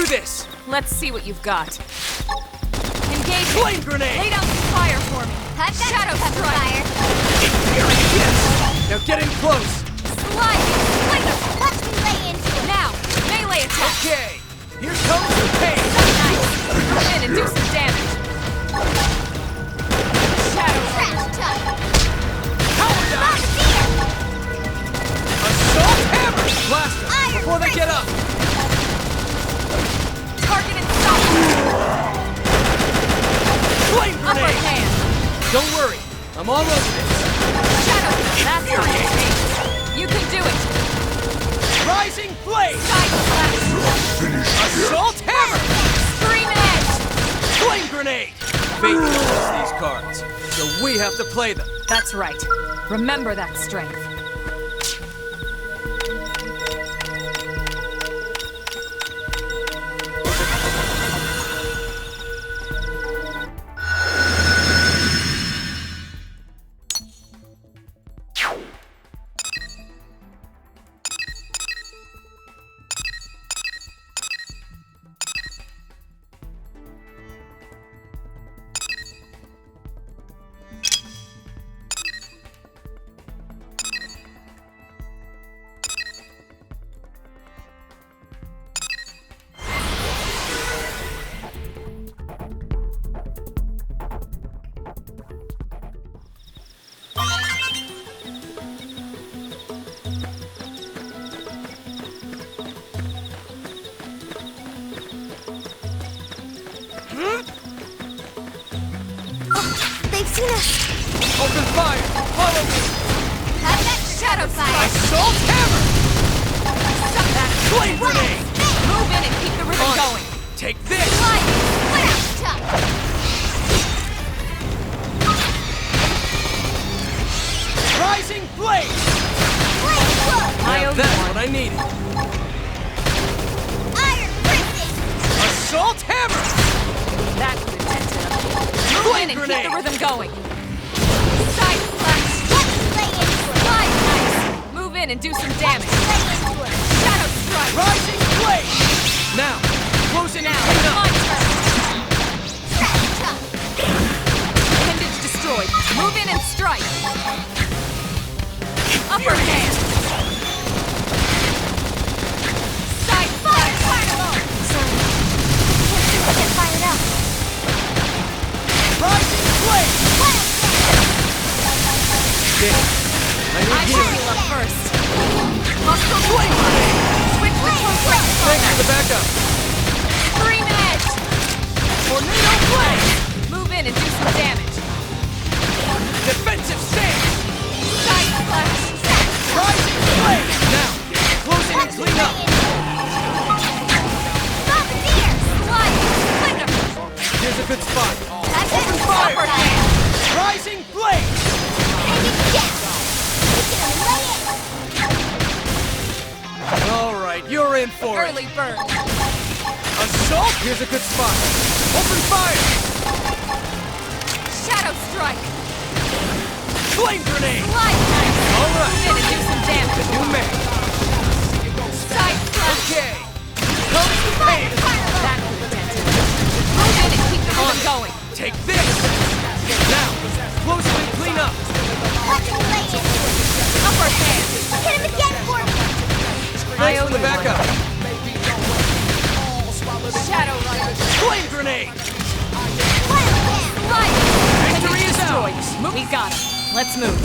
do this! Let's see what you've got. Engage. Flame grenade! Lay down some fire for me. I've got Shadow some strike. fire. Yes! Now get in close! Slide. Flame. Watch me lay into it. Now, melee attack. Okay, here comes the pain! Nice. Come in and do some damage. Shadow. Trash tuck. Power dive! Assault hammer! Blast them Iron before they get up! Target and stop. Flame Upper grenade! hand. Don't worry, I'm all over this. Shadow. That's how you take. You can do it. Rising flame! Side slash. Assault hammer! Scream edge. Flame grenade! Fate controls these cards, so we have to play them. That's right. Remember that strength. They've seen us. Open fire! Follow me! I've got shadow fire. Assault hammer! Stop that. Flame grenade! Move in and keep the rhythm On it. going. Take this! Trash tuck. Rising flame! Flame hook. Now that's what I needed. Iron frisbee. Assault hammer! That's the intention of it. Move in and keep the rhythm going. Side slash. Watch me lay into it. Slide nice. Move in and do some damage. Lay into it. Shadow strike. Rising flame! Now, close it Now, out. Clean my up. turn. Trash tuck. Appendage destroyed. Move in and strike. Upper hand. Side Fire slash. carnival. Sorry. Can't seem to get fired up. Rising flame! Wild Dick, I I need should healing. heal up first. Muscle Flame grenade! Switch with close Thanks for the backup. Scream edge. Tornado flame! Move in and do some damage. Defensive stance! Side slash. Rising flame! Now, close it and clean up. Bombardier. Slide. Flicker. Here's a good spot. I've got Open fire! Upper hand. Rising flame! And it's down. We can lay it. All right, you're in for it. Early bird. Assault! Here's a good spot. Open fire! Shadow strike. Flame grenade! Slide nice. All right. Move in and do some damage. New man. Side slash. Okay. Comes the pain. That's the intention. Move in and keep the rhythm going. Take this. Now, close it and clean up. Watch me lay into it. Upper hand. Hit him again for me. Thanks for the backup. Shadow runner. Flame grenade! Wild hand. Slide. Victory is Destroyed. ours. We got him. Let's move.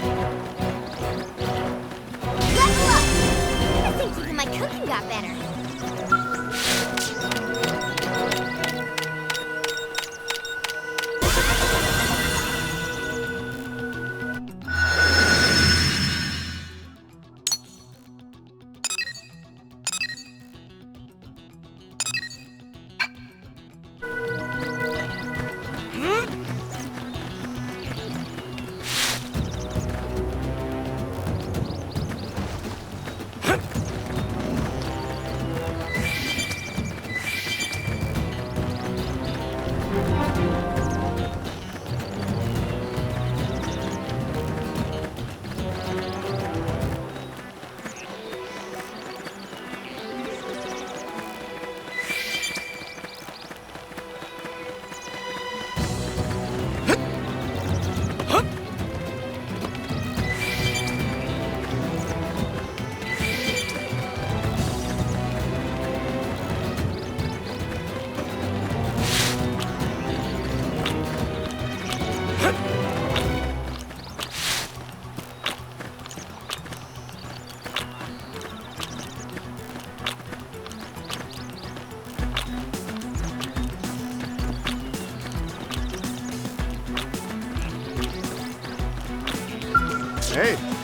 Level up! I think even my cooking got better. Hey!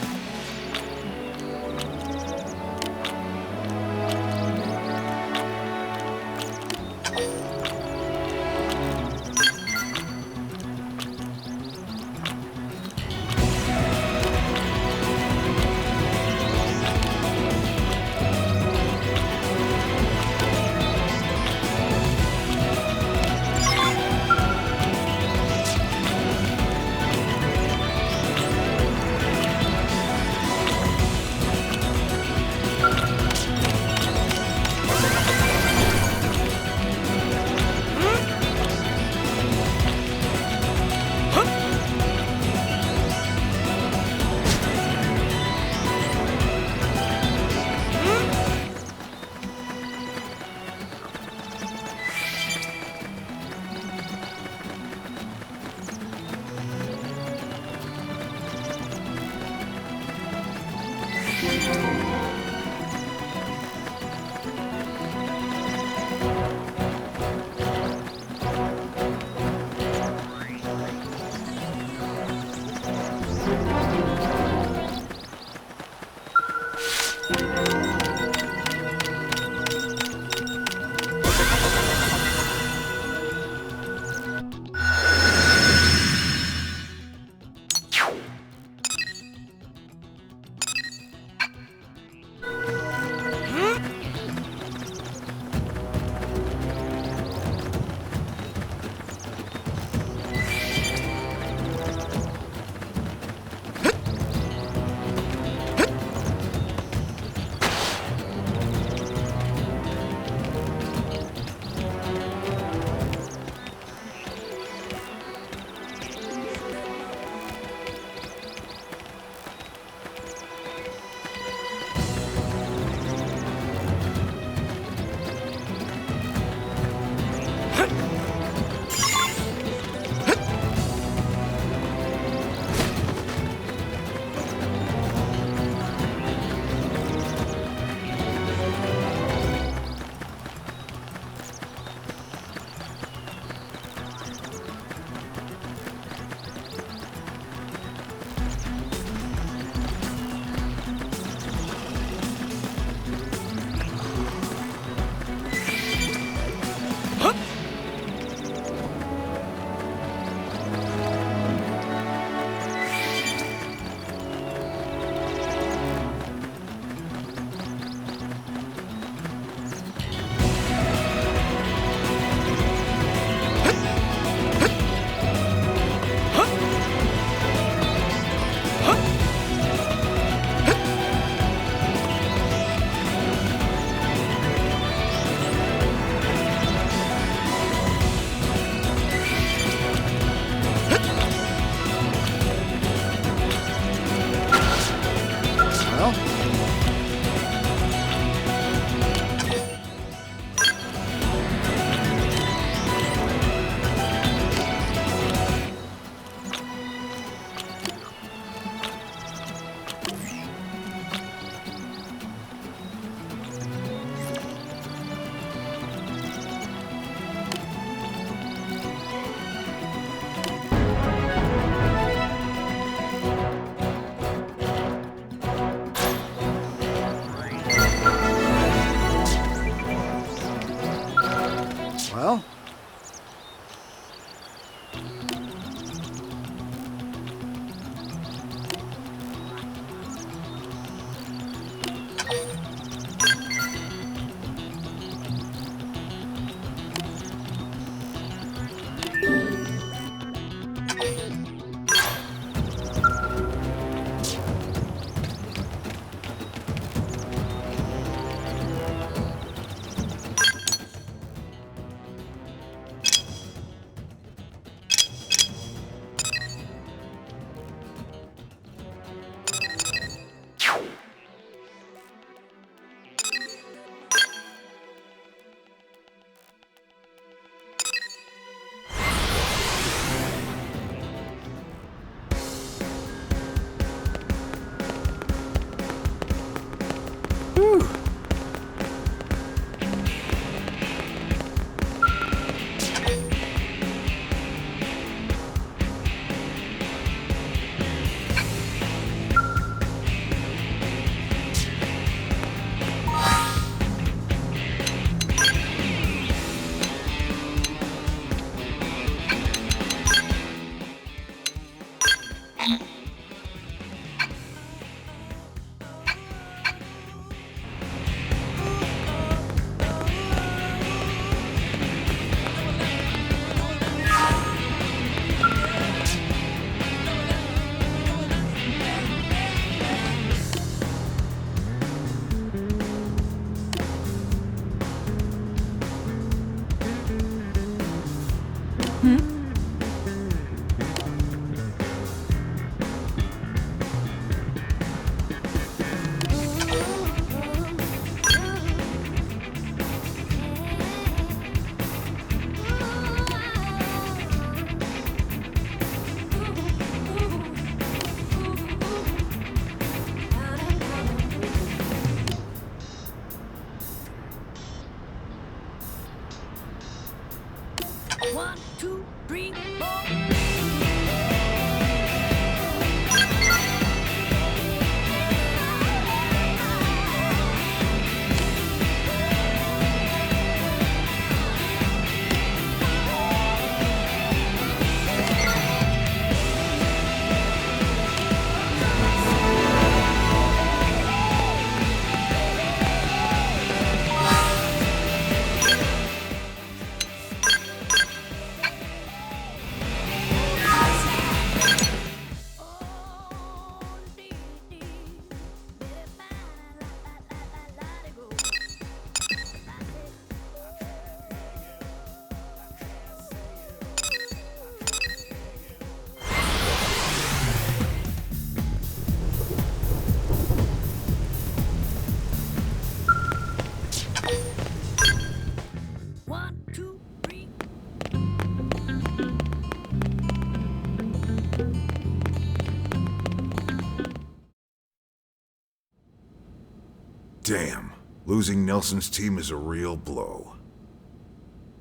Damn. Losing Nelson's team is a real blow.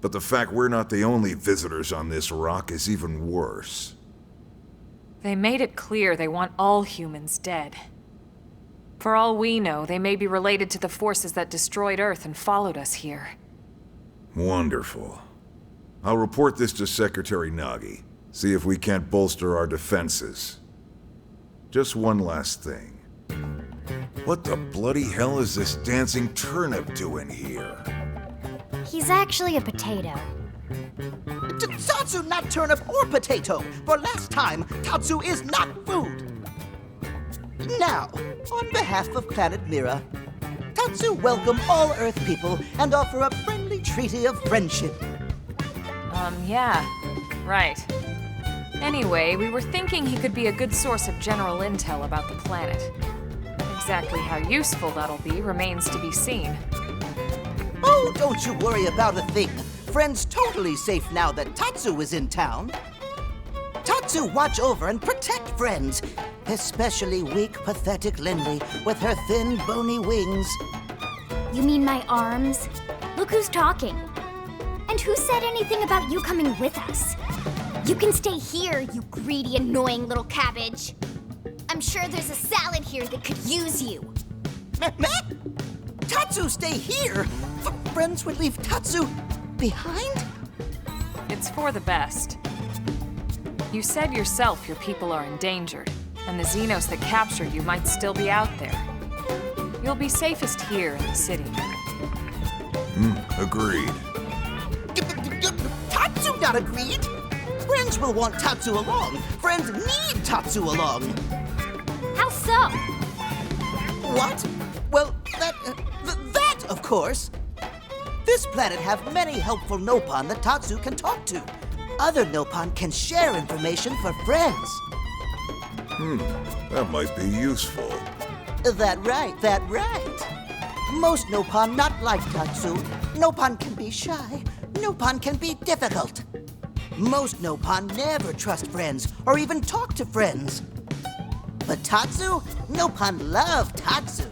But the fact we're not the only visitors on this rock is even worse. They made it clear they want all humans dead. For all we know, they may be related to the forces that destroyed Earth and followed us here. Wonderful. I'll report this to Secretary Nagi. See if we can't bolster our defenses. Just one last thing. What the bloody hell is this dancing turnip doing here? He's actually a potato. Tatsu, not turnip or potato. For last time, Tatsu is not food. Now, on behalf of Planet Mira, Tatsu welcome all Earth people and offer a friendly treaty of friendship. Yeah. Right. Anyway, we were thinking he could be a good source of general intel about the planet. Exactly how useful that'll be remains to be seen. Oh, don't you worry about a thing. Friend's totally safe now that Tatsu is in town. Tatsu watch over and protect friends, especially weak, pathetic Lindley with her thin, bony wings. You mean my arms? Look who's talking. And who said anything about you coming with us? You can stay here, you greedy, annoying little cabbage. I'm sure there's a salad here that could use you. Tatsu, stay here? Friends would leave Tatsu behind? It's for the best. You said yourself your people are endangered, and the Xenos that captured you might still be out there. You'll be safest here in the city. Agreed. Tatsu not agreed? Friends will want Tatsu along. Friends need Tatsu along. How so? What? Well, that, of course. This planet have many helpful Nopon that Tatsu can talk to. Other Nopon can share information for friends. That might be useful. That right. Most Nopon not like Tatsu. Nopon can be shy. Nopon can be difficult. Most Nopon never trust friends or even talk to friends. But Tatsu? Nopon love Tatsu.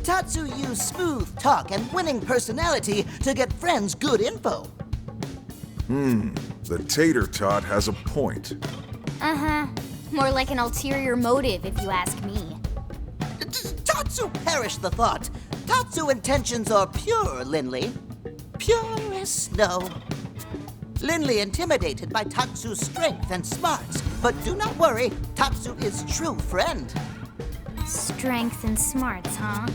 Tatsu use smooth talk and winning personality to get friends good info. The tater tot has a point. More like an ulterior motive, if you ask me. Tatsu perish the thought. Tatsu intentions are pure, Lindley. Pure as snow. Lindley intimidated by Tatsu's strength and smarts, but do not worry, Tatsu is true friend. Strength and smarts, huh?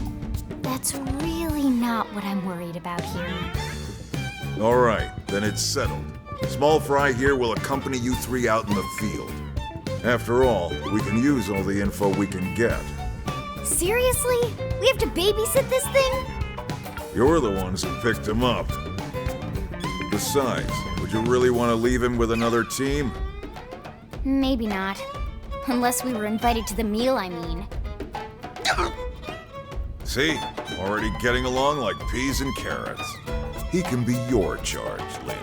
That's really not what I'm worried about here. All right, then it's settled. Small Fry here will accompany you three out in the field. After all, we can use all the info we can get. Seriously? We have to babysit this thing? You're the ones who picked him up. Besides, would you really want to leave him with another team? Maybe not. Unless we were invited to the meal, I mean. See? Already getting along like peas and carrots. He can be your charge, Lynn.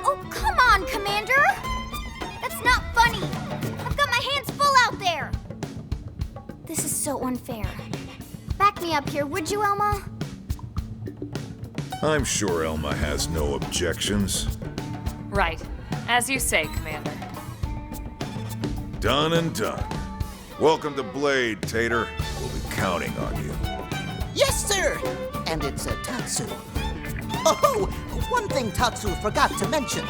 Oh, come on, Commander! That's not funny! I've got my hands full out there! This is so unfair. Back me up here, would you, Elma? I'm sure Elma has no objections. Right. As you say, Commander. Done and done. Welcome to Blade, Tater. We'll be counting on you. Yes, sir! And it's a Tatsu. Oh, one thing Tatsu forgot to mention.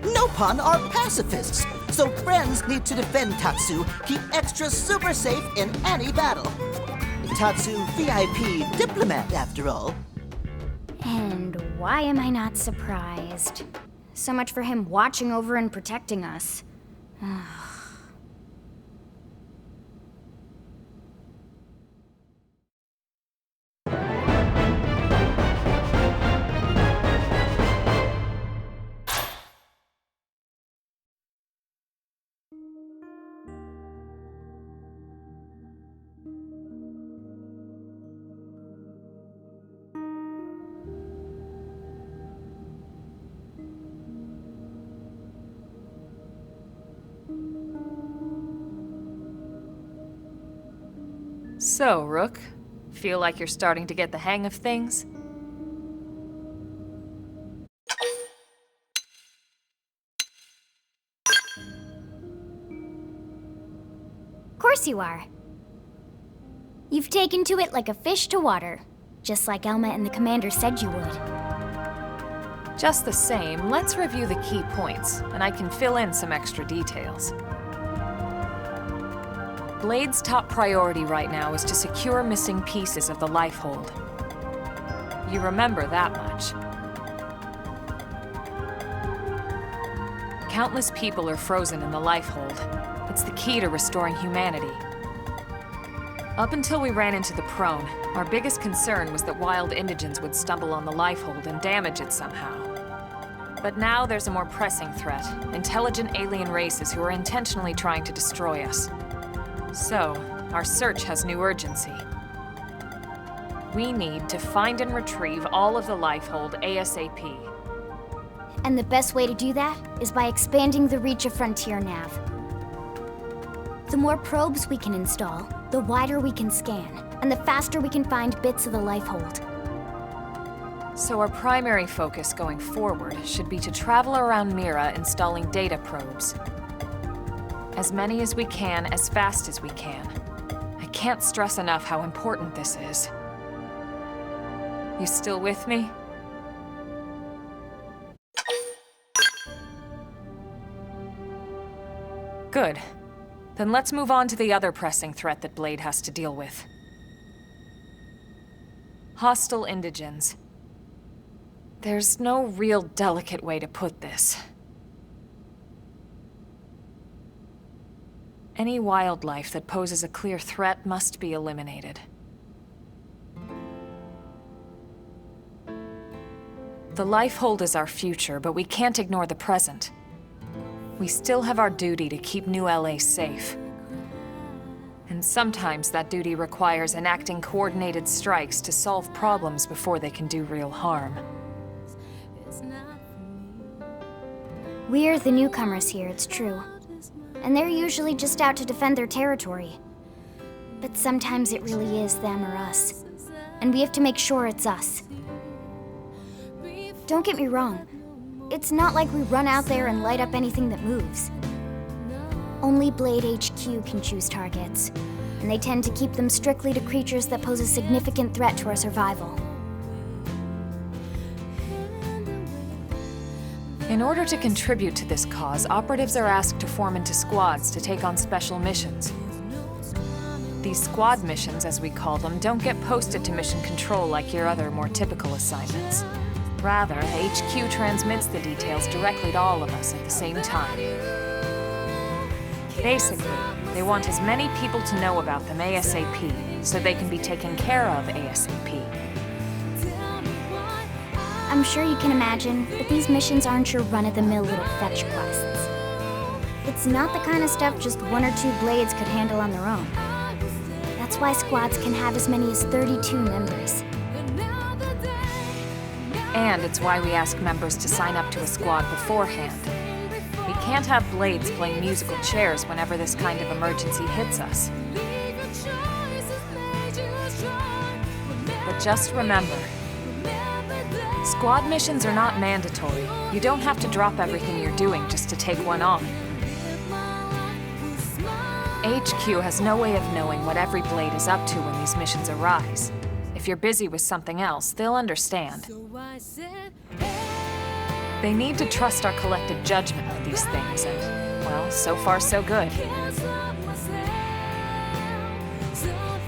Nopon are pacifists, so friends need to defend Tatsu, keep extra super safe in any battle. Tatsu VIP diplomat, after all. And why am I not surprised? So much for him watching over and protecting us. So, Rook, Feel like you're starting to get the hang of things? Of course you are. You've taken to it like a fish to water, just like Elma and the commander said you would. Just the same, let's review the key points, and I can fill in some extra details. Blade's top priority right now is to secure missing pieces of the Lifehold. You remember that much. Countless people are frozen in the Lifehold. It's the key to restoring humanity. Up until we ran into the Prone, our biggest concern was that wild indigents would stumble on the Lifehold and damage it somehow. But now there's a more pressing threat, intelligent alien races who are intentionally trying to destroy us. So, our search has new urgency. We need to find and retrieve all of the Lifehold ASAP. And the best way to do that is by expanding the reach of Frontier Nav. The more probes we can install, the wider we can scan, and the faster we can find bits of the Lifehold. So our primary focus going forward should be to travel around Mira installing data probes. As many as we can, as fast as we can. I can't stress enough how important this is. You still with me? Good. Then let's move on to the other pressing threat that Blade has to deal with. Hostile indigens. There's no real delicate way to put this. Any wildlife that poses a clear threat must be eliminated. The Lifehold is our future, but we can't ignore the present. We still have our duty to keep New LA safe. And sometimes that duty requires enacting coordinated strikes to solve problems before they can do real harm. We're the newcomers here, it's true. And they're usually just out to defend their territory. But sometimes it really is them or us. And we have to make sure it's us. Don't get me wrong. It's not like we run out there and light up anything that moves. Only Blade HQ can choose targets, and they tend to keep them strictly to creatures that pose a significant threat to our survival. In order to contribute to this cause, operatives are asked to form into squads to take on special missions. These squad missions, as we call them, don't get posted to mission control like your other, more typical assignments. Rather, the HQ transmits the details directly to all of us at the same time. Basically, they want as many people to know about them ASAP, so they can be taken care of ASAP. I'm sure you can imagine that these missions aren't your run-of-the-mill little fetch quests. It's not the kind of stuff just one or two Blades could handle on their own. That's why squads can have as many as 32 members. And it's why we ask members to sign up to a squad beforehand. We can't have Blades playing musical chairs whenever this kind of emergency hits us. But just remember, squad missions are not mandatory. You don't have to drop everything you're doing just to take one on. HQ has no way of knowing what every Blade is up to when these missions arise. If you're busy with something else, they'll understand. They need to trust our collective judgment with these things, and, well, so far so good.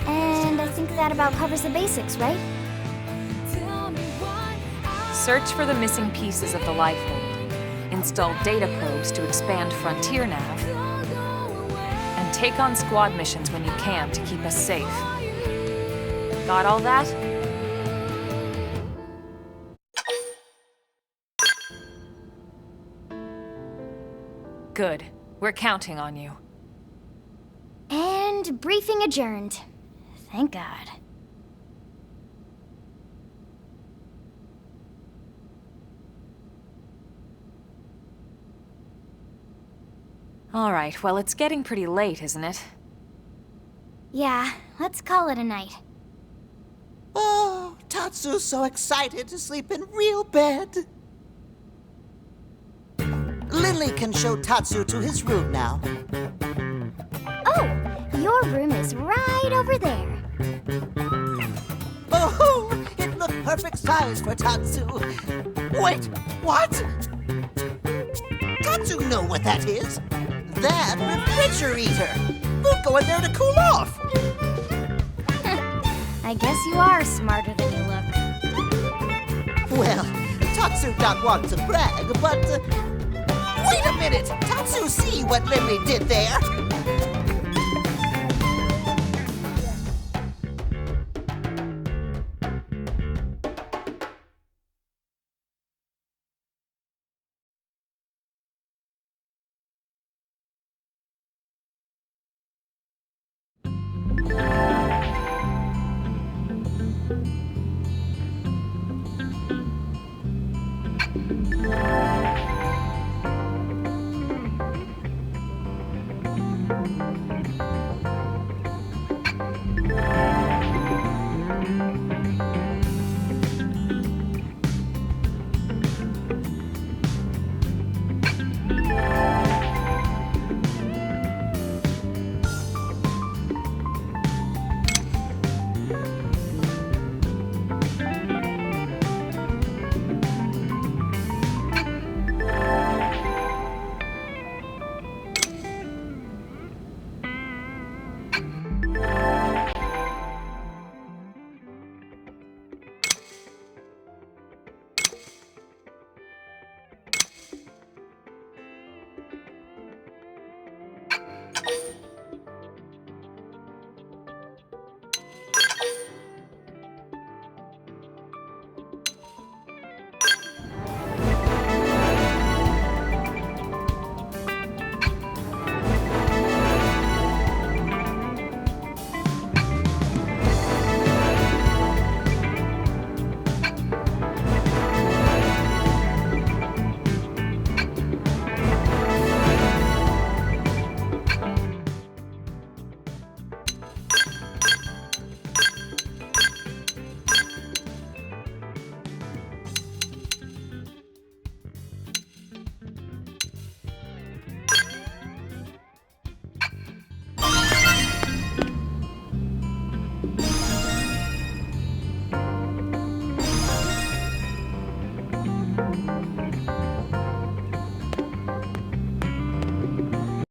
And I think that about covers the basics, right? Search for the missing pieces of the Lifehold, install data probes to expand Frontier Nav, and take on squad missions when you can to keep us safe. Got all that? Good. We're counting on you. And briefing adjourned. Thank God. All right, well, it's getting pretty late, isn't it? Yeah, let's call it a night. Oh, Tatsu's so excited to sleep in real bed. Lily can show Tatsu to his room now. Oh, your room is right over there. Oh, it looked perfect size for Tatsu. Wait, what? Tatsu know what that is. That refrigerator. We'll go in there to cool off. I guess you are smarter than you look. Well, Tatsu not want to brag, but... wait a minute! Tatsu see what Lily did there!